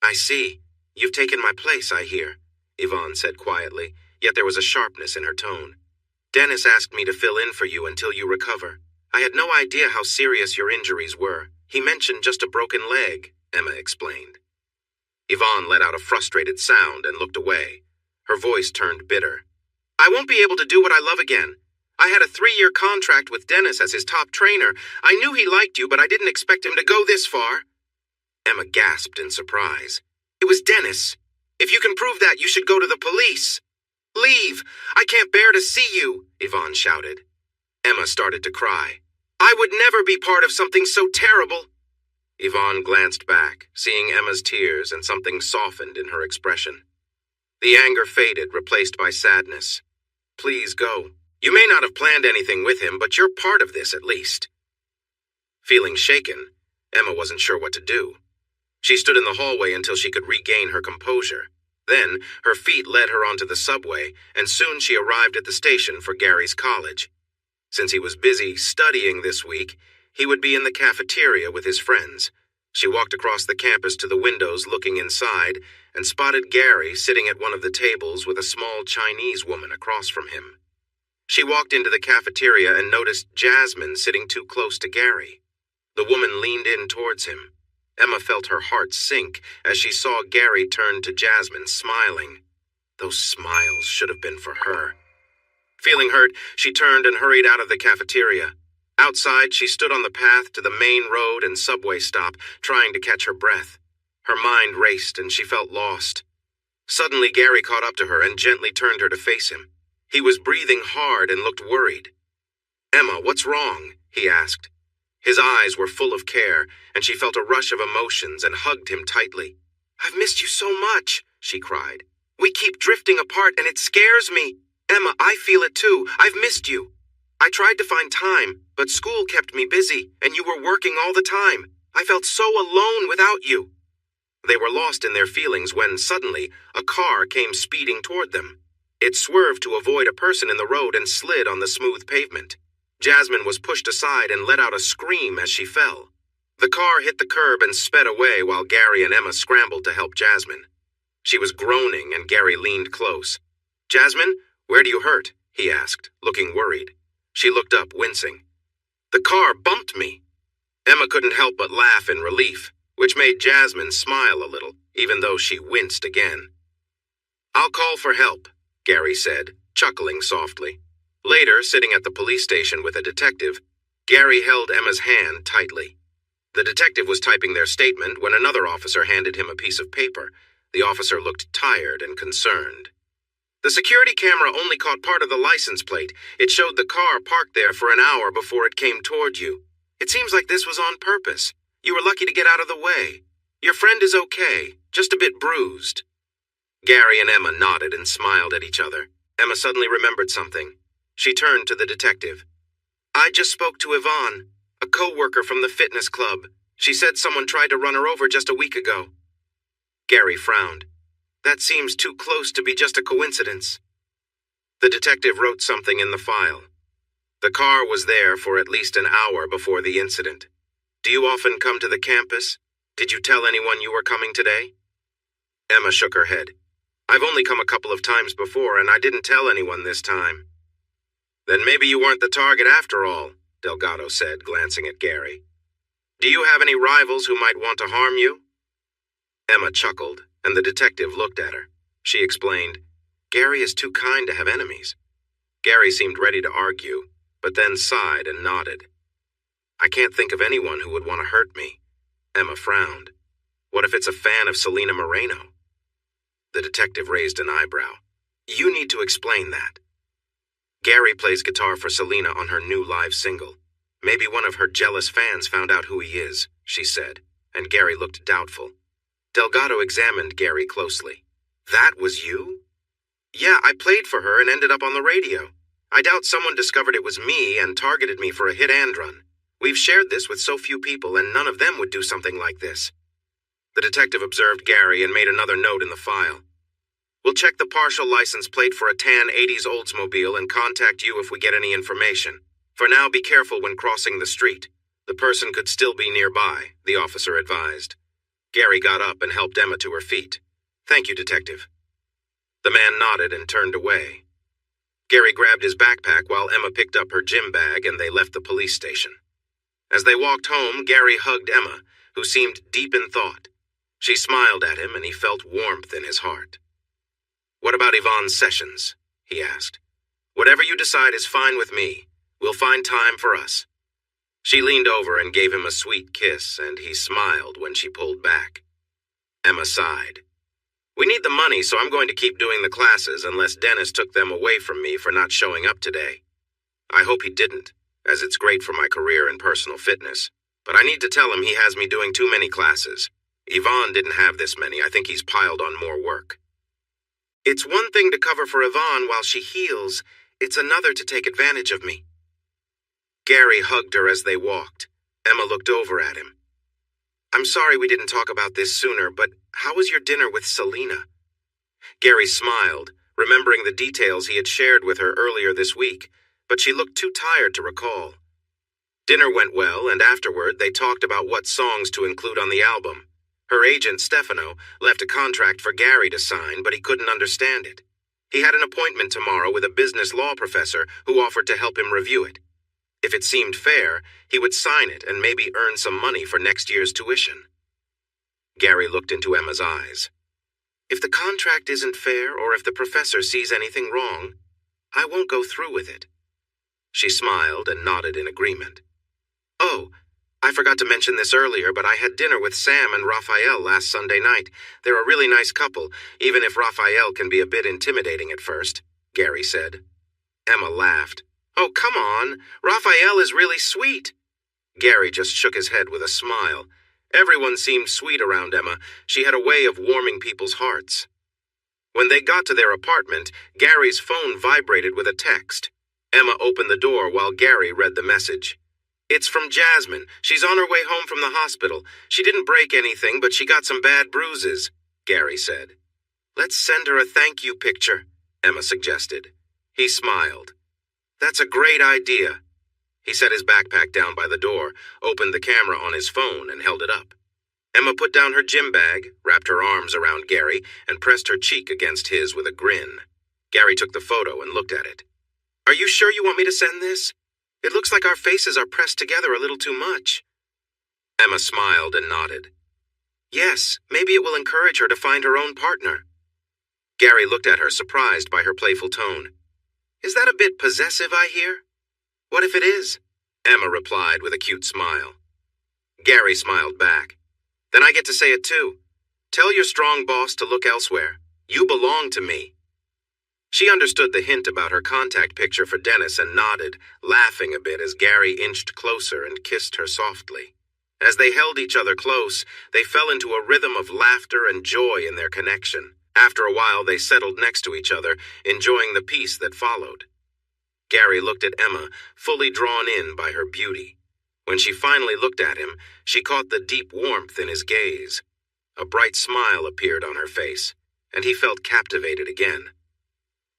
I see. You've taken my place, I hear, Yvonne said quietly, yet there was a sharpness in her tone. Dennis asked me to fill in for you until you recover. I had no idea how serious your injuries were. He mentioned just a broken leg, Emma explained. Yvonne let out a frustrated sound and looked away. Her voice turned bitter. I won't be able to do what I love again. I had a 3-year contract with Dennis as his top trainer. I knew he liked you, but I didn't expect him to go this far. Emma gasped in surprise. It was Dennis. If you can prove that, you should go to the police. Leave! I can't bear to see you, Yvonne shouted. Emma started to cry. I would never be part of something so terrible. Yvonne glanced back, seeing Emma's tears, and something softened in her expression. The anger faded, replaced by sadness. Please go. You may not have planned anything with him, but you're part of this at least. Feeling shaken, Emma wasn't sure what to do. She stood in the hallway until she could regain her composure. Then, her feet led her onto the subway, and soon she arrived at the station for Gary's college. Since he was busy studying this week, he would be in the cafeteria with his friends. She walked across the campus to the windows looking inside, and spotted Gary sitting at one of the tables with a small Chinese woman across from him. She walked into the cafeteria and noticed Jasmine sitting too close to Gary. The woman leaned in towards him. Emma felt her heart sink as she saw Gary turn to Jasmine, smiling. Those smiles should have been for her. Feeling hurt, she turned and hurried out of the cafeteria. Outside, she stood on the path to the main road and subway stop, trying to catch her breath. Her mind raced and she felt lost. Suddenly, Gary caught up to her and gently turned her to face him. He was breathing hard and looked worried. Emma, what's wrong? He asked. His eyes were full of care, and she felt a rush of emotions and hugged him tightly. "I've missed you so much," she cried. "We keep drifting apart and it scares me. Emma, I feel it too. I've missed you. I tried to find time, but school kept me busy, and you were working all the time. I felt so alone without you." They were lost in their feelings when, suddenly, a car came speeding toward them. It swerved to avoid a person in the road and slid on the smooth pavement. Jasmine was pushed aside and let out a scream as she fell. The car hit the curb and sped away while Gary and Emma scrambled to help Jasmine. She was groaning and Gary leaned close. "Jasmine, where do you hurt?" he asked, looking worried. She looked up, wincing. "The car bumped me." Emma couldn't help but laugh in relief, which made Jasmine smile a little, even though she winced again. "I'll call for help," Gary said, chuckling softly. Later, sitting at the police station with a detective, Gary held Emma's hand tightly. The detective was typing their statement when another officer handed him a piece of paper. The officer looked tired and concerned. "The security camera only caught part of the license plate. It showed the car parked there for an hour before it came toward you. It seems like this was on purpose. You were lucky to get out of the way. Your friend is okay, just a bit bruised." Gary and Emma nodded and smiled at each other. Emma suddenly remembered something. She turned to the detective. "I just spoke to Yvonne, a co-worker from the fitness club. She said someone tried to run her over just a week ago." Gary frowned. "That seems too close to be just a coincidence." The detective wrote something in the file. "The car was there for at least an hour before the incident. Do you often come to the campus? Did you tell anyone you were coming today?" Emma shook her head. "I've only come a couple of times before, and I didn't tell anyone this time." "Then maybe you weren't the target after all," Delgado said, glancing at Gary. "Do you have any rivals who might want to harm you?" Emma chuckled, and the detective looked at her. She explained, "Gary is too kind to have enemies." Gary seemed ready to argue, but then sighed and nodded. "I can't think of anyone who would want to hurt me." Emma frowned. "What if it's a fan of Selena Moreno?" The detective raised an eyebrow. "You need to explain that." "Gary plays guitar for Selena on her new live single. Maybe one of her jealous fans found out who he is," she said, and Gary looked doubtful. Delgado examined Gary closely. "That was you?" "Yeah, I played for her and ended up on the radio. I doubt someone discovered it was me and targeted me for a hit and run. We've shared this with so few people, and none of them would do something like this." The detective observed Gary and made another note in the file. "We'll check the partial license plate for a tan 80s Oldsmobile and contact you if we get any information. For now, be careful when crossing the street. The person could still be nearby," the officer advised. Gary got up and helped Emma to her feet. "Thank you, Detective." The man nodded and turned away. Gary grabbed his backpack while Emma picked up her gym bag and they left the police station. As they walked home, Gary hugged Emma, who seemed deep in thought. She smiled at him and he felt warmth in his heart. "What about Yvonne Sessions?" he asked. "Whatever you decide is fine with me. We'll find time for us." She leaned over and gave him a sweet kiss, and he smiled when she pulled back. Emma sighed. "We need the money, so I'm going to keep doing the classes unless Dennis took them away from me for not showing up today. I hope he didn't, as it's great for my career in personal fitness. But I need to tell him he has me doing too many classes. Yvonne didn't have this many. I think he's piled on more work." "It's one thing to cover for Yvonne while she heals. It's another to take advantage of me." Gary hugged her as they walked. Emma looked over at him. "I'm sorry we didn't talk about this sooner, but how was your dinner with Selena?" Gary smiled, remembering the details he had shared with her earlier this week, but she looked too tired to recall. Dinner went well, and afterward they talked about what songs to include on the album. Her agent, Stefano, left a contract for Gary to sign, but he couldn't understand it. He had an appointment tomorrow with a business law professor who offered to help him review it. If it seemed fair, he would sign it and maybe earn some money for next year's tuition. Gary looked into Emma's eyes. "If the contract isn't fair or if the professor sees anything wrong, I won't go through with it." She smiled and nodded in agreement. "Oh, I forgot to mention this earlier, but I had dinner with Sam and Raphael last Sunday night. They're a really nice couple, even if Raphael can be a bit intimidating at first," Gary said. Emma laughed. "Oh, come on. Raphael is really sweet." Gary just shook his head with a smile. Everyone seemed sweet around Emma. She had a way of warming people's hearts. When they got to their apartment, Gary's phone vibrated with a text. Emma opened the door while Gary read the message. "It's from Jasmine. She's on her way home from the hospital. She didn't break anything, but she got some bad bruises," Gary said. "Let's send her a thank you picture," Emma suggested. He smiled. "That's a great idea." He set his backpack down by the door, opened the camera on his phone, and held it up. Emma put down her gym bag, wrapped her arms around Gary, and pressed her cheek against his with a grin. Gary took the photo and looked at it. "Are you sure you want me to send this? It looks like our faces are pressed together a little too much." Emma smiled and nodded. "Yes, maybe it will encourage her to find her own partner." Gary looked at her, surprised by her playful tone. "Is that a bit possessive, I hear?" "What if it is?" Emma replied with a cute smile. Gary smiled back. "Then I get to say it too. Tell your strong boss to look elsewhere. You belong to me." She understood the hint about her contact picture for Dennis and nodded, laughing a bit as Gary inched closer and kissed her softly. As they held each other close, they fell into a rhythm of laughter and joy in their connection. After a while, they settled next to each other, enjoying the peace that followed. Gary looked at Emma, fully drawn in by her beauty. When she finally looked at him, she caught the deep warmth in his gaze. A bright smile appeared on her face, and he felt captivated again.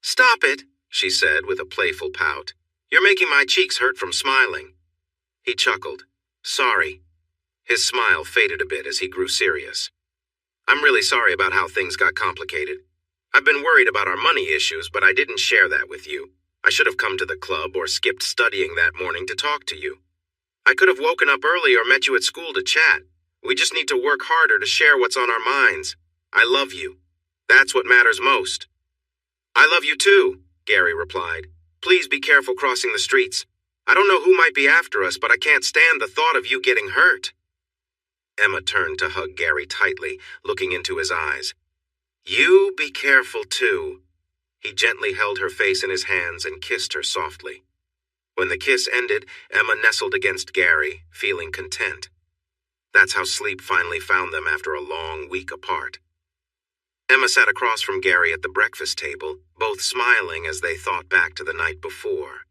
"Stop it," she said with a playful pout. "You're making my cheeks hurt from smiling." He chuckled. "Sorry." His smile faded a bit as he grew serious. "I'm really sorry about how things got complicated. I've been worried about our money issues, but I didn't share that with you. I should have come to the club or skipped studying that morning to talk to you. I could have woken up early or met you at school to chat. We just need to work harder to share what's on our minds. I love you. That's what matters most." "I love you too," Gary replied. "Please be careful crossing the streets. I don't know who might be after us, but I can't stand the thought of you getting hurt." Emma turned to hug Gary tightly, looking into his eyes. "You be careful too." He gently held her face in his hands and kissed her softly. When the kiss ended, Emma nestled against Gary, feeling content. That's how sleep finally found them after a long week apart. Emma sat across from Gary at the breakfast table, both smiling as they thought back to the night before.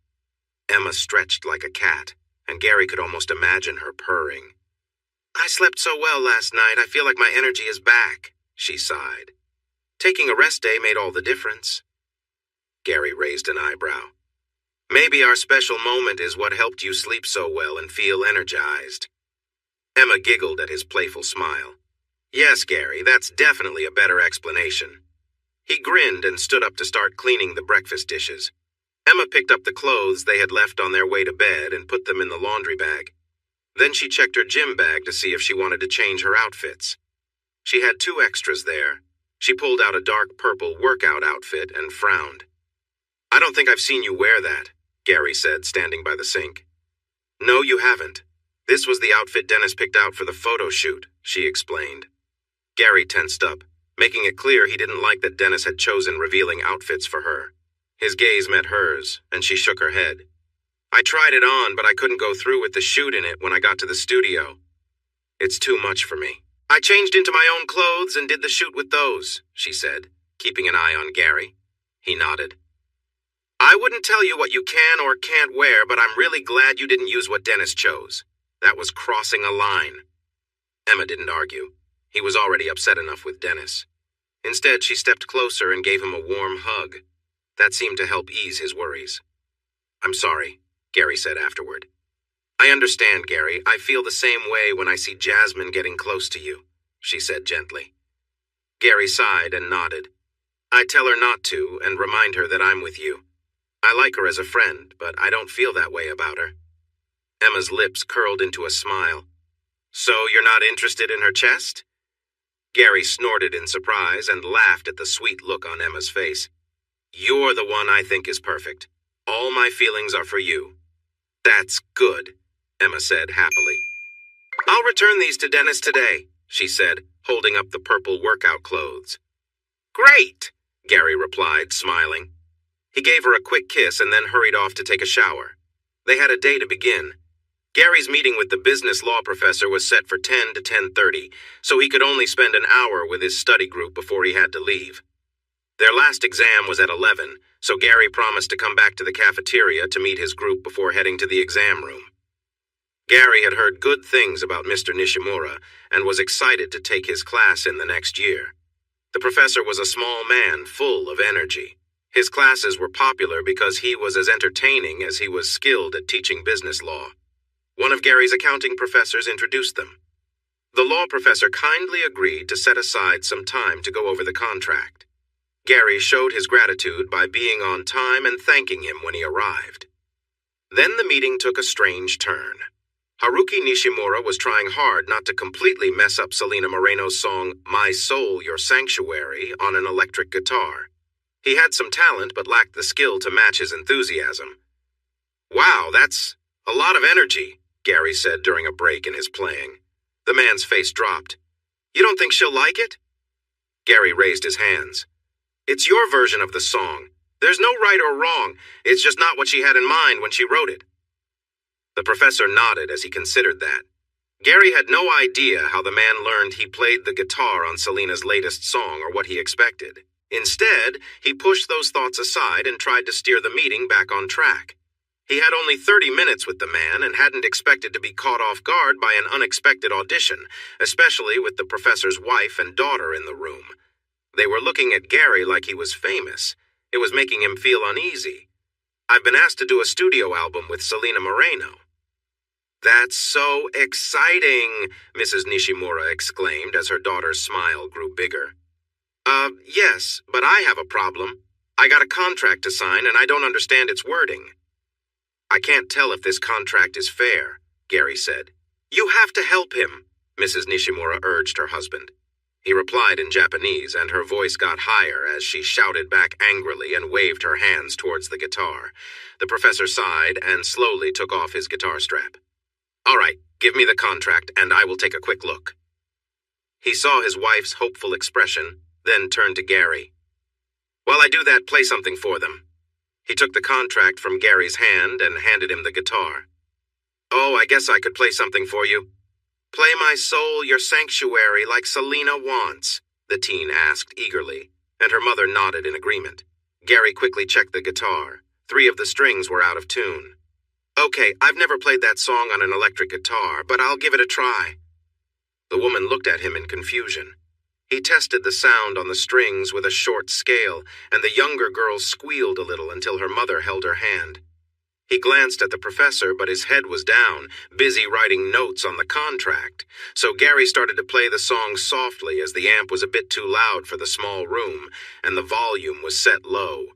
Emma stretched like a cat, and Gary could almost imagine her purring. "I slept so well last night, I feel like my energy is back," she sighed. "Taking a rest day made all the difference." Gary raised an eyebrow. "Maybe our special moment is what helped you sleep so well and feel energized." Emma giggled at his playful smile. "Yes, Gary, that's definitely a better explanation." He grinned and stood up to start cleaning the breakfast dishes. Emma picked up the clothes they had left on their way to bed and put them in the laundry bag. Then she checked her gym bag to see if she wanted to change her outfits. She had 2 extras there. She pulled out a dark purple workout outfit and frowned. "I don't think I've seen you wear that," Gary said, standing by the sink. "No, you haven't. This was the outfit Dennis picked out for the photo shoot," she explained. Gary tensed up, making it clear he didn't like that Dennis had chosen revealing outfits for her. His gaze met hers, and she shook her head. "I tried it on, but I couldn't go through with the shoot in it when I got to the studio. It's too much for me. I changed into my own clothes and did the shoot with those," she said, keeping an eye on Gary. He nodded. "I wouldn't tell you what you can or can't wear, but I'm really glad you didn't use what Dennis chose. That was crossing a line." Emma didn't argue. He was already upset enough with Dennis. Instead, she stepped closer and gave him a warm hug. That seemed to help ease his worries. "I'm sorry," Gary said afterward. "I understand, Gary. I feel the same way when I see Jasmine getting close to you," she said gently. Gary sighed and nodded. "I tell her not to and remind her that I'm with you. I like her as a friend, but I don't feel that way about her." Emma's lips curled into a smile. "So you're not interested in her chest?" Gary snorted in surprise and laughed at the sweet look on Emma's face. "You're the one I think is perfect. All my feelings are for you." "That's good," Emma said happily. "I'll return these to Dennis today," she said, holding up the purple workout clothes. "Great," Gary replied, smiling. He gave her a quick kiss and then hurried off to take a shower. They had a day to begin. Gary's meeting with the business law professor was set for 10 to 10:30, so he could only spend an hour with his study group before he had to leave. Their last exam was at 11, so Gary promised to come back to the cafeteria to meet his group before heading to the exam room. Gary had heard good things about Mr. Nishimura and was excited to take his class in the next year. The professor was a small man full of energy. His classes were popular because he was as entertaining as he was skilled at teaching business law. One of Gary's accounting professors introduced them. The law professor kindly agreed to set aside some time to go over the contract. Gary showed his gratitude by being on time and thanking him when he arrived. Then the meeting took a strange turn. Haruki Nishimura was trying hard not to completely mess up Selena Moreno's song My Soul, Your Sanctuary on an electric guitar. He had some talent but lacked the skill to match his enthusiasm. "Wow, that's a lot of energy," Gary said during a break in his playing. The man's face dropped. "You don't think she'll like it?" Gary raised his hands. "It's your version of the song. There's no right or wrong. It's just not what she had in mind when she wrote it." The professor nodded as he considered that. Gary had no idea how the man learned he played the guitar on Selena's latest song or what he expected. Instead, he pushed those thoughts aside and tried to steer the meeting back on track. He had only 30 minutes with the man and hadn't expected to be caught off guard by an unexpected audition, especially with the professor's wife and daughter in the room. They were looking at Gary like he was famous. It was making him feel uneasy. "I've been asked to do a studio album with Selena Moreno." "That's so exciting," Mrs. Nishimura exclaimed as her daughter's smile grew bigger. Yes, but I have a problem. I got a contract to sign and I don't understand its wording." "I can't tell if this contract is fair," Gary said. "You have to help him," Mrs. Nishimura urged her husband. He replied in Japanese, and her voice got higher as she shouted back angrily and waved her hands towards the guitar. The professor sighed and slowly took off his guitar strap. "All right, give me the contract and I will take a quick look." He saw his wife's hopeful expression, then turned to Gary. "While I do that, play something for them." He took the contract from Gary's hand and handed him the guitar. "Oh, I guess I could play something for you." "Play My Soul, Your Sanctuary like Selena wants," the teen asked eagerly, and her mother nodded in agreement. Gary quickly checked the guitar. 3 of the strings were out of tune. "Okay, I've never played that song on an electric guitar, but I'll give it a try." The woman looked at him in confusion. He tested the sound on the strings with a short scale, and the younger girl squealed a little until her mother held her hand. He glanced at the professor, but his head was down, busy writing notes on the contract, so Gary started to play the song softly as the amp was a bit too loud for the small room, and the volume was set low.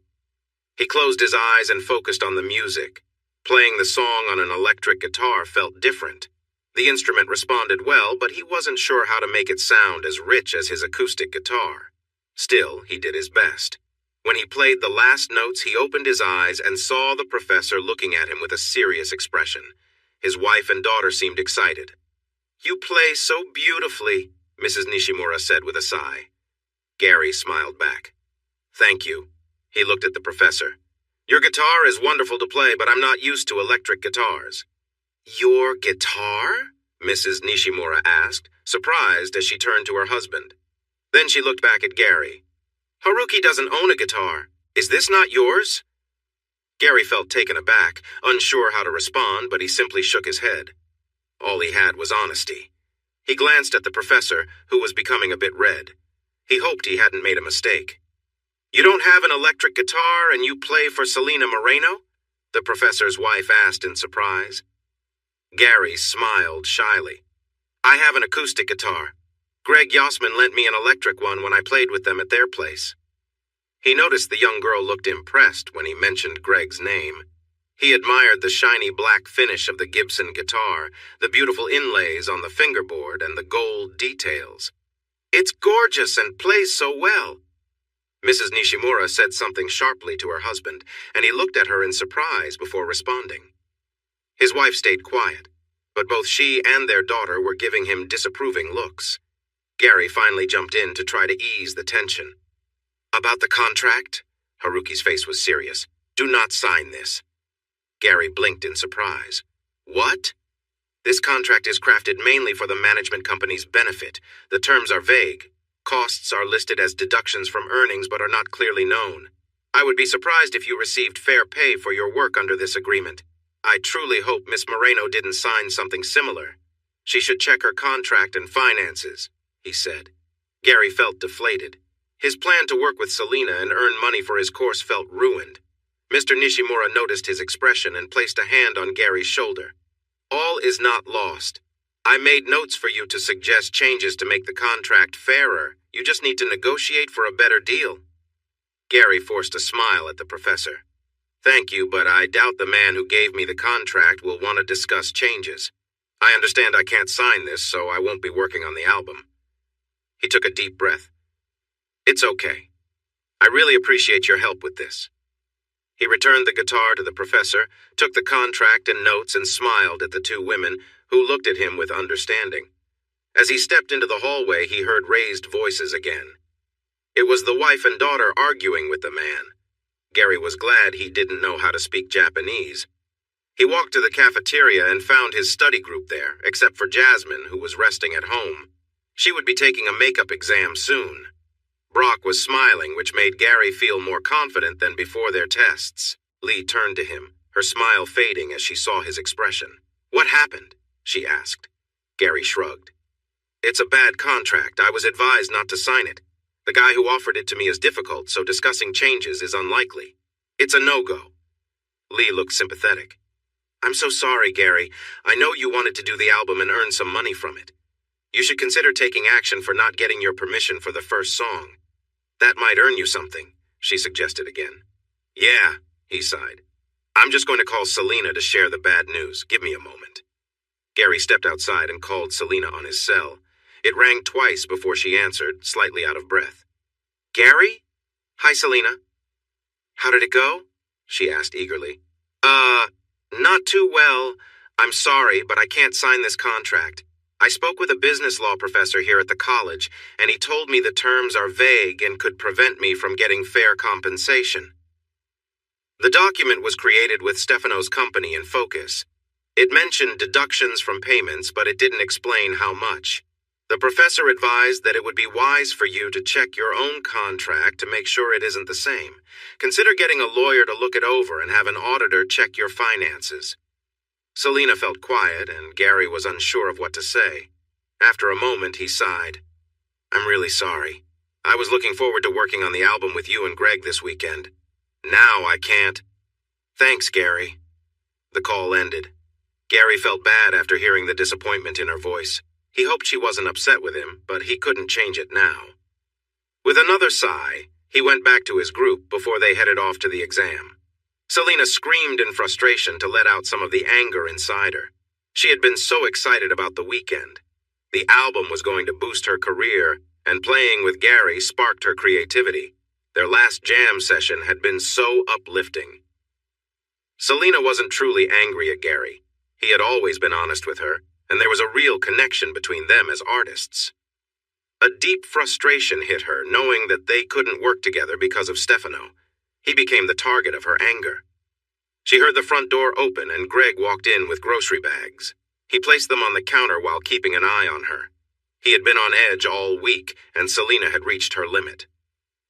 He closed his eyes and focused on the music. Playing the song on an electric guitar felt different. The instrument responded well, but he wasn't sure how to make it sound as rich as his acoustic guitar. Still, he did his best. When he played the last notes, he opened his eyes and saw the professor looking at him with a serious expression. His wife and daughter seemed excited. "You play so beautifully," Mrs. Nishimura said with a sigh. Gary smiled back. "Thank you." He looked at the professor. "Your guitar is wonderful to play, but I'm not used to electric guitars." "Your guitar?" Mrs. Nishimura asked, surprised as she turned to her husband. Then she looked back at Gary. "Haruki doesn't own a guitar. Is this not yours?" Gary felt taken aback, unsure how to respond, but he simply shook his head. All he had was honesty. He glanced at the professor, who was becoming a bit red. He hoped he hadn't made a mistake. "You don't have an electric guitar and you play for Selena Moreno?" the professor's wife asked in surprise. Gary smiled shyly. "I have an acoustic guitar. Greg Yossman lent me an electric one when I played with them at their place." He noticed the young girl looked impressed when he mentioned Greg's name. He admired the shiny black finish of the Gibson guitar, the beautiful inlays on the fingerboard, and the gold details. "It's gorgeous and plays so well." Mrs. Nishimura said something sharply to her husband, and he looked at her in surprise before responding. His wife stayed quiet, but both she and their daughter were giving him disapproving looks. Gary finally jumped in to try to ease the tension. "About the contract?" Haruki's face was serious. "Do not sign this." Gary blinked in surprise. "What?" This contract is crafted mainly for the management company's benefit. The terms are vague. Costs are listed as deductions from earnings but are not clearly known. I would be surprised if you received fair pay for your work under this agreement. I truly hope Miss Moreno didn't sign something similar. She should check her contract and finances, he said. Gary felt deflated. His plan to work with Selina and earn money for his course felt ruined. Mr. Nishimura noticed his expression and placed a hand on Gary's shoulder. All is not lost. I made notes for you to suggest changes to make the contract fairer. You just need to negotiate for a better deal. Gary forced a smile at the professor. Thank you, but I doubt the man who gave me the contract will want to discuss changes. I understand I can't sign this, so I won't be working on the album. He took a deep breath. It's okay. I really appreciate your help with this. He returned the guitar to the professor, took the contract and notes, and smiled at the two women, who looked at him with understanding. As he stepped into the hallway, he heard raised voices again. It was the wife and daughter arguing with the man. Gary was glad he didn't know how to speak Japanese. He walked to the cafeteria and found his study group there, except for Jasmine, who was resting at home. She would be taking a makeup exam soon. Brock was smiling, which made Gary feel more confident than before their tests. Lee turned to him, her smile fading as she saw his expression. What happened? She asked. Gary shrugged. It's a bad contract. I was advised not to sign it. The guy who offered it to me is difficult, so discussing changes is unlikely. It's a no-go. Lee looked sympathetic. I'm so sorry, Gary. I know you wanted to do the album and earn some money from it. You should consider taking action for not getting your permission for the first song. That might earn you something, she suggested again. Yeah, he sighed. I'm just going to call Selina to share the bad news. Give me a moment. Gary stepped outside and called Selina on his cell. It rang twice before she answered, slightly out of breath. Gary? Hi, Selina. How did it go? She asked eagerly. Not too well. I'm sorry, but I can't sign this contract. I spoke with a business law professor here at the college, and he told me the terms are vague and could prevent me from getting fair compensation. The document was created with Stefano's company in focus. It mentioned deductions from payments, but it didn't explain how much. The professor advised that it would be wise for you to check your own contract to make sure it isn't the same. Consider getting a lawyer to look it over and have an auditor check your finances. Selina felt quiet, and Gary was unsure of what to say. After a moment, he sighed. I'm really sorry. I was looking forward to working on the album with you and Greg this weekend. Now I can't. Thanks, Gary. The call ended. Gary felt bad after hearing the disappointment in her voice. He hoped she wasn't upset with him, but he couldn't change it now. With another sigh, he went back to his group before they headed off to the exam. Selina screamed in frustration to let out some of the anger inside her. She had been so excited about the weekend. The album was going to boost her career, and playing with Gary sparked her creativity. Their last jam session had been so uplifting. Selina wasn't truly angry at Gary. He had always been honest with her, and there was a real connection between them as artists. A deep frustration hit her, knowing that they couldn't work together because of Stefano. He became the target of her anger. She heard the front door open, and Greg walked in with grocery bags. He placed them on the counter while keeping an eye on her. He had been on edge all week, and Selina had reached her limit.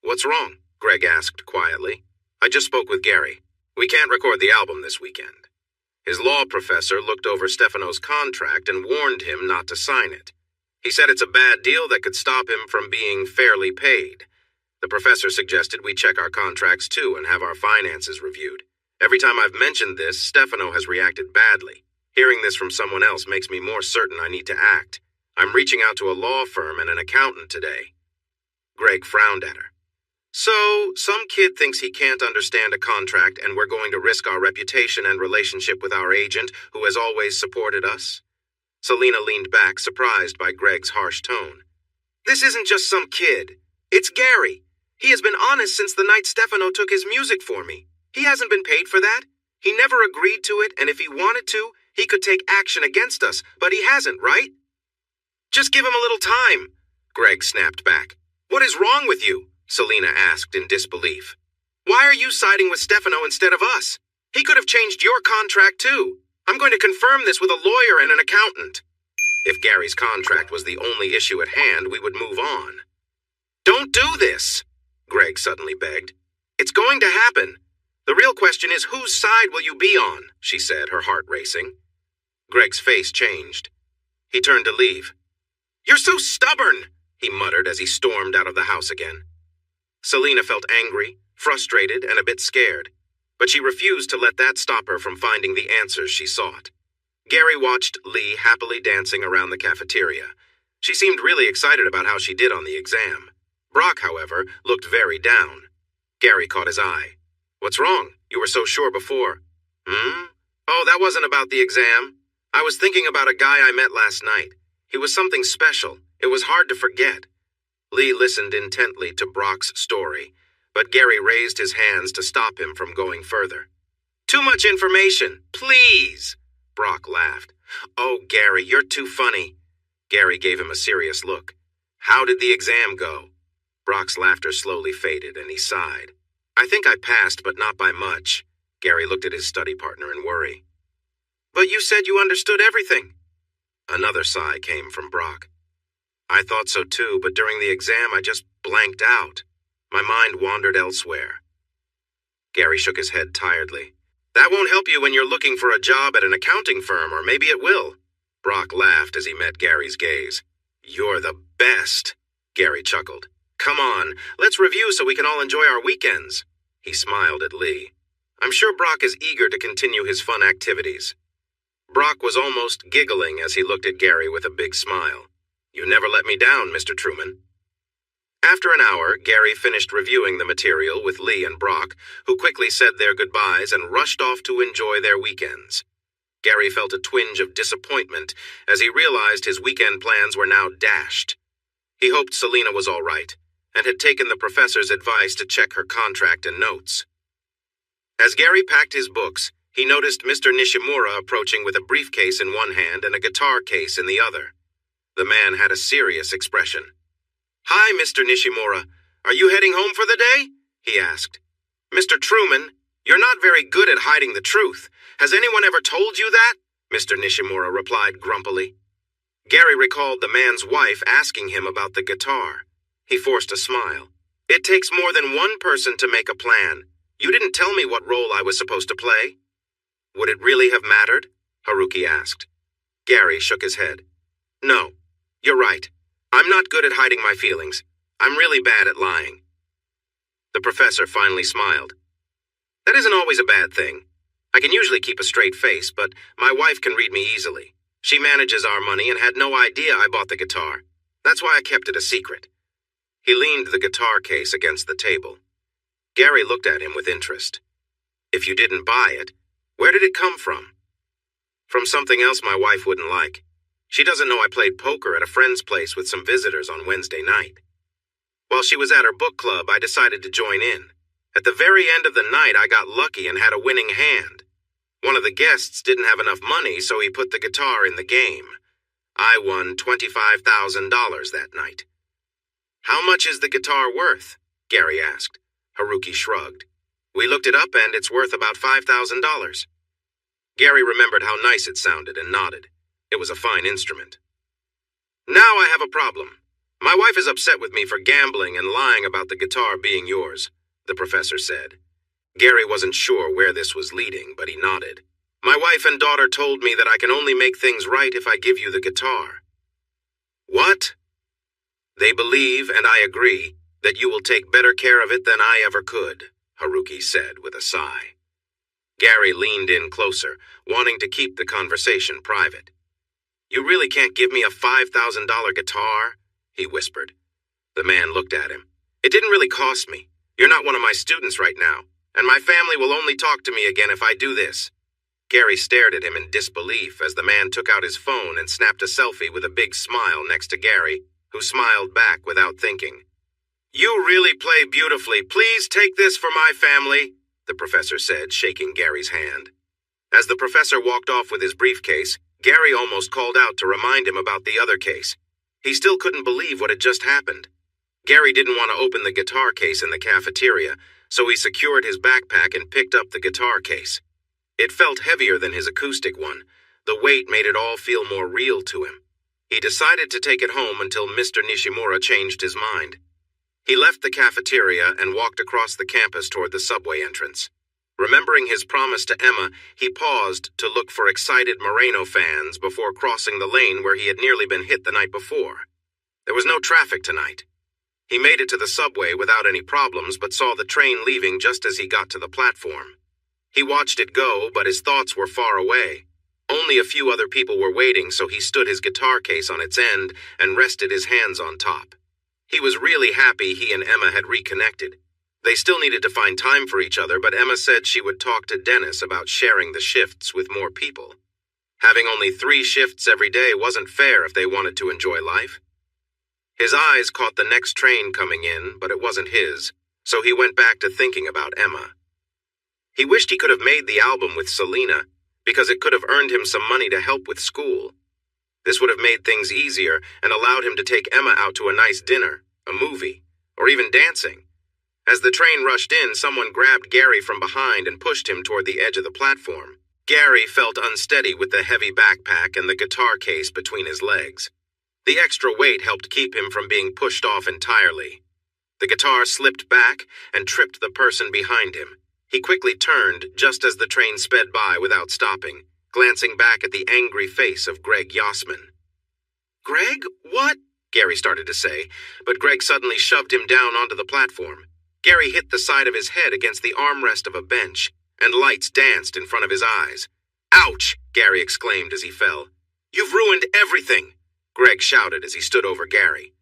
What's wrong? Greg asked quietly. I just spoke with Gary. We can't record the album this weekend. His law professor looked over Stefano's contract and warned him not to sign it. He said it's a bad deal that could stop him from being fairly paid. The professor suggested we check our contracts too and have our finances reviewed. Every time I've mentioned this, Stefano has reacted badly. Hearing this from someone else makes me more certain I need to act. I'm reaching out to a law firm and an accountant today. Greg frowned at her. So, some kid thinks he can't understand a contract and we're going to risk our reputation and relationship with our agent, who has always supported us? Selina leaned back, surprised by Greg's harsh tone. This isn't just some kid. It's Gary. He has been honest since the night Stefano took his music for me. He hasn't been paid for that. He never agreed to it, and if he wanted to, he could take action against us, but he hasn't, right? Just give him a little time, Greg snapped back. What is wrong with you? Selina asked in disbelief. Why are you siding with Stefano instead of us? He could have changed your contract too. I'm going to confirm this with a lawyer and an accountant. If Gary's contract was the only issue at hand, we would move on. Don't do this, Greg suddenly begged. It's going to happen. The real question is, whose side will you be on? She said, her heart racing. Greg's face changed. He turned to leave. You're so stubborn, he muttered as he stormed out of the house again. Selina felt angry, frustrated, and a bit scared, but she refused to let that stop her from finding the answers she sought. Gary watched Lee happily dancing around the cafeteria. She seemed really excited about how she did on the exam. Brock, however, looked very down. Gary caught his eye. What's wrong? You were so sure before. Oh, that wasn't about the exam. I was thinking about a guy I met last night. He was something special. It was hard to forget. Lee listened intently to Brock's story, but Gary raised his hands to stop him from going further. Too much information, please! Brock laughed. Oh, Gary, you're too funny. Gary gave him a serious look. How did the exam go? Brock's laughter slowly faded, and he sighed. I think I passed, but not by much. Gary looked at his study partner in worry. But you said you understood everything. Another sigh came from Brock. I thought so too, but during the exam I just blanked out. My mind wandered elsewhere. Gary shook his head tiredly. That won't help you when you're looking for a job at an accounting firm, or maybe it will. Brock laughed as he met Gary's gaze. You're the best, Gary chuckled. Come on, let's review so we can all enjoy our weekends. He smiled at Lee. I'm sure Brock is eager to continue his fun activities. Brock was almost giggling as he looked at Gary with a big smile. You never let me down, Mr. Truman. After an hour, Gary finished reviewing the material with Lee and Brock, who quickly said their goodbyes and rushed off to enjoy their weekends. Gary felt a twinge of disappointment as he realized his weekend plans were now dashed. He hoped Selina was all right, and had taken the professor's advice to check her contract and notes. As Gary packed his books, he noticed Mr. Nishimura approaching with a briefcase in one hand and a guitar case in the other. The man had a serious expression. Hi, Mr. Nishimura. Are you heading home for the day? He asked. Mr. Truman, you're not very good at hiding the truth. Has anyone ever told you that? Mr. Nishimura replied grumpily. Gary recalled the man's wife asking him about the guitar. He forced a smile. It takes more than one person to make a plan. You didn't tell me what role I was supposed to play. Would it really have mattered? Haruki asked. Gary shook his head. No, you're right. I'm not good at hiding my feelings. I'm really bad at lying. The professor finally smiled. That isn't always a bad thing. I can usually keep a straight face, but my wife can read me easily. She manages our money and had no idea I bought the guitar. That's why I kept it a secret. He leaned the guitar case against the table. Gary looked at him with interest. If you didn't buy it, where did it come from? From something else my wife wouldn't like. She doesn't know I played poker at a friend's place with some visitors on Wednesday night. While she was at her book club, I decided to join in. At the very end of the night, I got lucky and had a winning hand. One of the guests didn't have enough money, so he put the guitar in the game. I won $25,000 that night. How much is the guitar worth? Gary asked. Haruki shrugged. We looked it up and it's worth about $5,000. Gary remembered how nice it sounded and nodded. It was a fine instrument. Now I have a problem. My wife is upset with me for gambling and lying about the guitar being yours, the professor said. Gary wasn't sure where this was leading, but he nodded. My wife and daughter told me that I can only make things right if I give you the guitar. What? They believe, and I agree, that you will take better care of it than I ever could, Haruki said with a sigh. Gary leaned in closer, wanting to keep the conversation private. You really can't give me a $5,000 guitar? He whispered. The man looked at him. It didn't really cost me. You're not one of my students right now, and my family will only talk to me again if I do this. Gary stared at him in disbelief as the man took out his phone and snapped a selfie with a big smile next to Gary, who smiled back without thinking. You really play beautifully. Please take this for my family, the professor said, shaking Gary's hand. As the professor walked off with his briefcase, Gary almost called out to remind him about the other case. He still couldn't believe what had just happened. Gary didn't want to open the guitar case in the cafeteria, so he secured his backpack and picked up the guitar case. It felt heavier than his acoustic one. The weight made it all feel more real to him. He decided to take it home until Mr. Nishimura changed his mind. He left the cafeteria and walked across the campus toward the subway entrance. Remembering his promise to Emma, he paused to look for excited Moreno fans before crossing the lane where he had nearly been hit the night before. There was no traffic tonight. He made it to the subway without any problems, but saw the train leaving just as he got to the platform. He watched it go, but his thoughts were far away. Only a few other people were waiting, so he stood his guitar case on its end and rested his hands on top. He was really happy he and Emma had reconnected. They still needed to find time for each other, but Emma said she would talk to Dennis about sharing the shifts with more people. Having only 3 shifts every day wasn't fair if they wanted to enjoy life. His eyes caught the next train coming in, but it wasn't his, so he went back to thinking about Emma. He wished he could have made the album with Selena, because it could have earned him some money to help with school. This would have made things easier and allowed him to take Emma out to a nice dinner, a movie, or even dancing. As the train rushed in, someone grabbed Gary from behind and pushed him toward the edge of the platform. Gary felt unsteady with the heavy backpack and the guitar case between his legs. The extra weight helped keep him from being pushed off entirely. The guitar slipped back and tripped the person behind him. He quickly turned just as the train sped by without stopping, glancing back at the angry face of Greg Yossman. "Greg, what?" Gary started to say, but Greg suddenly shoved him down onto the platform. Gary hit the side of his head against the armrest of a bench, and lights danced in front of his eyes. "Ouch!" Gary exclaimed as he fell. "You've ruined everything!" Greg shouted as he stood over Gary.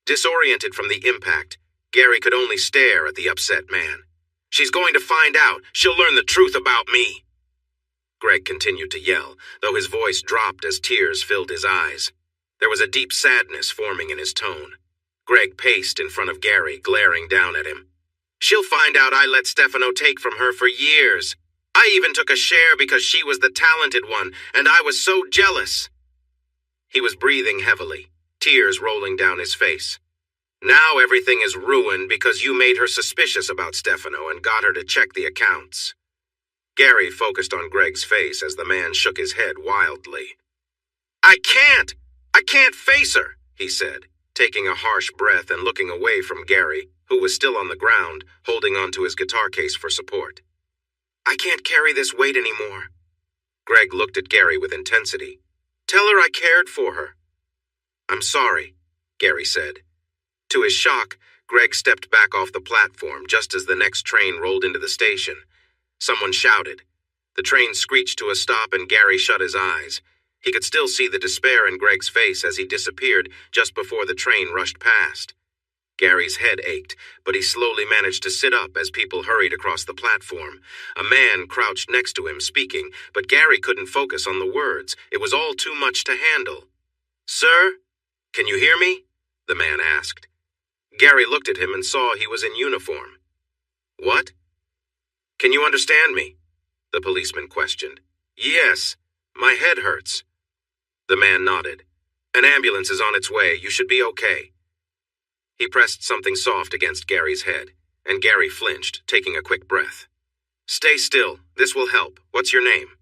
Disoriented from the impact, Gary could only stare at the upset man. "She's going to find out. She'll learn the truth about me." Greg continued to yell, though his voice dropped as tears filled his eyes. There was a deep sadness forming in his tone. Greg paced in front of Gary, glaring down at him. "She'll find out I let Stefano take from her for years. I even took a share because she was the talented one, and I was so jealous." He was breathing heavily, tears rolling down his face. "Now everything is ruined because you made her suspicious about Stefano and got her to check the accounts." Gary focused on Greg's face as the man shook his head wildly. I can't face her," he said, taking a harsh breath and looking away from Gary, who was still on the ground, holding onto his guitar case for support. "I can't carry this weight anymore." Greg looked at Gary with intensity. "Tell her I cared for her." "I'm sorry," Gary said. To his shock, Greg stepped back off the platform just as the next train rolled into the station. Someone shouted. The train screeched to a stop and Gary shut his eyes. He could still see the despair in Greg's face as he disappeared just before the train rushed past. Gary's head ached, but he slowly managed to sit up as people hurried across the platform. A man crouched next to him speaking, but Gary couldn't focus on the words. It was all too much to handle. "Sir, can you hear me?" the man asked. Gary looked at him and saw he was in uniform. "What?" "Can you understand me?" the policeman questioned. "Yes, my head hurts." The man nodded. "An ambulance is on its way. You should be okay." He pressed something soft against Gary's head, and Gary flinched, taking a quick breath. "Stay still. This will help. What's your name?"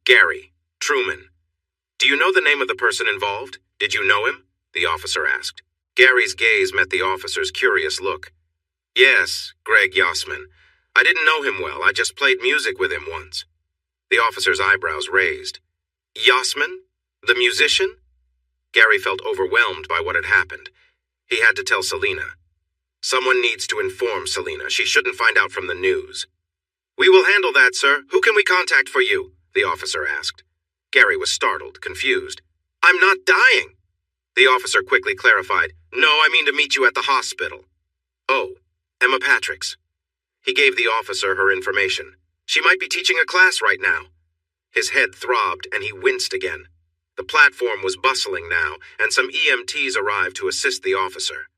Gary. Truman. "Do you know the name of the person involved? Did you know him?" the officer asked. Gary's gaze met the officer's curious look. "Yes, Greg Yossman. I didn't know him well. I just played music with him once." The officer's eyebrows raised. "Yossman? The musician?" Gary felt overwhelmed by what had happened. He had to tell Selena. "Someone needs to inform Selena. She shouldn't find out from the news." "We will handle that, sir. Who can we contact for you?" the officer asked. Gary was startled, confused. "I'm not dying." The officer quickly clarified. "No, I mean to meet you at the hospital." "Oh, Emma Patricks." He gave the officer her information. "She might be teaching a class right now." His head throbbed and he winced again. The platform was bustling now, and some EMTs arrived to assist the officer.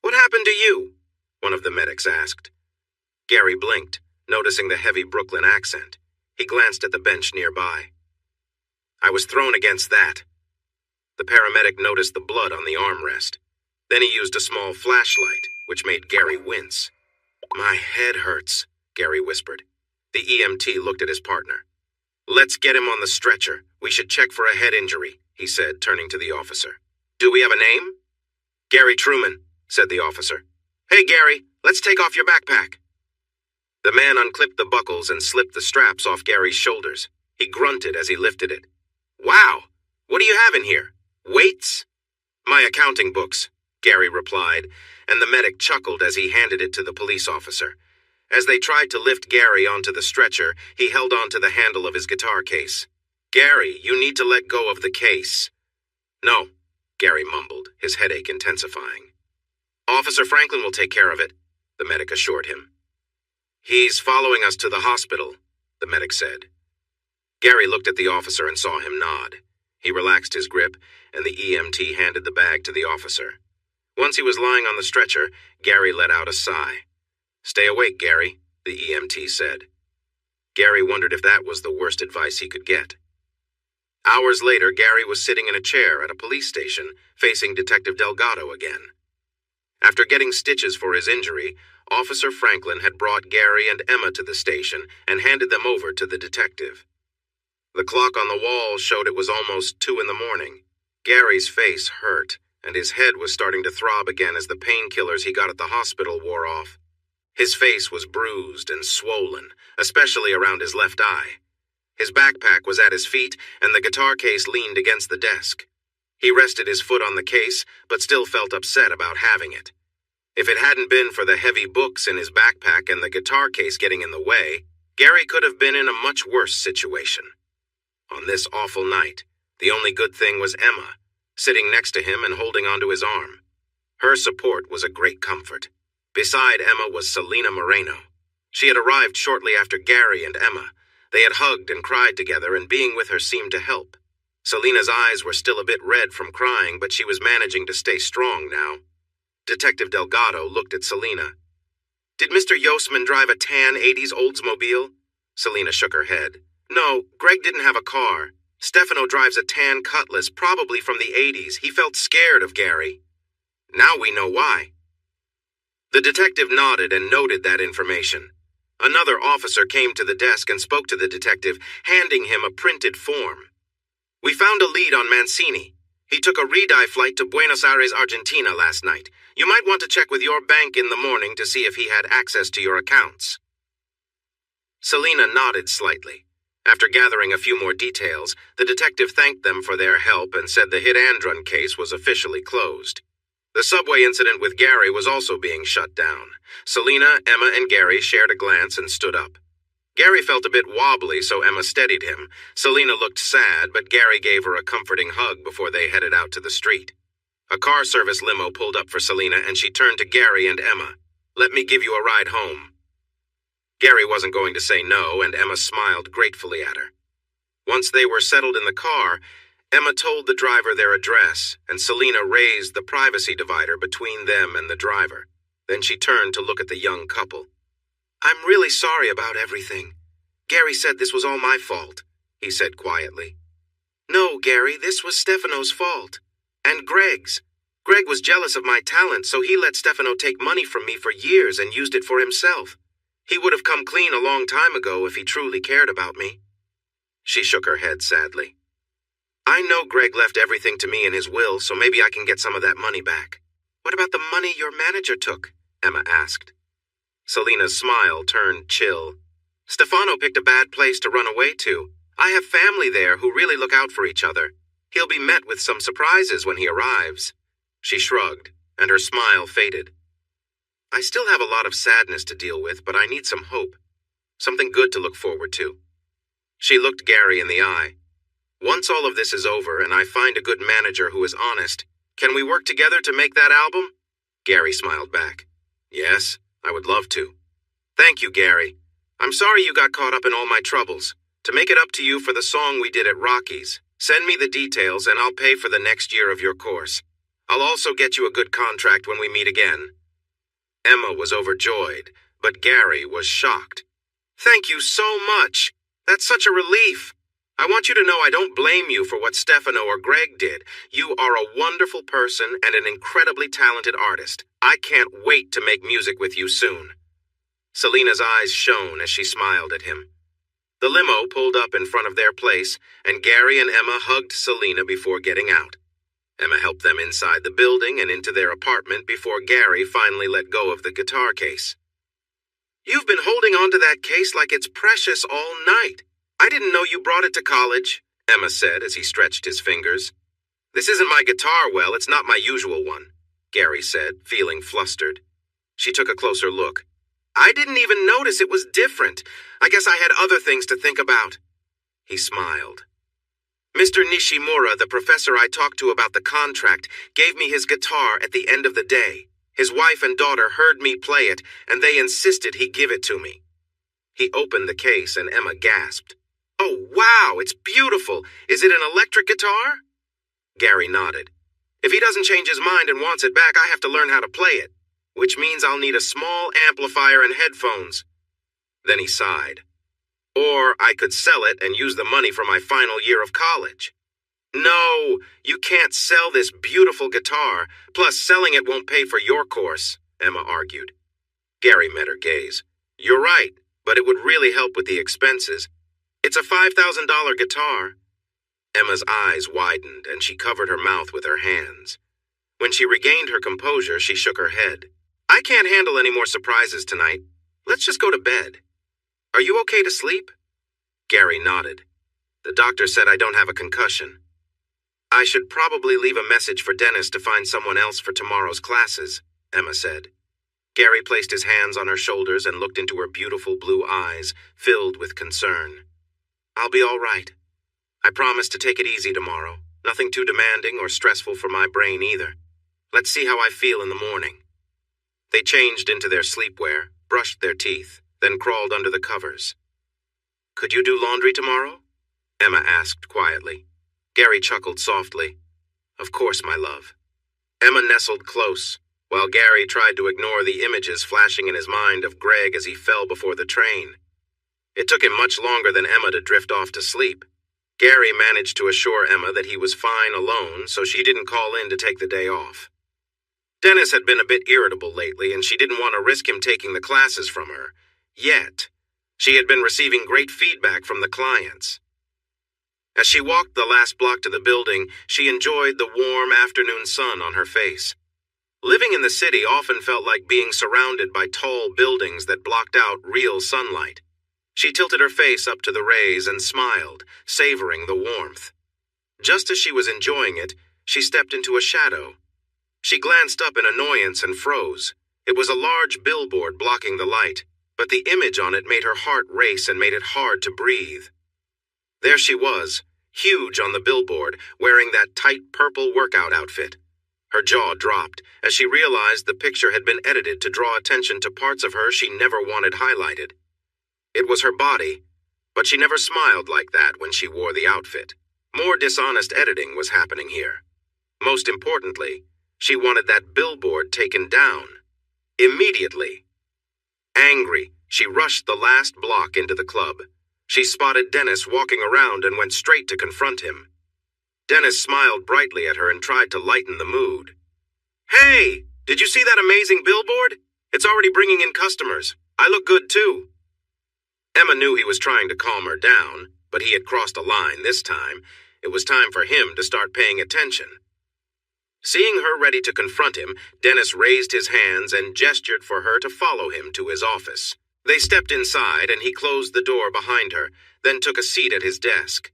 "What happened to you?" one of the medics asked. Gary blinked, noticing the heavy Brooklyn accent. He glanced at the bench nearby. "I was thrown against that." The paramedic noticed the blood on the armrest. Then he used a small flashlight, which made Gary wince. "My head hurts," Gary whispered. The EMT looked at his partner. "Let's get him on the stretcher. We should check for a head injury," he said, turning to the officer. "Do we have a name?" "Gary Truman," said the officer. "Hey, Gary, let's take off your backpack." The man unclipped the buckles and slipped the straps off Gary's shoulders. He grunted as he lifted it. "Wow, what do you have in here? Weights?" "My accounting books," Gary replied, and the medic chuckled as he handed it to the police officer. As they tried to lift Gary onto the stretcher, he held onto the handle of his guitar case. "Gary, you need to let go of the case." "No," Gary mumbled, his headache intensifying. "Officer Franklin will take care of it," the medic assured him. "He's following us to the hospital," the medic said. Gary looked at the officer and saw him nod. He relaxed his grip, and the EMT handed the bag to the officer. Once he was lying on the stretcher, Gary let out a sigh. "Stay awake, Gary," the EMT said. Gary wondered if that was the worst advice he could get. Hours later, Gary was sitting in a chair at a police station, facing Detective Delgado again. After getting stitches for his injury, Officer Franklin had brought Gary and Emma to the station and handed them over to the detective. The clock on the wall showed it was almost 2 a.m. Gary's face hurt, and his head was starting to throb again as the painkillers he got at the hospital wore off. His face was bruised and swollen, especially around his left eye. His backpack was at his feet, and the guitar case leaned against the desk. He rested his foot on the case, but still felt upset about having it. If it hadn't been for the heavy books in his backpack and the guitar case getting in the way, Gary could have been in a much worse situation. On this awful night, the only good thing was Emma, sitting next to him and holding onto his arm. Her support was a great comfort. Beside Emma was Selena Moreno. She had arrived shortly after Gary and Emma. They had hugged and cried together, and being with her seemed to help. Selena's eyes were still a bit red from crying, but she was managing to stay strong now. Detective Delgado looked at Selena. "Did Mr. Yosman drive a tan 80s Oldsmobile?" Selena shook her head. "No, Greg didn't have a car. Stefano drives a tan Cutlass, probably from the 80s. He felt scared of Gary." "Now we know why." The detective nodded and noted that information. Another officer came to the desk and spoke to the detective, handing him a printed form. "We found a lead on Mancini. He took a re-dive flight to Buenos Aires, Argentina last night. You might want to check with your bank in the morning to see if he had access to your accounts." Selena nodded slightly. After gathering a few more details, the detective thanked them for their help and said the hit-and-run case was officially closed. The subway incident with Gary was also being shut down. Selena, Emma, and Gary shared a glance and stood up. Gary felt a bit wobbly, so Emma steadied him. Selena looked sad, but Gary gave her a comforting hug before they headed out to the street. A car service limo pulled up for Selena, and she turned to Gary and Emma. "Let me give you a ride home." Gary wasn't going to say no, and Emma smiled gratefully at her. Once they were settled in the car, Emma told the driver their address, and Selena raised the privacy divider between them and the driver. Then she turned to look at the young couple. "I'm really sorry about everything. Gary said this was all my fault," he said quietly. "No, Gary, this was Stefano's fault. And Greg's. Greg was jealous of my talent, so he let Stefano take money from me for years and used it for himself. He would have come clean a long time ago if he truly cared about me." She shook her head sadly. "I know Greg left everything to me in his will, so maybe I can get some of that money back." "What about the money your manager took?" Emma asked. Selena's smile turned chill. "Stefano picked a bad place to run away to. I have family there who really look out for each other. He'll be met with some surprises when he arrives." She shrugged, and her smile faded. "I still have a lot of sadness to deal with, but I need some hope. Something good to look forward to." She looked Gary in the eye. "Once all of this is over and I find a good manager who is honest, can we work together to make that album?" Gary smiled back. "Yes, I would love to." "Thank you, Gary. I'm sorry you got caught up in all my troubles. To make it up to you for the song we did at Rockies, send me the details and I'll pay for the next year of your course. I'll also get you a good contract when we meet again." Emma was overjoyed, but Gary was shocked. "Thank you so much. That's such a relief. I want you to know I don't blame you for what Stefano or Greg did. You are a wonderful person and an incredibly talented artist. I can't wait to make music with you soon." Selena's eyes shone as she smiled at him. The limo pulled up in front of their place, and Gary and Emma hugged Selena before getting out. Emma helped them inside the building and into their apartment before Gary finally let go of the guitar case. "You've been holding on to that case like it's precious all night. I didn't know you brought it to college," Emma said as he stretched his fingers. "This isn't my guitar, well, it's not my usual one," Gary said, feeling flustered. She took a closer look. "I didn't even notice it was different. I guess I had other things to think about." He smiled. "Mr. Nishimura, the professor I talked to about the contract, gave me his guitar at the end of the day. His wife and daughter heard me play it, and they insisted he give it to me." He opened the case, and Emma gasped. "Oh, wow, it's beautiful. Is it an electric guitar?" Gary nodded. "If he doesn't change his mind and wants it back, I have to learn how to play it, which means I'll need a small amplifier and headphones." Then he sighed. "Or I could sell it and use the money for my final year of college." "No, you can't sell this beautiful guitar. Plus, selling it won't pay for your course," Emma argued. Gary met her gaze. "You're right, but it would really help with the expenses. It's a $5,000 guitar." Emma's eyes widened, and she covered her mouth with her hands. When she regained her composure, she shook her head. "I can't handle any more surprises tonight. Let's just go to bed. Are you okay to sleep?" Gary nodded. "The doctor said I don't have a concussion." "I should probably leave a message for Dennis to find someone else for tomorrow's classes," Emma said. Gary placed his hands on her shoulders and looked into her beautiful blue eyes, filled with concern. "I'll be all right. I promise to take it easy tomorrow. Nothing too demanding or stressful for my brain either. Let's see how I feel in the morning." They changed into their sleepwear, brushed their teeth, then crawled under the covers. "Could you do laundry tomorrow?" Emma asked quietly. Gary chuckled softly. "Of course, my love." Emma nestled close, while Gary tried to ignore the images flashing in his mind of Greg as he fell before the train. It took him much longer than Emma to drift off to sleep. Gary managed to assure Emma that he was fine alone, so she didn't call in to take the day off. Dennis had been a bit irritable lately, and she didn't want to risk him taking the classes from her. Yet, she had been receiving great feedback from the clients. As she walked the last block to the building, she enjoyed the warm afternoon sun on her face. Living in the city often felt like being surrounded by tall buildings that blocked out real sunlight. She tilted her face up to the rays and smiled, savoring the warmth. Just as she was enjoying it, she stepped into a shadow. She glanced up in annoyance and froze. It was a large billboard blocking the light, but the image on it made her heart race and made it hard to breathe. There she was, huge on the billboard, wearing that tight purple workout outfit. Her jaw dropped as she realized the picture had been edited to draw attention to parts of her she never wanted highlighted. It was her body, but she never smiled like that when she wore the outfit. More dishonest editing was happening here. Most importantly, she wanted that billboard taken down. Immediately. Angry, she rushed the last block into the club. She spotted Dennis walking around and went straight to confront him. Dennis smiled brightly at her and tried to lighten the mood. "Hey, did you see that amazing billboard? It's already bringing in customers. I look good too." Emma knew he was trying to calm her down, but he had crossed a line this time. It was time for him to start paying attention. Seeing her ready to confront him, Dennis raised his hands and gestured for her to follow him to his office. They stepped inside and he closed the door behind her, then took a seat at his desk.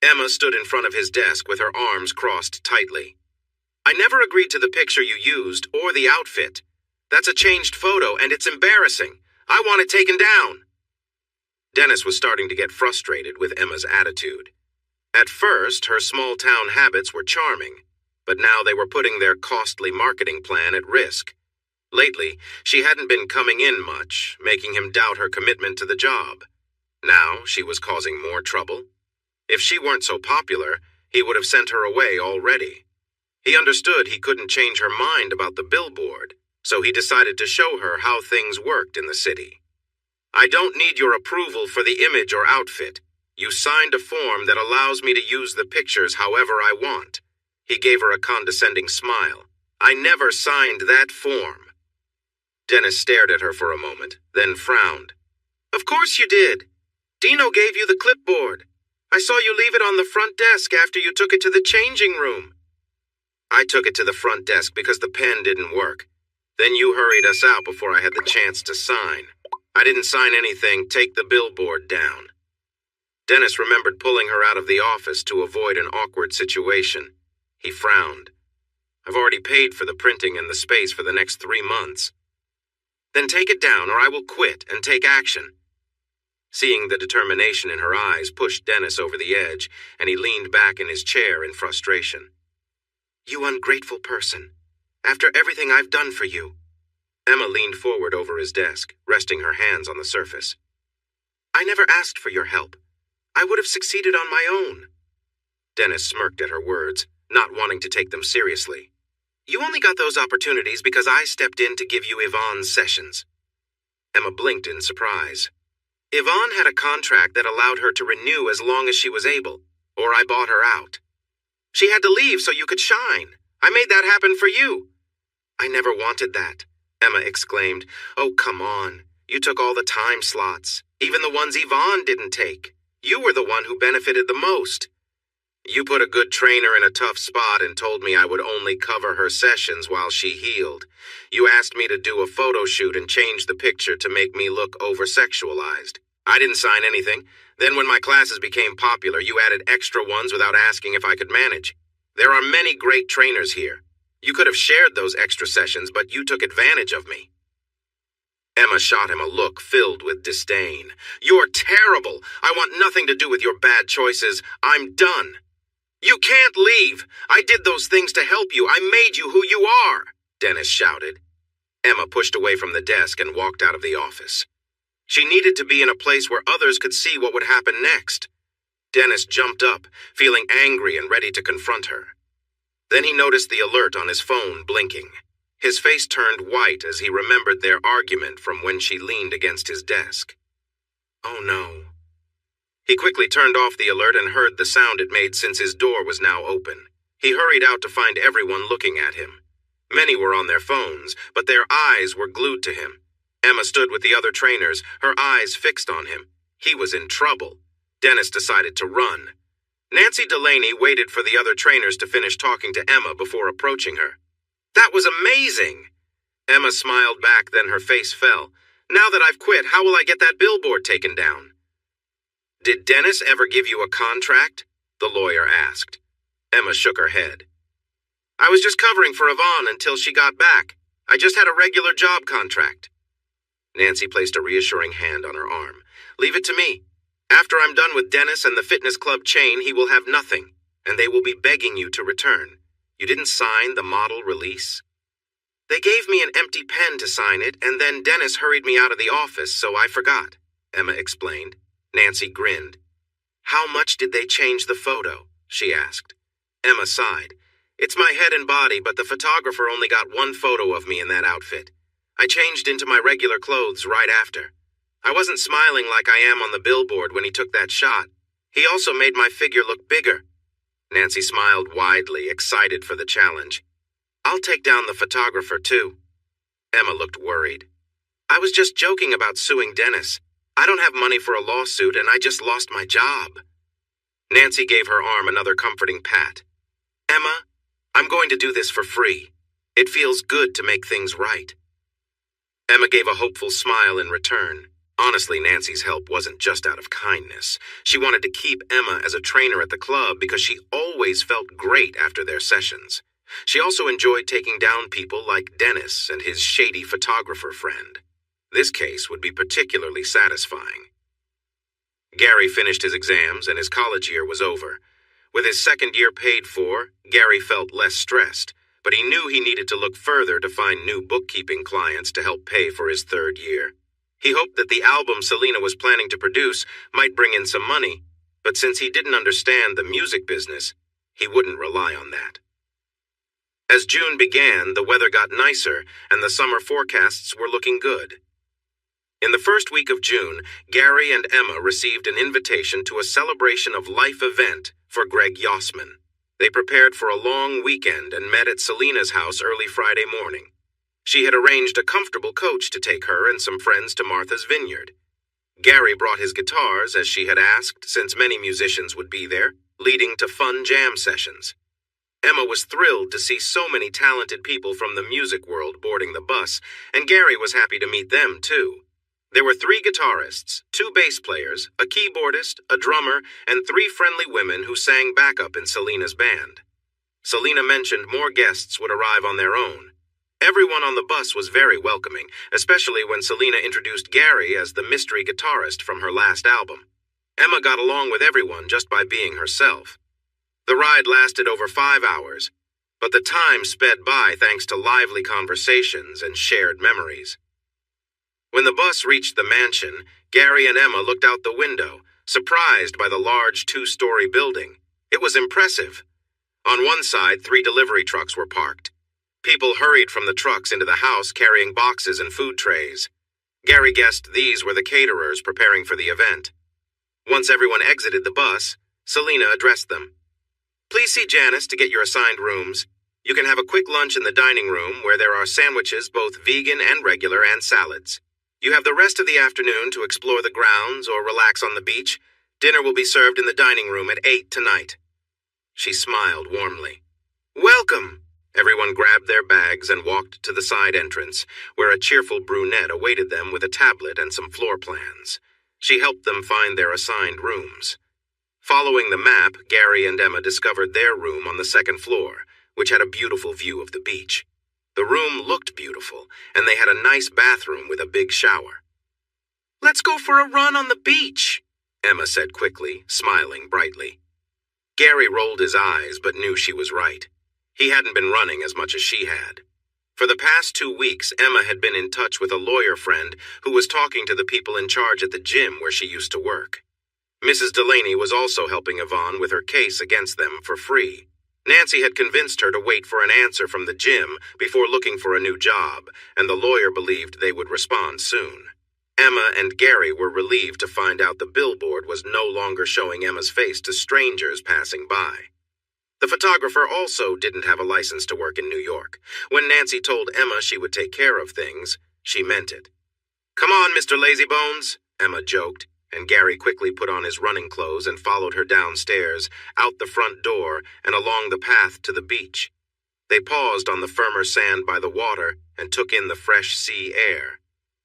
Emma stood in front of his desk with her arms crossed tightly. "I never agreed to the picture you used or the outfit. That's a changed photo and it's embarrassing. I want it taken down." Dennis was starting to get frustrated with Emma's attitude. At first, her small-town habits were charming, but now they were putting their costly marketing plan at risk. Lately, she hadn't been coming in much, making him doubt her commitment to the job. Now, she was causing more trouble. If she weren't so popular, he would have sent her away already. He understood he couldn't change her mind about the billboard, so he decided to show her how things worked in the city. "I don't need your approval for the image or outfit. You signed a form that allows me to use the pictures however I want." He gave her a condescending smile. "I never signed that form." Dennis stared at her for a moment, then frowned. Of course you did. Dino gave you the clipboard. I saw you leave it on the front desk after you took it to the changing room. I took it to the front desk because the pen didn't work. Then you hurried us out before I had the chance to sign. I didn't sign anything. Take the billboard down. Dennis remembered pulling her out of the office to avoid an awkward situation. He frowned. I've already paid for the printing and the space for the next 3 months. Then take it down or I will quit and take action. Seeing the determination in her eyes pushed Dennis over the edge, and he leaned back in his chair in frustration. You ungrateful person. After everything I've done for you. Emma leaned forward over his desk, resting her hands on the surface. I never asked for your help. I would have succeeded on my own. Dennis smirked at her words, not wanting to take them seriously. You only got those opportunities because I stepped in to give you Yvonne's sessions. Emma blinked in surprise. Yvonne had a contract that allowed her to renew as long as she was able, or I bought her out. She had to leave so you could shine. I made that happen for you. I never wanted that, Emma exclaimed. Oh, come on. You took all the time slots, even the ones Yvonne didn't take. You were the one who benefited the most. You put a good trainer in a tough spot and told me I would only cover her sessions while she healed. You asked me to do a photo shoot and change the picture to make me look over-sexualized. I didn't sign anything. Then when my classes became popular, you added extra ones without asking if I could manage. There are many great trainers here. You could have shared those extra sessions, but you took advantage of me. Emma shot him a look filled with disdain. You're terrible. I want nothing to do with your bad choices. I'm done. You can't leave. I did those things to help you. I made you who you are, Dennis shouted. Emma pushed away from the desk and walked out of the office. She needed to be in a place where others could see what would happen next. Dennis jumped up, feeling angry and ready to confront her. Then he noticed the alert on his phone blinking. His face turned white as he remembered their argument from when she leaned against his desk. Oh no. He quickly turned off the alert and heard the sound it made since his door was now open. He hurried out to find everyone looking at him. Many were on their phones, but their eyes were glued to him. Emma stood with the other trainers, her eyes fixed on him. He was in trouble. Dennis decided to run. Nancy Delaney waited for the other trainers to finish talking to Emma before approaching her. That was amazing! Emma smiled back, then her face fell. Now that I've quit, how will I get that billboard taken down? Did Dennis ever give you a contract? The lawyer asked. Emma shook her head. I was just covering for Yvonne until she got back. I just had a regular job contract. Nancy placed a reassuring hand on her arm. Leave it to me. After I'm done with Dennis and the fitness club chain, he will have nothing, and they will be begging you to return. You didn't sign the model release? They gave me an empty pen to sign it, and then Dennis hurried me out of the office, so I forgot, Emma explained. Nancy grinned. How much did they change the photo? She asked. Emma sighed. It's my head and body, but the photographer only got one photo of me in that outfit. I changed into my regular clothes right after. I wasn't smiling like I am on the billboard when he took that shot. He also made my figure look bigger. Nancy smiled widely, excited for the challenge. I'll take down the photographer, too. Emma looked worried. I was just joking about suing Dennis. I don't have money for a lawsuit, and I just lost my job. Nancy gave her arm another comforting pat. Emma, I'm going to do this for free. It feels good to make things right. Emma gave a hopeful smile in return. Honestly, Nancy's help wasn't just out of kindness. She wanted to keep Emma as a trainer at the club because she always felt great after their sessions. She also enjoyed taking down people like Dennis and his shady photographer friend. This case would be particularly satisfying. Gary finished his exams and his college year was over. With his second year paid for, Gary felt less stressed, but he knew he needed to look further to find new bookkeeping clients to help pay for his third year. He hoped that the album Selena was planning to produce might bring in some money, but since he didn't understand the music business, he wouldn't rely on that. As June began, the weather got nicer and the summer forecasts were looking good. In the first week of June, Gary and Emma received an invitation to a celebration of life event for Greg Yossman. They prepared for a long weekend and met at Selena's house early Friday morning. She had arranged a comfortable coach to take her and some friends to Martha's Vineyard. Gary brought his guitars, as she had asked, since many musicians would be there, leading to fun jam sessions. Emma was thrilled to see so many talented people from the music world boarding the bus, and Gary was happy to meet them, too. There were 3 guitarists, 2 bass players, a keyboardist, a drummer, and 3 friendly women who sang backup in Selena's band. Selena mentioned more guests would arrive on their own. Everyone on the bus was very welcoming, especially when Selena introduced Gary as the mystery guitarist from her last album. Emma got along with everyone just by being herself. The ride lasted over 5 hours, but the time sped by thanks to lively conversations and shared memories. When the bus reached the mansion, Gary and Emma looked out the window, surprised by the large 2-story building. It was impressive. On one side, 3 delivery trucks were parked. People hurried from the trucks into the house carrying boxes and food trays. Gary guessed these were the caterers preparing for the event. Once everyone exited the bus, Selena addressed them. "Please see Janice to get your assigned rooms. You can have a quick lunch in the dining room where there are sandwiches, both vegan and regular, and salads. You have the rest of the afternoon to explore the grounds or relax on the beach. Dinner will be served in the dining room at 8 tonight." She smiled warmly. "Welcome!" Everyone grabbed their bags and walked to the side entrance, where a cheerful brunette awaited them with a tablet and some floor plans. She helped them find their assigned rooms. Following the map, Gary and Emma discovered their room on the 2nd floor, which had a beautiful view of the beach. The room looked beautiful, and they had a nice bathroom with a big shower. "Let's go for a run on the beach," Emma said quickly, smiling brightly. Gary rolled his eyes but knew she was right. He hadn't been running as much as she had. For the past 2 weeks, Emma had been in touch with a lawyer friend who was talking to the people in charge at the gym where she used to work. Mrs. Delaney was also helping Yvonne with her case against them for free. Nancy had convinced her to wait for an answer from the gym before looking for a new job, and the lawyer believed they would respond soon. Emma and Gary were relieved to find out the billboard was no longer showing Emma's face to strangers passing by. The photographer also didn't have a license to work in New York. When Nancy told Emma she would take care of things, she meant it. "Come on, Mr. Lazybones," Emma joked, and Gary quickly put on his running clothes and followed her downstairs, out the front door, and along the path to the beach. They paused on the firmer sand by the water and took in the fresh sea air.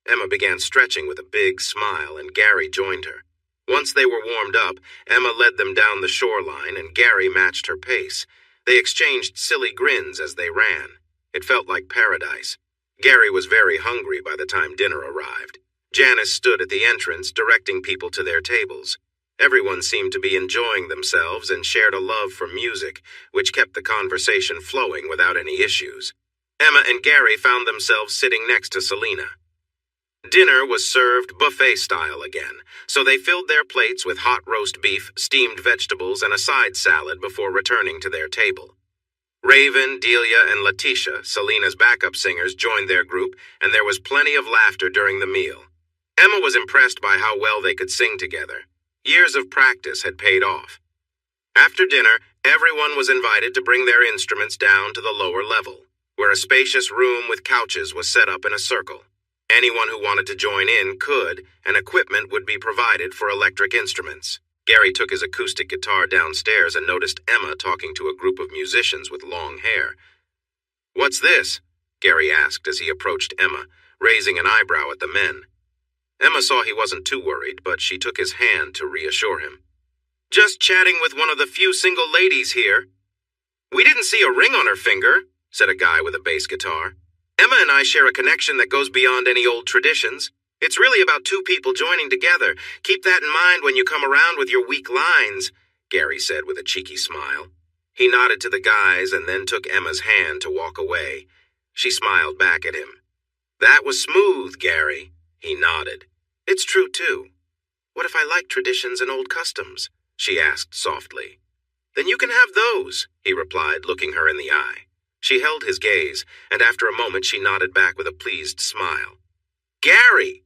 Emma began stretching with a big smile, and Gary joined her. Once they were warmed up, Emma led them down the shoreline, and Gary matched her pace. They exchanged silly grins as they ran. It felt like paradise. Gary was very hungry by the time dinner arrived. Janice stood at the entrance, directing people to their tables. Everyone seemed to be enjoying themselves and shared a love for music, which kept the conversation flowing without any issues. Emma and Gary found themselves sitting next to Selena. Dinner was served buffet-style again, so they filled their plates with hot roast beef, steamed vegetables, and a side salad before returning to their table. Raven, Delia, and Letitia, Selena's backup singers, joined their group, and there was plenty of laughter during the meal. Emma was impressed by how well they could sing together. Years of practice had paid off. After dinner, everyone was invited to bring their instruments down to the lower level, where a spacious room with couches was set up in a circle. Anyone who wanted to join in could, and equipment would be provided for electric instruments. Gary took his acoustic guitar downstairs and noticed Emma talking to a group of musicians with long hair. "What's this?" Gary asked as he approached Emma, raising an eyebrow at the men. Emma saw he wasn't too worried, but she took his hand to reassure him. "Just chatting with one of the few single ladies here." "We didn't see a ring on her finger," said a guy with a bass guitar. "Emma and I share a connection that goes beyond any old traditions. It's really about 2 people joining together. Keep that in mind when you come around with your weak lines," Gary said with a cheeky smile. He nodded to the guys and then took Emma's hand to walk away. She smiled back at him. "That was smooth, Gary." He nodded. "It's true, too. What if I like traditions and old customs?" she asked softly. "Then you can have those," he replied, looking her in the eye. She held his gaze, and after a moment she nodded back with a pleased smile. "Gary!"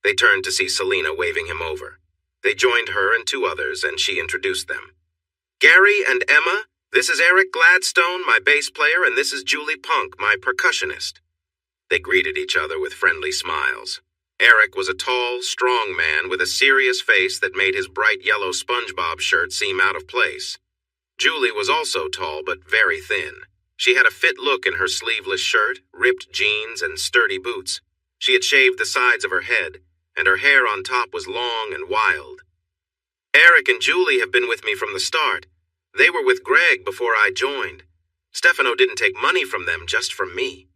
They turned to see Selena waving him over. They joined her and 2 others, and she introduced them. "Gary and Emma, this is Eric Gladstone, my bass player, and this is Julie Punk, my percussionist." They greeted each other with friendly smiles. Eric was a tall, strong man with a serious face that made his bright yellow SpongeBob shirt seem out of place. Julie was also tall but very thin. She had a fit look in her sleeveless shirt, ripped jeans, and sturdy boots. She had shaved the sides of her head, and her hair on top was long and wild. Eric and Julie have been with me from the start. They were with Greg before I joined. Stefano didn't take money from them, just from me.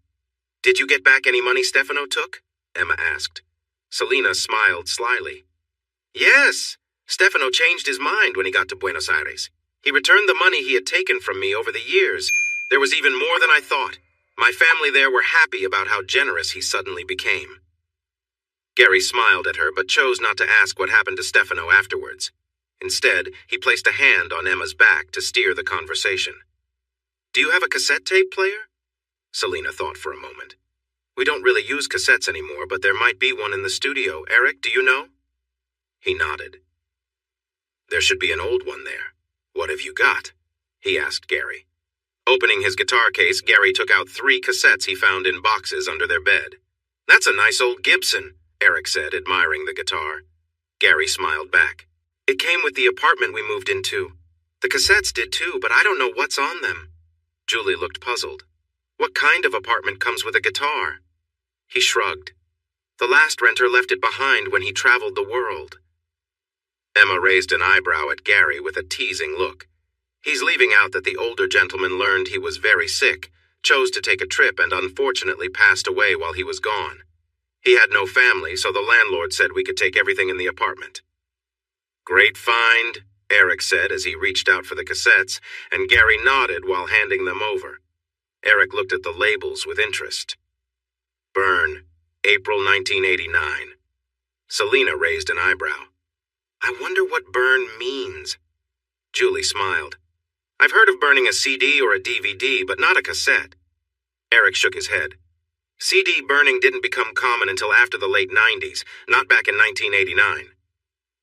Did you get back any money Stefano took? Emma asked. Selena smiled slyly. Yes, Stefano changed his mind when he got to Buenos Aires. He returned the money he had taken from me over the years. There was even more than I thought. My family there were happy about how generous he suddenly became. Gary smiled at her but chose not to ask what happened to Stefano afterwards. Instead, he placed a hand on Emma's back to steer the conversation. Do you have a cassette tape player? Selena thought for a moment. We don't really use cassettes anymore, but there might be one in the studio. Eric, do you know? He nodded. There should be an old one there. What have you got? He asked Gary. Opening his guitar case, Gary took out 3 cassettes he found in boxes under their bed. That's a nice old Gibson, Eric said, admiring the guitar. Gary smiled back. It came with the apartment we moved into. The cassettes did too, but I don't know what's on them. Julie looked puzzled. What kind of apartment comes with a guitar? He shrugged. The last renter left it behind when he traveled the world. Emma raised an eyebrow at Gary with a teasing look. He's leaving out that the older gentleman learned he was very sick, chose to take a trip, and unfortunately passed away while he was gone. He had no family, so the landlord said we could take everything in the apartment. Great find, Eric said as he reached out for the cassettes, and Gary nodded while handing them over. Eric looked at the labels with interest. Burn, April 1989. Selena raised an eyebrow. I wonder what burn means. Julie smiled. I've heard of burning a CD or a DVD, but not a cassette. Eric shook his head. CD burning didn't become common until after the late 90s, not back in 1989.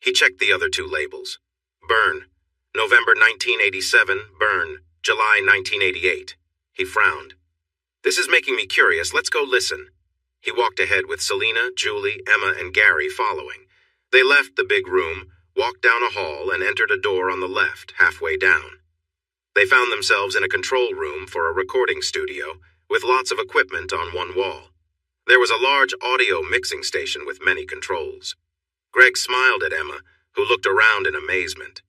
He checked the other 2 labels. Burn, November 1987, burn, July 1988. He frowned. This is making me curious. Let's go listen. He walked ahead with Selena, Julie, Emma, and Gary following. They left the big room, walked down a hall, and entered a door on the left, halfway down. They found themselves in a control room for a recording studio, with lots of equipment on one wall. There was a large audio mixing station with many controls. Greg smiled at Emma, who looked around in amazement.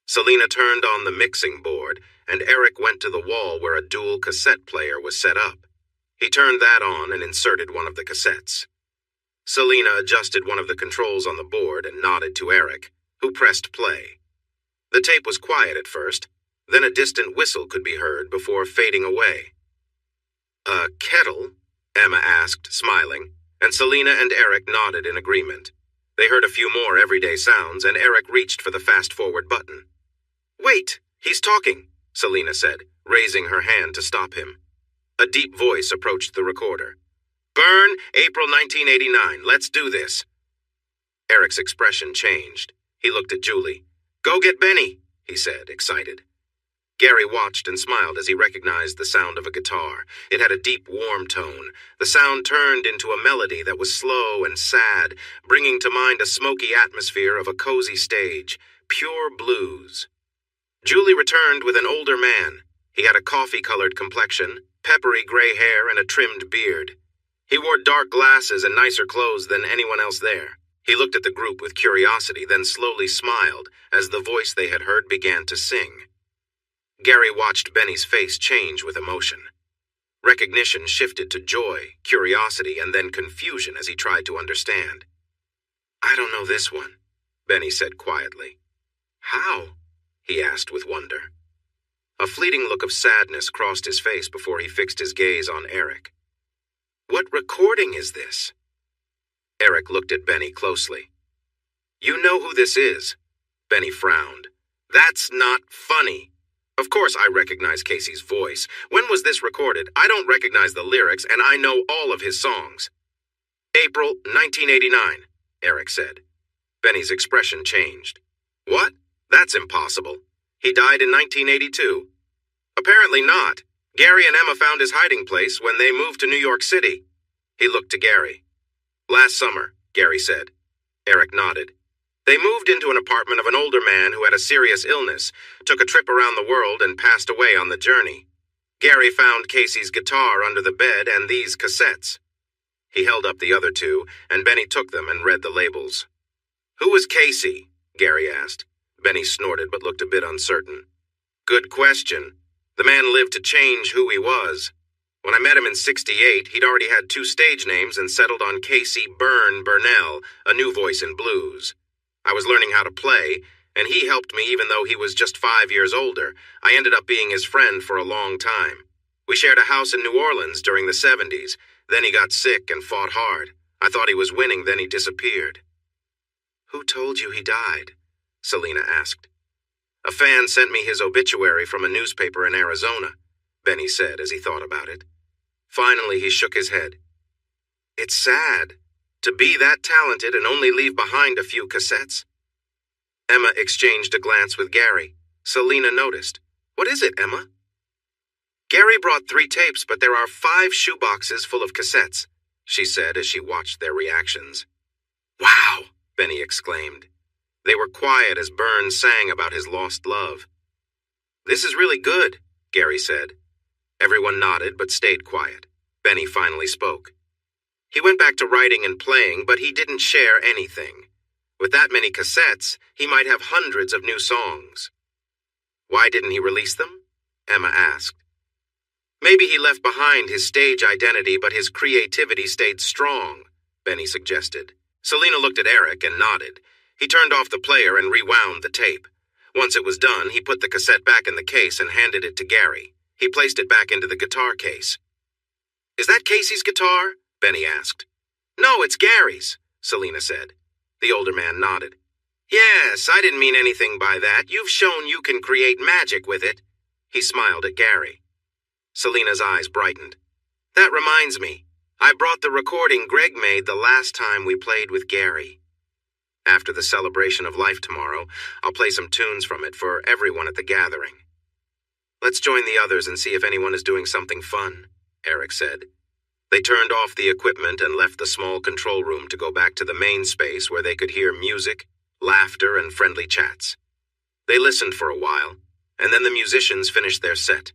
Selena turned on the mixing board, and Eric went to the wall where a dual cassette player was set up. He turned that on and inserted one of the cassettes. Selena adjusted one of the controls on the board and nodded to Eric, who pressed play. The tape was quiet at first, then a distant whistle could be heard before fading away. A kettle? Emma asked, smiling, and Selena and Eric nodded in agreement. They heard a few more everyday sounds, and Eric reached for the fast-forward button. Wait, he's talking, Selena said, raising her hand to stop him. A deep voice approached the recorder. Burn, April 1989. Let's do this. Eric's expression changed. He looked at Julie. Go get Benny, he said, excited. Gary watched and smiled as he recognized the sound of a guitar. It had a deep, warm tone. The sound turned into a melody that was slow and sad, bringing to mind a smoky atmosphere of a cozy stage, pure blues. Julie returned with an older man. He had a coffee-colored complexion, peppery gray hair, and a trimmed beard. He wore dark glasses and nicer clothes than anyone else there. He looked at the group with curiosity, then slowly smiled as the voice they had heard began to sing. Gary watched Benny's face change with emotion. Recognition shifted to joy, curiosity, and then confusion as he tried to understand. I don't know this one, Benny said quietly. How? He asked with wonder. A fleeting look of sadness crossed his face before he fixed his gaze on Eric. What recording is this? Eric looked at Benny closely. You know who this is? Benny frowned. That's not funny. Of course I recognize Casey's voice. When was this recorded? I don't recognize the lyrics, and I know all of his songs. April 1989, Eric said. Benny's expression changed. What? That's impossible. He died in 1982. Apparently not. Gary and Emma found his hiding place when they moved to New York City. He looked to Gary. "Last summer," Gary said. Eric nodded. "They moved into an apartment of an older man who had a serious illness, took a trip around the world, and passed away on the journey. Gary found Casey's guitar under the bed and these cassettes." He held up the other two, and Benny took them and read the labels. "Who was Casey?" Gary asked. Benny snorted but looked a bit uncertain. "Good question. The man lived to change who he was. When I met him in '68, he'd already had 2 stage names and settled on Casey Byrne Burnell, a new voice in blues. I was learning how to play, and he helped me even though he was just 5 years older. I ended up being his friend for a long time. We shared a house in New Orleans during the '70s. Then he got sick and fought hard. I thought he was winning, then he disappeared." "Who told you he died?" Selena asked. "A fan sent me his obituary from a newspaper in Arizona," Benny said as he thought about it. Finally, he shook his head. "It's sad. To be that talented and only leave behind a few cassettes." Emma exchanged a glance with Gary. Selena noticed. "What is it, Emma?" "Gary brought 3 tapes, but there are 5 shoeboxes full of cassettes," she said as she watched their reactions. "Wow!" Benny exclaimed. They were quiet as Burns sang about his lost love. "This is really good," Gary said. Everyone nodded but stayed quiet. Benny finally spoke. He went back to writing and playing, but he didn't share anything. With that many cassettes, he might have hundreds of new songs. "Why didn't he release them?" Emma asked. "Maybe he left behind his stage identity, but his creativity stayed strong," Benny suggested. Selena looked at Eric and nodded. He turned off the player and rewound the tape. Once it was done, he put the cassette back in the case and handed it to Gary. He placed it back into the guitar case. "Is that Casey's guitar?" Benny asked. "No, it's Gary's," Selena said. The older man nodded. "Yes, I didn't mean anything by that. You've shown you can create magic with it." He smiled at Gary. Selena's eyes brightened. "That reminds me. I brought the recording Greg made the last time we played with Gary. After the celebration of life tomorrow, I'll play some tunes from it for everyone at the gathering." "Let's join the others and see if anyone is doing something fun," Eric said. They turned off the equipment and left the small control room to go back to the main space where they could hear music, laughter, and friendly chats. They listened for a while, and then the musicians finished their set.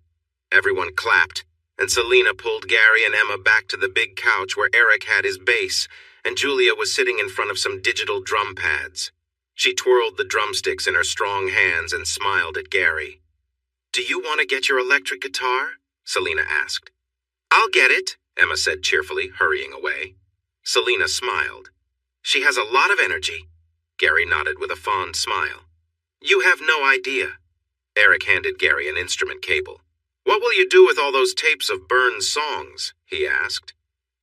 Everyone clapped, and Selena pulled Gary and Emma back to the big couch where Eric had his bass, and Julia was sitting in front of some digital drum pads. She twirled the drumsticks in her strong hands and smiled at Gary. "Do you want to get your electric guitar?" Selena asked. "I'll get it," Emma said cheerfully, hurrying away. Selena smiled. "She has a lot of energy." Gary nodded with a fond smile. "You have no idea." Eric handed Gary an instrument cable. "What will you do with all those tapes of Burns' songs?" he asked.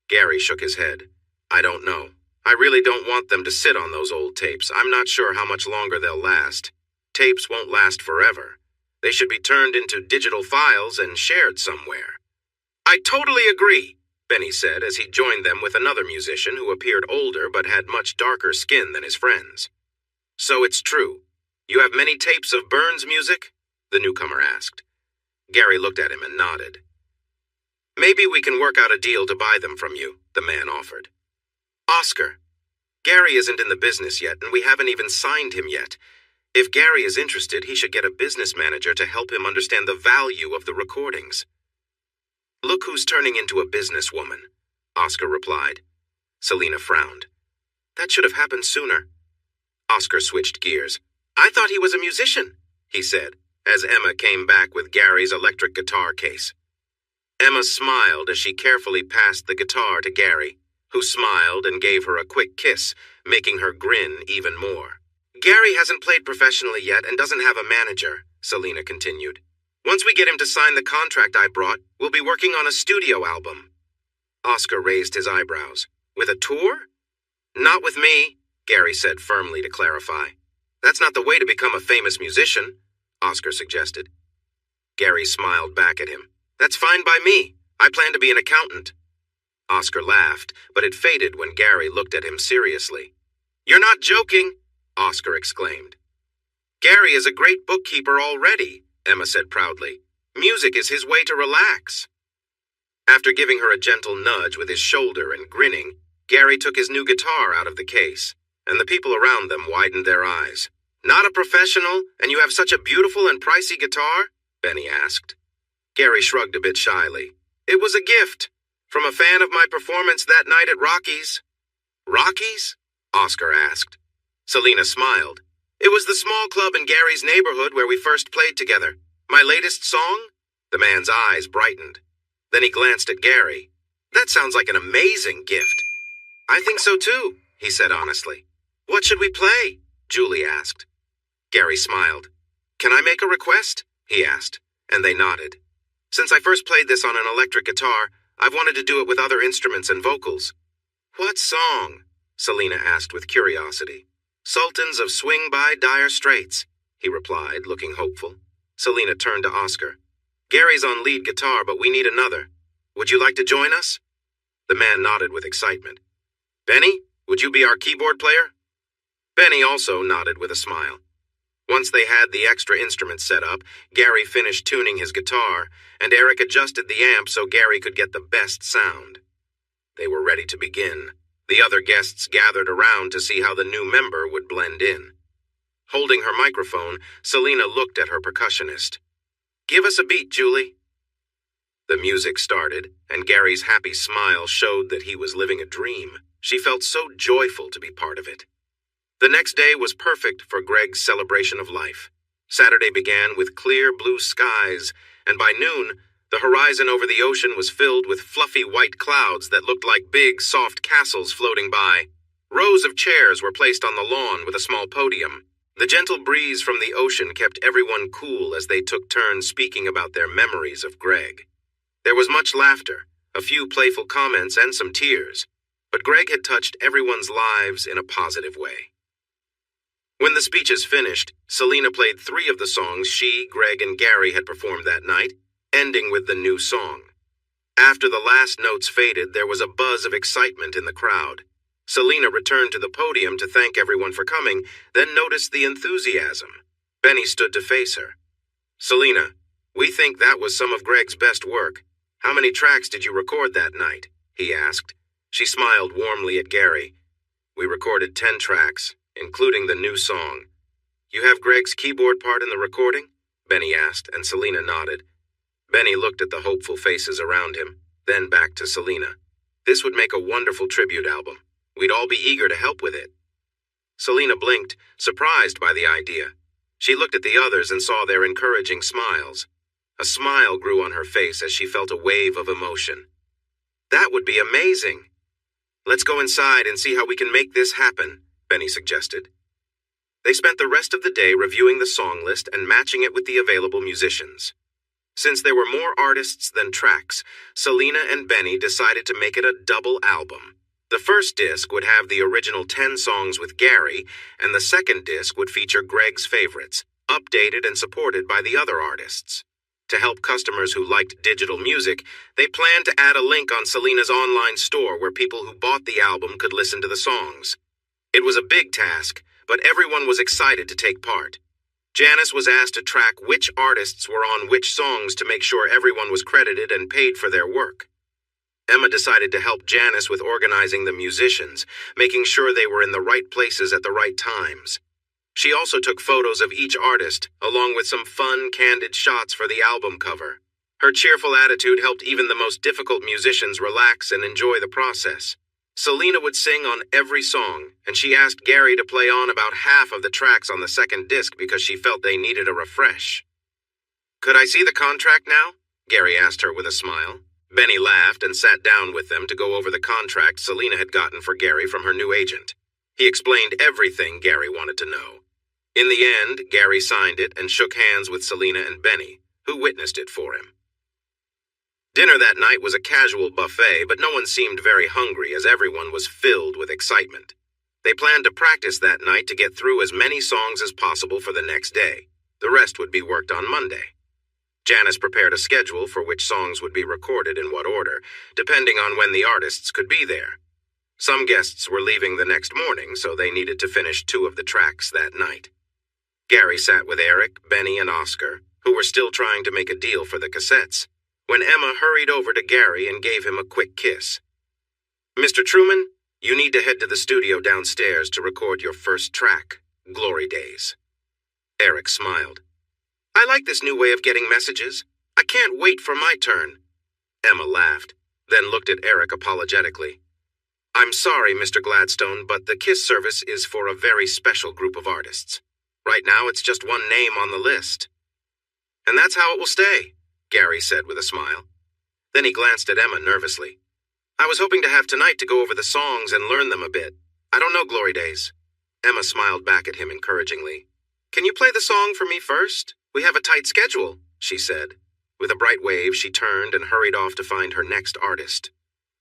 Gary shook his head. "I don't know. I really don't want them to sit on those old tapes. I'm not sure how much longer they'll last. Tapes won't last forever. They should be turned into digital files and shared somewhere." "I totally agree," Benny said as he joined them with another musician who appeared older but had much darker skin than his friends. "So it's true. You have many tapes of Burns' music?" the newcomer asked. Gary looked at him and nodded. "Maybe we can work out a deal to buy them from you," the man offered. "Oscar, Gary isn't in the business yet, and we haven't even signed him yet. If Gary is interested, he should get a business manager to help him understand the value of the recordings." "Look who's turning into a businesswoman," Oscar replied. Selena frowned. "That should have happened sooner." Oscar switched gears. "I thought he was a musician," he said, as Emma came back with Gary's electric guitar case. Emma smiled as she carefully passed the guitar to Gary, who smiled and gave her a quick kiss, making her grin even more. "Gary hasn't played professionally yet and doesn't have a manager," Selena continued. "Once we get him to sign the contract I brought, we'll be working on a studio album." Oscar raised his eyebrows. "With a tour?" "Not with me," Gary said firmly to clarify. "That's not the way to become a famous musician," Oscar suggested. Gary smiled back at him. "That's fine by me. I plan to be an accountant." Oscar laughed, but it faded when Gary looked at him seriously. "You're not joking," Oscar exclaimed. "Gary is a great bookkeeper already," Emma said proudly. "Music is his way to relax." After giving her a gentle nudge with his shoulder and grinning, Gary took his new guitar out of the case, and the people around them widened their eyes. "Not a professional, and you have such a beautiful and pricey guitar?" Benny asked. Gary shrugged a bit shyly. "It was a gift, from a fan of my performance that night at Rocky's." "Rocky's?" Oscar asked. Selena smiled. "It was the small club in Gary's neighborhood where we first played together. My latest song?" The man's eyes brightened. Then he glanced at Gary. "That sounds like an amazing gift." "I think so too," he said honestly. "What should we play?" Julie asked. Gary smiled. "Can I make a request?" he asked, and they nodded. "Since I first played this on an electric guitar, I've wanted to do it with other instruments and vocals." "What song?" Selena asked with curiosity. "Sultans of Swing by Dire Straits," he replied, looking hopeful. Selena turned to Oscar. "Gary's on lead guitar, but we need another. Would you like to join us?" The man nodded with excitement. "Benny, would you be our keyboard player?" Benny also nodded with a smile. Once they had the extra instruments set up, Gary finished tuning his guitar, and Eric adjusted the amp so Gary could get the best sound. They were ready to begin. The other guests gathered around to see how the new member would blend in. Holding her microphone, Selena looked at her percussionist. "Give us a beat, Julie." The music started, and Gary's happy smile showed that he was living a dream. She felt so joyful to be part of it. The next day was perfect for Greg's celebration of life. Saturday began with clear blue skies, and by noon, the horizon over the ocean was filled with fluffy white clouds that looked like big, soft castles floating by. Rows of chairs were placed on the lawn with a small podium. The gentle breeze from the ocean kept everyone cool as they took turns speaking about their memories of Greg. There was much laughter, a few playful comments, and some tears, but Greg had touched everyone's lives in a positive way. When the speeches finished, Selena played 3 of the songs she, Greg, and Gary had performed that night, ending with the new song. After the last notes faded, there was a buzz of excitement in the crowd. Selena returned to the podium to thank everyone for coming, then noticed the enthusiasm. Benny stood to face her. "Selena, we think that was some of Greg's best work. How many tracks did you record that night?" he asked. She smiled warmly at Gary. "We recorded 10 tracks, including the new song." "You have Greg's keyboard part in the recording?" Benny asked, and Selena nodded. Benny looked at the hopeful faces around him, then back to Selena. "This would make a wonderful tribute album. We'd all be eager to help with it." Selena blinked, surprised by the idea. She looked at the others and saw their encouraging smiles. A smile grew on her face as she felt a wave of emotion. "That would be amazing." "Let's go inside and see how we can make this happen," Benny suggested. They spent the rest of the day reviewing the song list and matching it with the available musicians. Since there were more artists than tracks, Selena and Benny decided to make it a double album. The first disc would have the original 10 songs with Gary, and the second disc would feature Greg's favorites, updated and supported by the other artists. To help customers who liked digital music, they planned to add a link on Selena's online store where people who bought the album could listen to the songs. It was a big task, but everyone was excited to take part. Janice was asked to track which artists were on which songs to make sure everyone was credited and paid for their work. Emma decided to help Janice with organizing the musicians, making sure they were in the right places at the right times. She also took photos of each artist, along with some fun, candid shots for the album cover. Her cheerful attitude helped even the most difficult musicians relax and enjoy the process. Selena would sing on every song, and she asked Gary to play on about half of the tracks on the second disc because she felt they needed a refresh. "Could I see the contract now?" Gary asked her with a smile. Benny laughed and sat down with them to go over the contract Selena had gotten for Gary from her new agent. He explained everything Gary wanted to know. In the end, Gary signed it and shook hands with Selena and Benny, who witnessed it for him. Dinner that night was a casual buffet, but no one seemed very hungry as everyone was filled with excitement. They planned to practice that night to get through as many songs as possible for the next day. The rest would be worked on Monday. Janice prepared a schedule for which songs would be recorded in what order, depending on when the artists could be there. Some guests were leaving the next morning, so they needed to finish 2 of the tracks that night. Gary sat with Eric, Benny, and Oscar, who were still trying to make a deal for the cassettes. when Emma hurried over to Gary and gave him a quick kiss. "Mr. Truman, you need to head to the studio downstairs to record your first track, Glory Days." Eric smiled. "I like this new way of getting messages. I can't wait for my turn." Emma laughed, then looked at Eric apologetically. "I'm sorry, Mr. Gladstone, but the KISS service is for a very special group of artists. Right now, it's just one name on the list." "And that's how it will stay," Gary said with a smile. Then he glanced at Emma nervously. "I was hoping to have tonight to go over the songs and learn them a bit. I don't know Glory Days." Emma smiled back at him encouragingly. "Can you play the song for me first? We have a tight schedule," she said. With a bright wave, she turned and hurried off to find her next artist.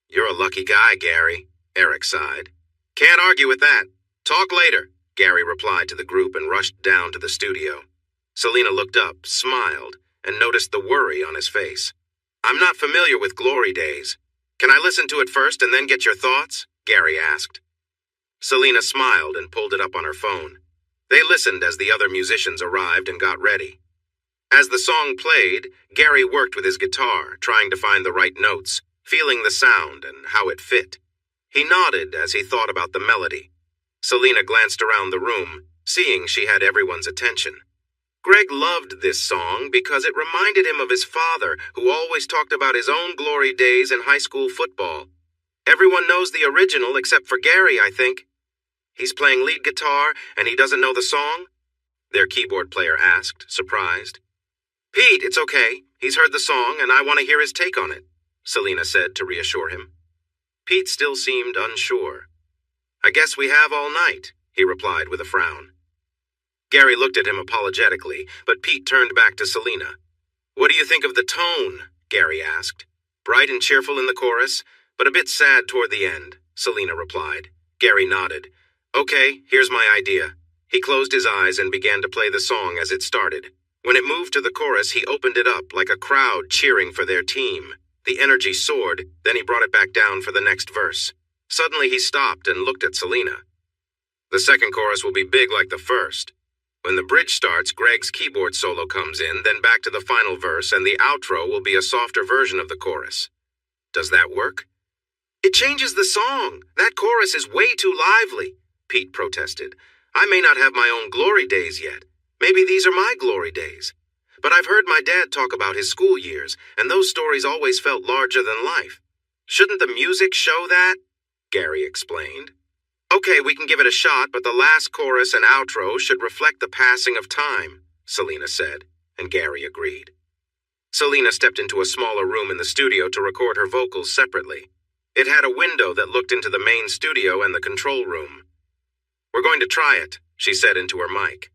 "You're a lucky guy, Gary," Eric sighed. "Can't argue with that. Talk later," Gary replied to the group and rushed down to the studio. Selena looked up, smiled, and noticed the worry on his face. "I'm not familiar with Glory Days. Can I listen to it first and then get your thoughts?" Gary asked. Selena smiled and pulled it up on her phone. They listened as the other musicians arrived and got ready. As the song played, Gary worked with his guitar, trying to find the right notes, feeling the sound and how it fit. He nodded as he thought about the melody. Selena glanced around the room, seeing she had everyone's attention. Greg loved this song because it reminded him of his father, who always talked about his own glory days in high school football. Everyone knows the original except for Gary, I think. "He's playing lead guitar and he doesn't know the song?" their keyboard player asked, surprised. "Pete, it's okay. He's heard the song and I want to hear his take on it," Selena said to reassure him. Pete still seemed unsure. "I guess we have all night," he replied with a frown. Gary looked at him apologetically, but Pete turned back to Selena. "What do you think of the tone?" Gary asked. "Bright and cheerful in the chorus, but a bit sad toward the end," Selena replied. Gary nodded. "Okay, here's my idea." He closed his eyes and began to play the song as it started. When it moved to the chorus, he opened it up like a crowd cheering for their team. The energy soared, then he brought it back down for the next verse. Suddenly he stopped and looked at Selena. "The second chorus will be big like the first. When the bridge starts, Greg's keyboard solo comes in, then back to the final verse, and the outro will be a softer version of the chorus. Does that work?" "It changes the song. That chorus is way too lively," Pete protested. "I may not have my own glory days yet. Maybe these are my glory days. But I've heard my dad talk about his school years, and those stories always felt larger than life. Shouldn't the music show that?" Gary explained. "Okay, we can give it a shot, but the last chorus and outro should reflect the passing of time," Selena said, and Gary agreed. Selena stepped into a smaller room in the studio to record her vocals separately. It had a window that looked into the main studio and the control room. "We're going to try it," she said into her mic.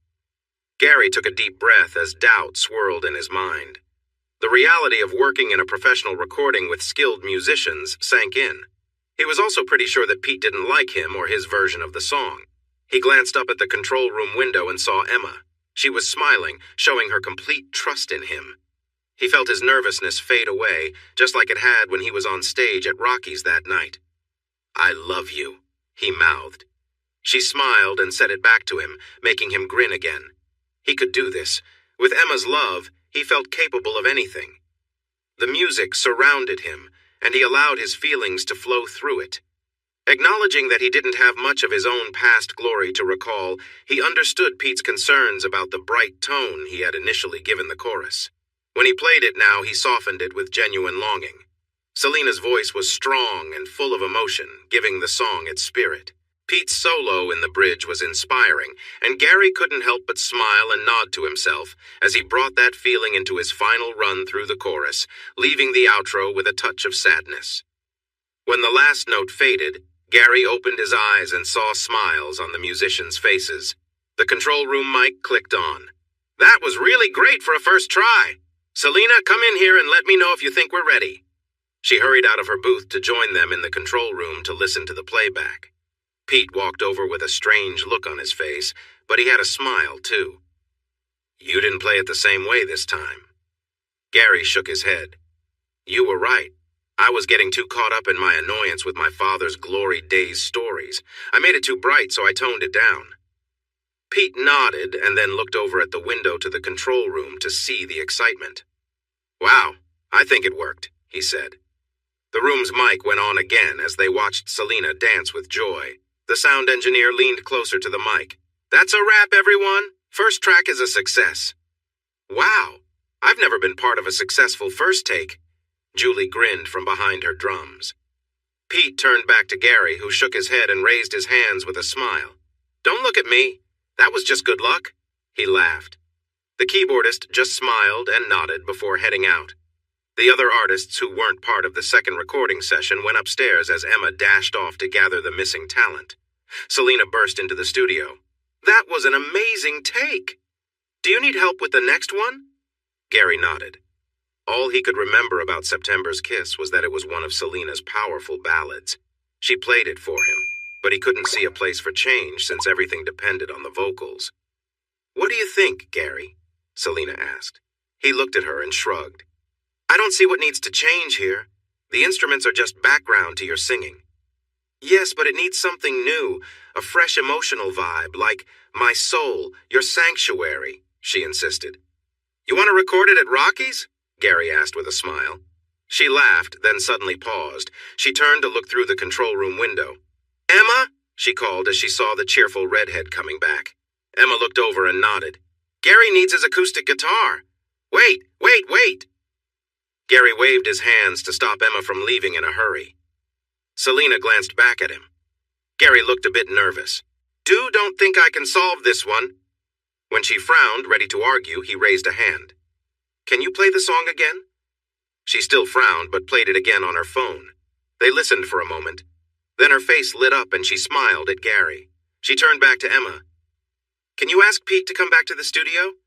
Gary took a deep breath as doubt swirled in his mind. The reality of working in a professional recording with skilled musicians sank in. He was also pretty sure that Pete didn't like him or his version of the song. He glanced up at the control room window and saw Emma. She was smiling, showing her complete trust in him. He felt his nervousness fade away, just like it had when he was on stage at Rocky's that night. "I love you," he mouthed. She smiled and said it back to him, making him grin again. He could do this. With Emma's love, he felt capable of anything. The music surrounded him, and he allowed his feelings to flow through it. Acknowledging that he didn't have much of his own past glory to recall, he understood Pete's concerns about the bright tone he had initially given the chorus. When he played it now, he softened it with genuine longing. Selena's voice was strong and full of emotion, giving the song its spirit. Pete's solo in the bridge was inspiring, and Gary couldn't help but smile and nod to himself as he brought that feeling into his final run through the chorus, leaving the outro with a touch of sadness. When the last note faded, Gary opened his eyes and saw smiles on the musicians' faces. The control room mic clicked on. "That was really great for a first try. Selena, come in here and let me know if you think we're ready." She hurried out of her booth to join them in the control room to listen to the playback. Pete walked over with a strange look on his face, but he had a smile, too. "You didn't play it the same way this time." Gary shook his head. "You were right. I was getting too caught up in my annoyance with my father's glory days stories. I made it too bright, so I toned it down." Pete nodded and then looked over at the window to the control room to see the excitement. "Wow, "I think it worked," he said. The room's mic went on again as they watched Selena dance with joy. The sound engineer leaned closer to the mic. "That's a wrap, everyone. First track is a success." "Wow, I've never been part of a successful first take." Julie grinned from behind her drums. Pete turned back to Gary, who shook his head and raised his hands with a smile. "Don't look at me. That was just good luck." He laughed. The keyboardist just smiled and nodded before heading out. The other artists who weren't part of the second recording session went upstairs as Emma dashed off to gather the missing talent. Selena burst into the studio. "That was an amazing take. Do you need help with the next one?" Gary nodded. All he could remember about September's Kiss was that it was one of Selena's powerful ballads. She played it for him, but he couldn't see a place for change since everything depended on the vocals. "What do you think, Gary?" Selena asked. He looked at her and shrugged. "I don't see what needs to change here. The instruments are just background to your singing." "Yes, but it needs something new, a fresh emotional vibe, like My Soul, Your Sanctuary," she insisted. "You want to record it at Rocky's?" Gary asked with a smile. She laughed, then suddenly paused. She turned to look through the control room window. "Emma?" she called as she saw the cheerful redhead coming back. Emma looked over and nodded. "Gary needs his acoustic guitar. Wait. Gary waved his hands to stop Emma from leaving in a hurry. Selena glanced back at him. Gary looked a bit nervous. Don't think I can solve this one." When she frowned, ready to argue, he raised a hand. "Can you play the song again?" She still frowned, but played it again on her phone. They listened for a moment. Then her face lit up and she smiled at Gary. She turned back to Emma. "Can you ask Pete to come back to the studio?"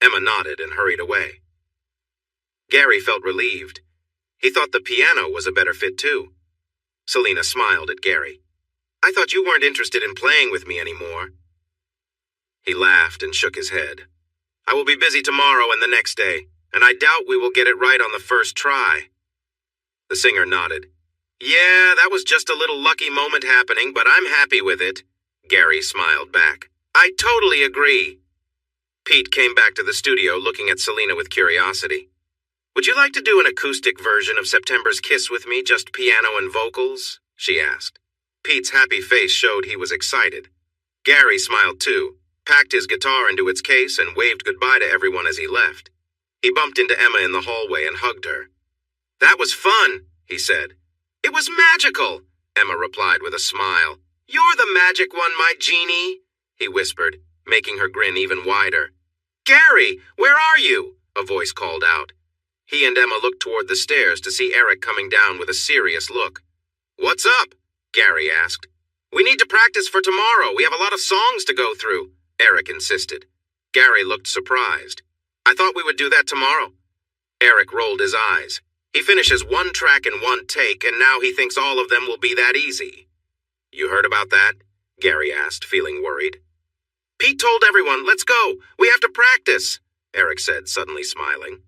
Emma nodded and hurried away. Gary felt relieved. He thought the piano was a better fit too. Selena smiled at Gary. "I thought you weren't interested in playing with me anymore." He laughed and shook his head. "I will be busy tomorrow and the next day, and I doubt we will get it right on the first try." The singer nodded. "Yeah, that was just a little lucky moment happening, but I'm happy with it." Gary smiled back. "I totally agree." Pete came back to the studio looking at Selena with curiosity. "Would you like to do an acoustic version of September's Kiss with me, just piano and vocals?" she asked. Pete's happy face showed he was excited. Gary smiled too, packed his guitar into its case, and waved goodbye to everyone as he left. He bumped into Emma in the hallway and hugged her. "That was fun," he said. "It was magical," Emma replied with a smile. "You're the magic one, my genie," he whispered, making her grin even wider. "Gary, where are you?" a voice called out. He and Emma looked toward the stairs to see Eric coming down with a serious look. "What's up?" Gary asked. "We need to practice for tomorrow. We have a lot of songs to go through," Eric insisted. Gary looked surprised. "I thought we would do that tomorrow." Eric rolled his eyes. He finishes one track in one take, and now he thinks all of them will be that easy. "You heard about that?" Gary asked, feeling worried. "Pete told everyone, let's go. We have to practice," Eric said, suddenly smiling.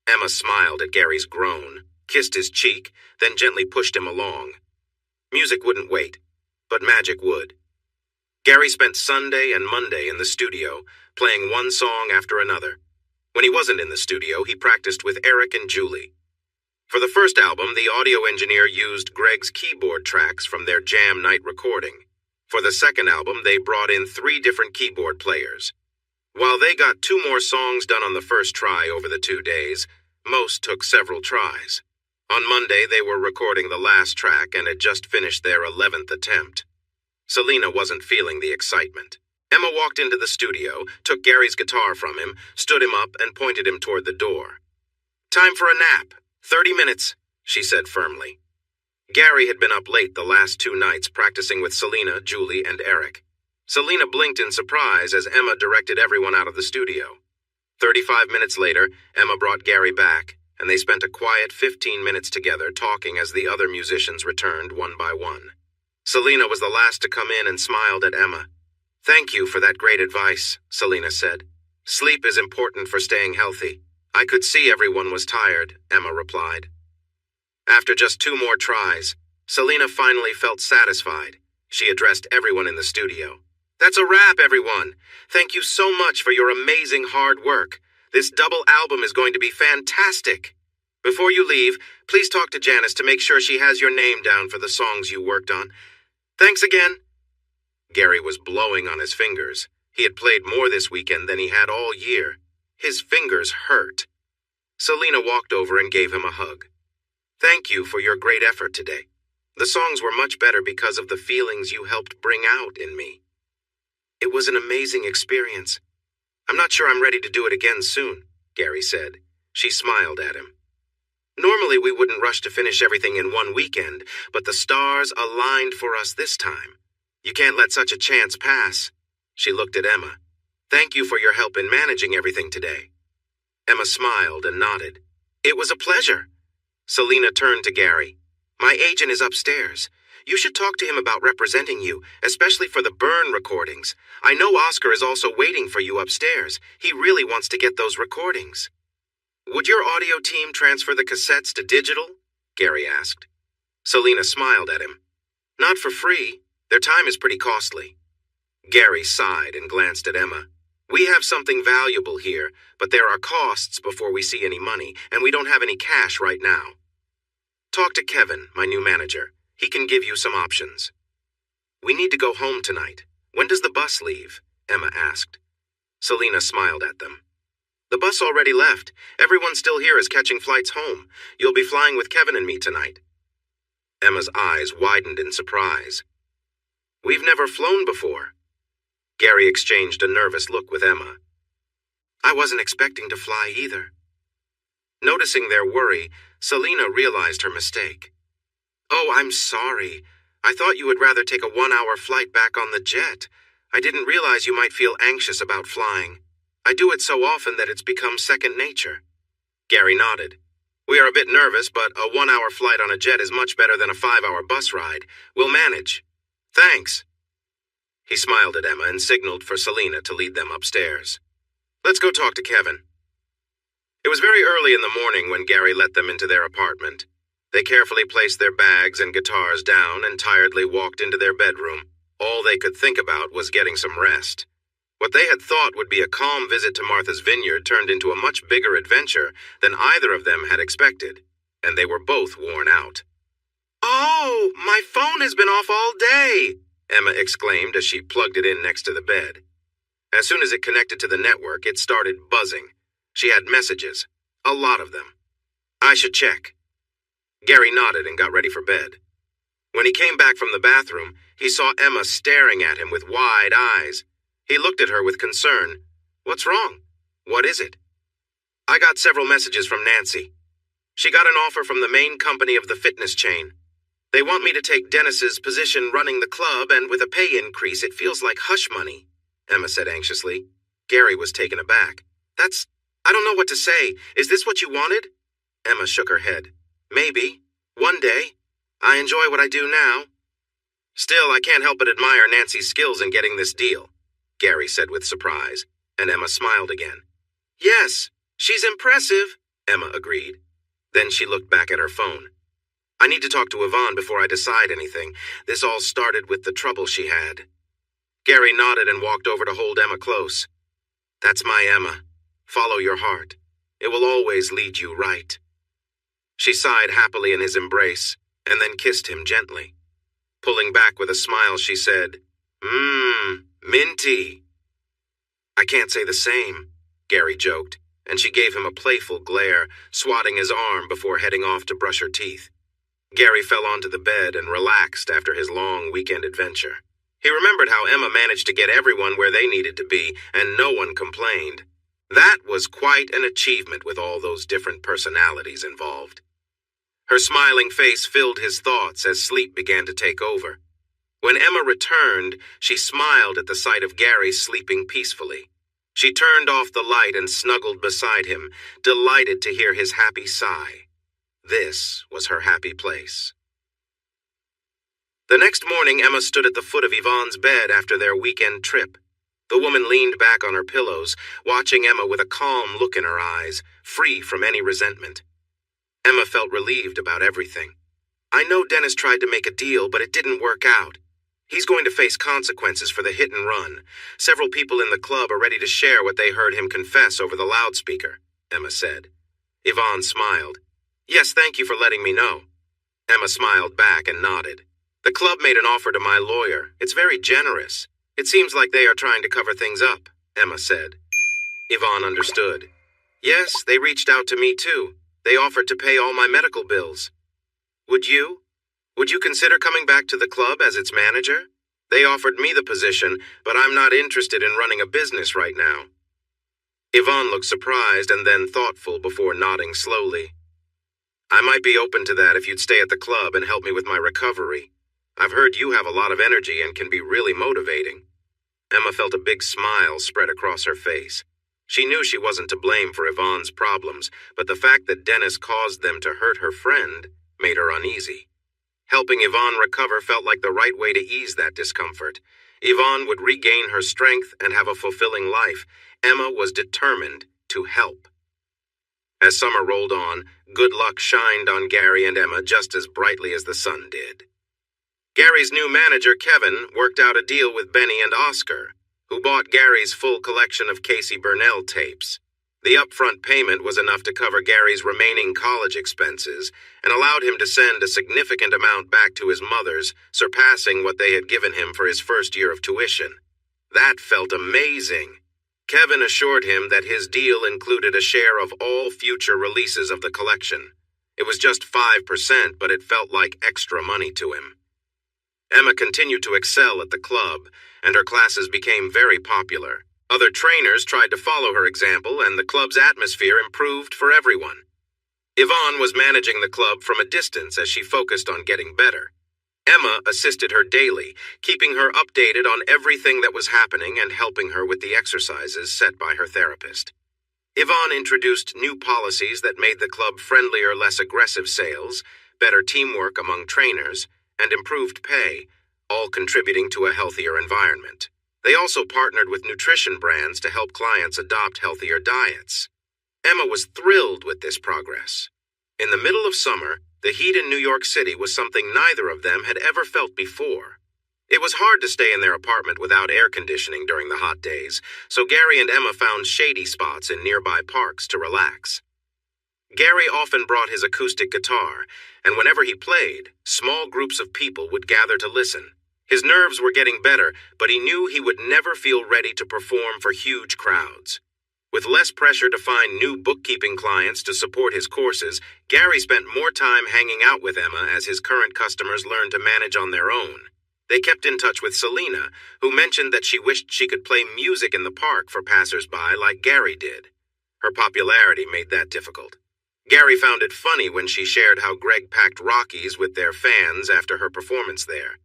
Emma smiled at Gary's groan, kissed his cheek, then gently pushed him along. Music wouldn't wait, but magic would. Gary spent Sunday and Monday in the studio, playing one song after another. When he wasn't in the studio, he practiced with Eric and Julie. For the first album, the audio engineer used Greg's keyboard tracks from their jam night recording. For the second album, they brought in 3 different keyboard players. While they got 2 more songs done on the first try over the 2 days, most took several tries. On Monday, they were recording the last track and had just finished their 11th attempt. Selena wasn't feeling the excitement. Emma walked into the studio, took Gary's guitar from him, stood him up, and pointed him toward the door. "Time for a nap. 30 minutes, she said firmly. Gary had been up late the last 2 nights practicing with Selena, Julie, and Eric. Selena blinked in surprise as Emma directed everyone out of the studio. 35 minutes later, Emma brought Gary back, and they spent a quiet 15 minutes together talking as the other musicians returned one by one. Selena was the last to come in and smiled at Emma. "Thank you for that great advice," Selena said. "Sleep is important for staying healthy." "I could see everyone was tired," Emma replied. After just 2 more tries, Selena finally felt satisfied. She addressed everyone in the studio. "That's a wrap, everyone. Thank you so much for your amazing hard work. This double album is going to be fantastic." Before you leave, please talk to Janice to make sure she has your name down for the songs you worked on. Thanks again." Gary was blowing on his fingers. He had played more this weekend than he had all year. His fingers hurt. Selena walked over and gave him a hug. "Thank you for your great effort today. The songs were much better because of the feelings you helped bring out in me. It was an amazing experience. I'm not sure I'm ready to do it again soon," Gary said. She smiled at him. "Normally we wouldn't rush to finish everything in one weekend, but the stars aligned for us this time. You can't let such a chance pass." She looked at Emma. "Thank you for your help in managing everything today." Emma smiled and nodded. "It was a pleasure." Selena turned to Gary. "My agent is upstairs. You should talk to him about representing you, especially for the Burn recordings. I know Oscar is also waiting for you upstairs. He really wants to get those recordings." "Would your audio team transfer the cassettes to digital?" Gary asked. Selena smiled at him. "Not for free. Their time is pretty costly." Gary sighed and glanced at Emma. "We have something valuable here, but there are costs before we see any money, and we don't have any cash right now. Talk to Kevin, my new manager. He can give you some options." "We need to go home tonight. When does the bus leave?" Emma asked. Selena smiled at them. "The bus already left. Everyone still here is catching flights home. You'll be flying with Kevin and me tonight." Emma's eyes widened in surprise. "We've never flown before." Gary exchanged a nervous look with Emma. "I wasn't expecting to fly either." Noticing their worry, Selena realized her mistake. "Oh, I'm sorry. I thought you would rather take a 1-hour flight back on the jet. I didn't realize you might feel anxious about flying. I do it so often that it's become second nature." Gary nodded. "We are a bit nervous, but a 1-hour flight on a jet is much better than a 5-hour bus ride. We'll manage. Thanks." He smiled at Emma and signaled for Selena to lead them upstairs. "Let's go talk to Kevin." It was very early in the morning when Gary let them into their apartment. They carefully placed their bags and guitars down and tiredly walked into their bedroom. All they could think about was getting some rest. What they had thought would be a calm visit to Martha's Vineyard turned into a much bigger adventure than either of them had expected, and they were both worn out. "Oh, my phone has been off all day," Emma exclaimed as she plugged it in next to the bed. As soon as it connected to the network, it started buzzing. She had messages, a lot of them. "I should check." Gary nodded and got ready for bed. When he came back from the bathroom, he saw Emma staring at him with wide eyes. He looked at her with concern. "What's wrong? What is it?" "I got several messages from Nancy. She got an offer from the main company of the fitness chain. They want me to take Dennis's position running the club, and with a pay increase, it feels like hush money," Emma said anxiously. Gary was taken aback. I don't know what to say. Is this what you wanted?" Emma shook her head. "Maybe. One day. I enjoy what I do now." "Still, I can't help but admire Nancy's skills in getting this deal," Gary said with surprise, and Emma smiled again. "Yes, she's impressive," Emma agreed. Then she looked back at her phone. "I need to talk to Yvonne before I decide anything. This all started with the trouble she had." Gary nodded and walked over to hold Emma close. "That's my Emma. Follow your heart. It will always lead you right." She sighed happily in his embrace, and then kissed him gently. Pulling back with a smile, she said, Minty." "I can't say the same," Gary joked, and she gave him a playful glare, swatting his arm before heading off to brush her teeth. Gary fell onto the bed and relaxed after his long weekend adventure. He remembered how Emma managed to get everyone where they needed to be, and no one complained. That was quite an achievement with all those different personalities involved. Her smiling face filled his thoughts as sleep began to take over. When Emma returned, she smiled at the sight of Gary sleeping peacefully. She turned off the light and snuggled beside him, delighted to hear his happy sigh. This was her happy place. The next morning, Emma stood at the foot of Yvonne's bed after their weekend trip. The woman leaned back on her pillows, watching Emma with a calm look in her eyes, free from any resentment. Emma felt relieved about everything. "I know Dennis tried to make a deal, but it didn't work out. He's going to face consequences for the hit and run. Several people in the club are ready to share what they heard him confess over the loudspeaker," Emma said. Yvonne smiled. Yes, thank you for letting me know. Emma smiled back and nodded. The club made an offer to my lawyer. It's very generous. It seems like they are trying to cover things up, Emma said. Yvonne understood. Yes, they reached out to me too. They offered to pay all my medical bills. Would you? Would you consider coming back to the club as its manager? They offered me the position, but I'm not interested in running a business right now. Yvonne looked surprised and then thoughtful before nodding slowly. I might be open to that if you'd stay at the club and help me with my recovery. I've heard you have a lot of energy and can be really motivating. Emma felt a big smile spread across her face. She knew she wasn't to blame for Yvonne's problems, but the fact that Dennis caused them to hurt her friend made her uneasy. Helping Yvonne recover felt like the right way to ease that discomfort. Yvonne would regain her strength and have a fulfilling life. Emma was determined to help. As summer rolled on, good luck shined on Gary and Emma just as brightly as the sun did. Gary's new manager, Kevin, worked out a deal with Benny and Oscar, who bought Gary's full collection of Casey Burnell tapes. The upfront payment was enough to cover Gary's remaining college expenses and allowed him to send a significant amount back to his mother's, surpassing what they had given him for his first year of tuition. That felt amazing. Kevin assured him that his deal included a share of all future releases of the collection. It was just 5%, but it felt like extra money to him. Emma continued to excel at the club, and her classes became very popular. Other trainers tried to follow her example, and the club's atmosphere improved for everyone. Yvonne was managing the club from a distance as she focused on getting better. Emma assisted her daily, keeping her updated on everything that was happening and helping her with the exercises set by her therapist. Yvonne introduced new policies that made the club friendlier, less aggressive sales, better teamwork among trainers, and improved pay, all contributing to a healthier environment. They also partnered with nutrition brands to help clients adopt healthier diets. Emma was thrilled with this progress. In the middle of summer, the heat in New York City was something neither of them had ever felt before. It was hard to stay in their apartment without air conditioning during the hot days, so Gary and Emma found shady spots in nearby parks to relax. Gary often brought his acoustic guitar, and whenever he played, small groups of people would gather to listen. His nerves were getting better, but he knew he would never feel ready to perform for huge crowds. With less pressure to find new bookkeeping clients to support his courses, Gary spent more time hanging out with Emma as his current customers learned to manage on their own. They kept in touch with Selena, who mentioned that she wished she could play music in the park for passers-by like Gary did. Her popularity made that difficult. Gary found it funny when she shared how Greg packed Rockies with their fans after her performance there.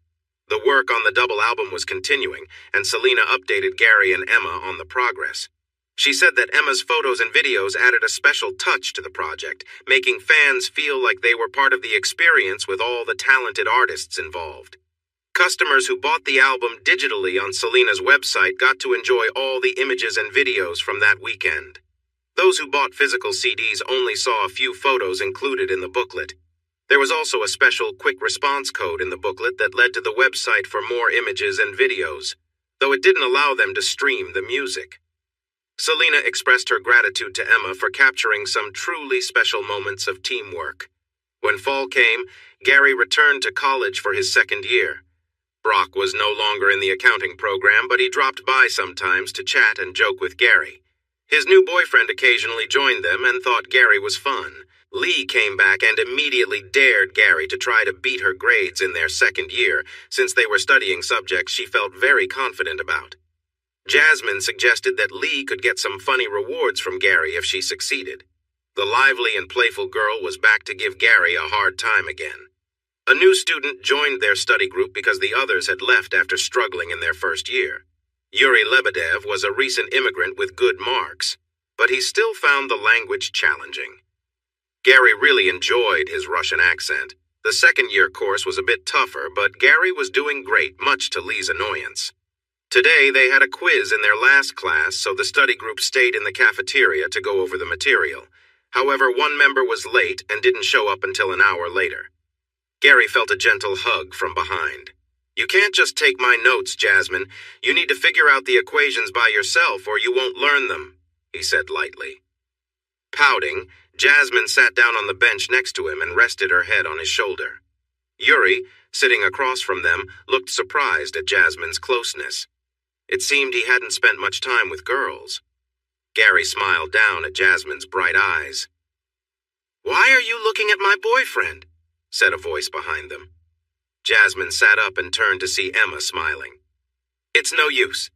The work on the double album was continuing, and Selena updated Gary and Emma on the progress. She said that Emma's photos and videos added a special touch to the project, making fans feel like they were part of the experience with all the talented artists involved. Customers who bought the album digitally on Selena's website got to enjoy all the images and videos from that weekend. Those who bought physical CDs only saw a few photos included in the booklet. There was also a special quick response code in the booklet that led to the website for more images and videos, though it didn't allow them to stream the music. Selena expressed her gratitude to Emma for capturing some truly special moments of teamwork. When fall came, Gary returned to college for his second year. Brock was no longer in the accounting program, but he dropped by sometimes to chat and joke with Gary. His new boyfriend occasionally joined them and thought Gary was fun. Lee came back and immediately dared Gary to try to beat her grades in their second year, since they were studying subjects she felt very confident about. Jasmine suggested that Lee could get some funny rewards from Gary if she succeeded. The lively and playful girl was back to give Gary a hard time again. A new student joined their study group because the others had left after struggling in their first year. Yuri Lebedev was a recent immigrant with good marks, but he still found the language challenging. Gary really enjoyed his Russian accent. The second-year course was a bit tougher, but Gary was doing great, much to Lee's annoyance. Today, they had a quiz in their last class, so the study group stayed in the cafeteria to go over the material. However, one member was late and didn't show up until an hour later. Gary felt a gentle hug from behind. "You can't just take my notes, Jasmine. You need to figure out the equations by yourself or you won't learn them," he said lightly. Pouting, Jasmine sat down on the bench next to him and rested her head on his shoulder. Yuri, sitting across from them, looked surprised at Jasmine's closeness. It seemed he hadn't spent much time with girls. Gary smiled down at Jasmine's bright eyes. "Why are you looking at my boyfriend?" said a voice behind them. Jasmine sat up and turned to see Emma smiling. "It's no use.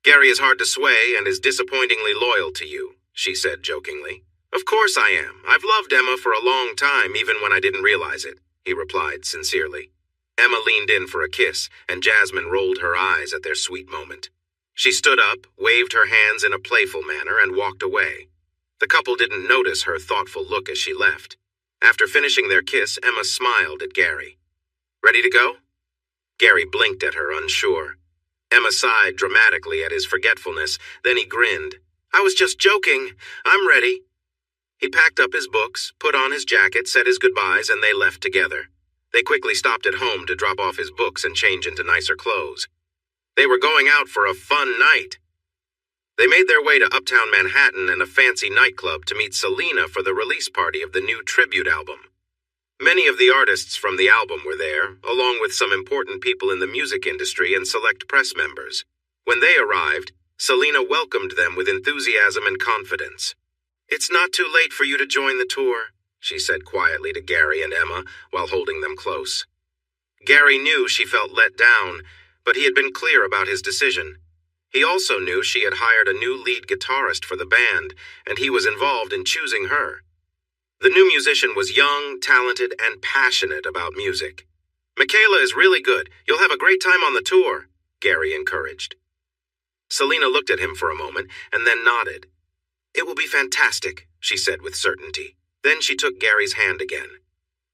Gary is hard to sway and is disappointingly loyal to you," she said jokingly. "Of course I am. I've loved Emma for a long time, even when I didn't realize it," he replied sincerely. Emma leaned in for a kiss, and Jasmine rolled her eyes at their sweet moment. She stood up, waved her hands in a playful manner, and walked away. The couple didn't notice her thoughtful look as she left. After finishing their kiss, Emma smiled at Gary. "Ready to go?" Gary blinked at her, unsure. Emma sighed dramatically at his forgetfulness, then he grinned. "I was just joking. I'm ready." He packed up his books, put on his jacket, said his goodbyes, and they left together. They quickly stopped at home to drop off his books and change into nicer clothes. They were going out for a fun night. They made their way to Uptown Manhattan and a fancy nightclub to meet Selena for the release party of the new tribute album. Many of the artists from the album were there, along with some important people in the music industry and select press members. When they arrived, Selena welcomed them with enthusiasm and confidence. "It's not too late for you to join the tour," she said quietly to Gary and Emma while holding them close. Gary knew she felt let down, but he had been clear about his decision. He also knew she had hired a new lead guitarist for the band, and he was involved in choosing her. The new musician was young, talented, and passionate about music. "Michaela is really good. You'll have a great time on the tour," Gary encouraged. Selena looked at him for a moment and then nodded. "It will be fantastic," she said with certainty. Then she took Gary's hand again.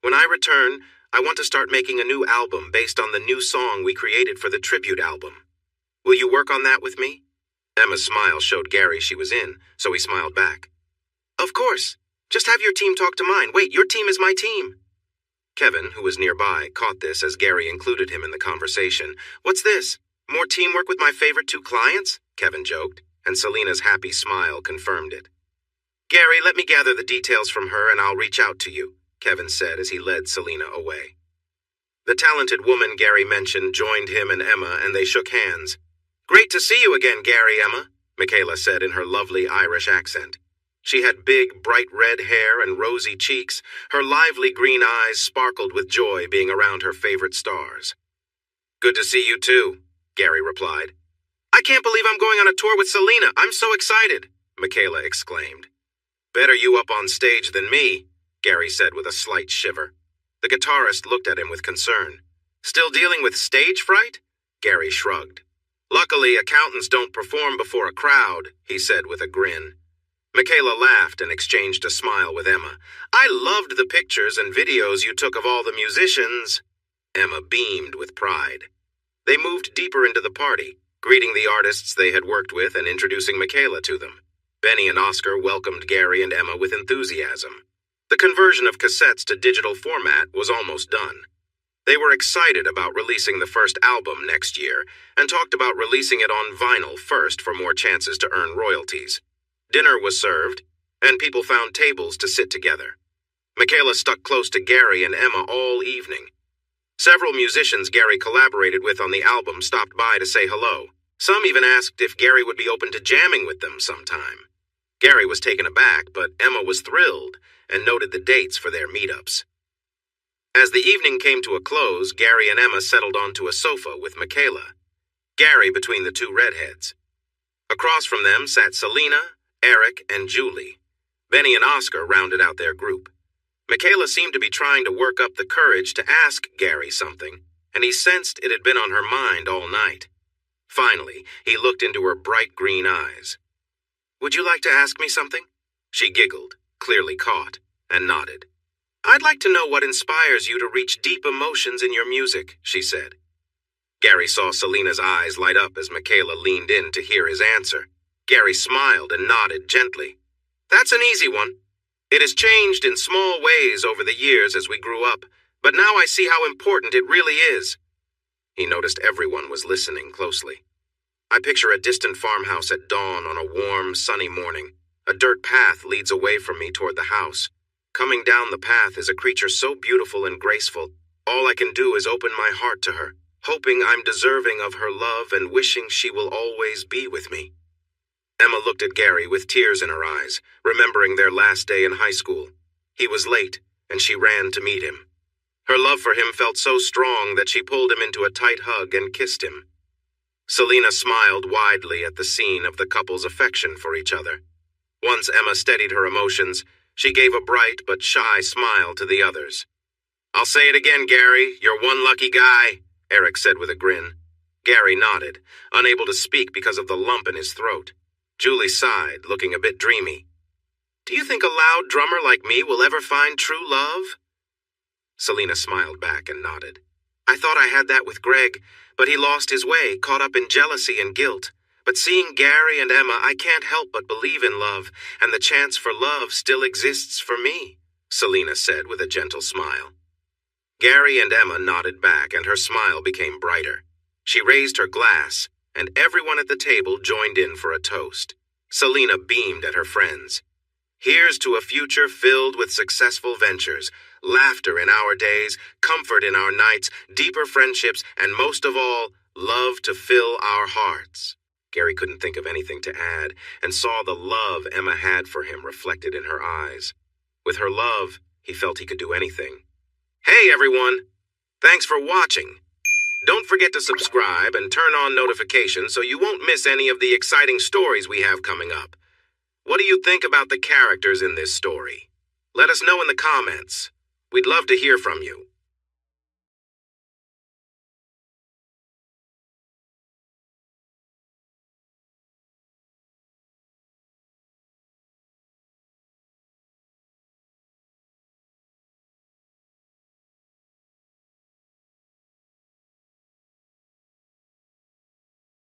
"When I return, I want to start making a new album based on the new song we created for the tribute album. Will you work on that with me?" Emma's smile showed Gary she was in, so he smiled back. "Of course. Just have your team talk to mine. Wait, your team is my team." Kevin, who was nearby, caught this as Gary included him in the conversation. "What's this? More teamwork with my favorite two clients?" Kevin joked, and Selena's happy smile confirmed it. "Gary, let me gather the details from her and I'll reach out to you," Kevin said as he led Selena away. The talented woman Gary mentioned joined him and Emma, and they shook hands. "Great to see you again, Gary, Emma," Michaela said in her lovely Irish accent. She had big, bright red hair and rosy cheeks. Her lively green eyes sparkled with joy being around her favorite stars. "Good to see you too," Gary replied. "I can't believe I'm going on a tour with Selena. I'm so excited," Michaela exclaimed. "Better you up on stage than me," Gary said with a slight shiver. The guitarist looked at him with concern. "Still dealing with stage fright?" Gary shrugged. "Luckily, accountants don't perform before a crowd," he said with a grin. Michaela laughed and exchanged a smile with Emma. "I loved the pictures and videos you took of all the musicians." Emma beamed with pride. They moved deeper into the party, greeting the artists they had worked with and introducing Michaela to them. Benny and Oscar welcomed Gary and Emma with enthusiasm. The conversion of cassettes to digital format was almost done. They were excited about releasing the first album next year and talked about releasing it on vinyl first for more chances to earn royalties. Dinner was served, and people found tables to sit together. Michaela stuck close to Gary and Emma all evening. Several musicians Gary collaborated with on the album stopped by to say hello. Some even asked if Gary would be open to jamming with them sometime. Gary was taken aback, but Emma was thrilled and noted the dates for their meetups. As the evening came to a close, Gary and Emma settled onto a sofa with Michaela, Gary between the two redheads. Across from them sat Selena, Eric, and Julie. Benny and Oscar rounded out their group. Michaela seemed to be trying to work up the courage to ask Gary something, and he sensed it had been on her mind all night. Finally, he looked into her bright green eyes. "Would you like to ask me something?" She giggled, clearly caught, and nodded. "I'd like to know what inspires you to reach deep emotions in your music," she said. Gary saw Selena's eyes light up as Michaela leaned in to hear his answer. Gary smiled and nodded gently. "That's an easy one. It has changed in small ways over the years as we grew up, but now I see how important it really is." He noticed everyone was listening closely. "I picture a distant farmhouse at dawn on a warm, sunny morning. A dirt path leads away from me toward the house. Coming down the path is a creature so beautiful and graceful. All I can do is open my heart to her, hoping I'm deserving of her love and wishing she will always be with me." Emma looked at Gary with tears in her eyes, remembering their last day in high school. He was late, and she ran to meet him. Her love for him felt so strong that she pulled him into a tight hug and kissed him. Selena smiled widely at the scene of the couple's affection for each other. Once Emma steadied her emotions, she gave a bright but shy smile to the others. "I'll say it again, Gary, you're one lucky guy," Eric said with a grin. Gary nodded, unable to speak because of the lump in his throat. Julie sighed, looking a bit dreamy. "Do you think a loud drummer like me will ever find true love?" Selena smiled back and nodded. "I thought I had that with Greg, but he lost his way, caught up in jealousy and guilt. But seeing Gary and Emma, I can't help but believe in love, and the chance for love still exists for me," Selena said with a gentle smile. Gary and Emma nodded back, and her smile became brighter. She raised her glass, and everyone at the table joined in for a toast. Selena beamed at her friends. "Here's to a future filled with successful ventures, laughter in our days, comfort in our nights, deeper friendships, and most of all, love to fill our hearts." Gary couldn't think of anything to add, and saw the love Emma had for him reflected in her eyes. With her love, he felt he could do anything. Hey everyone! Thanks for watching. Don't forget to subscribe and turn on notifications so you won't miss any of the exciting stories we have coming up. What do you think about the characters in this story? Let us know in the comments. We'd love to hear from you.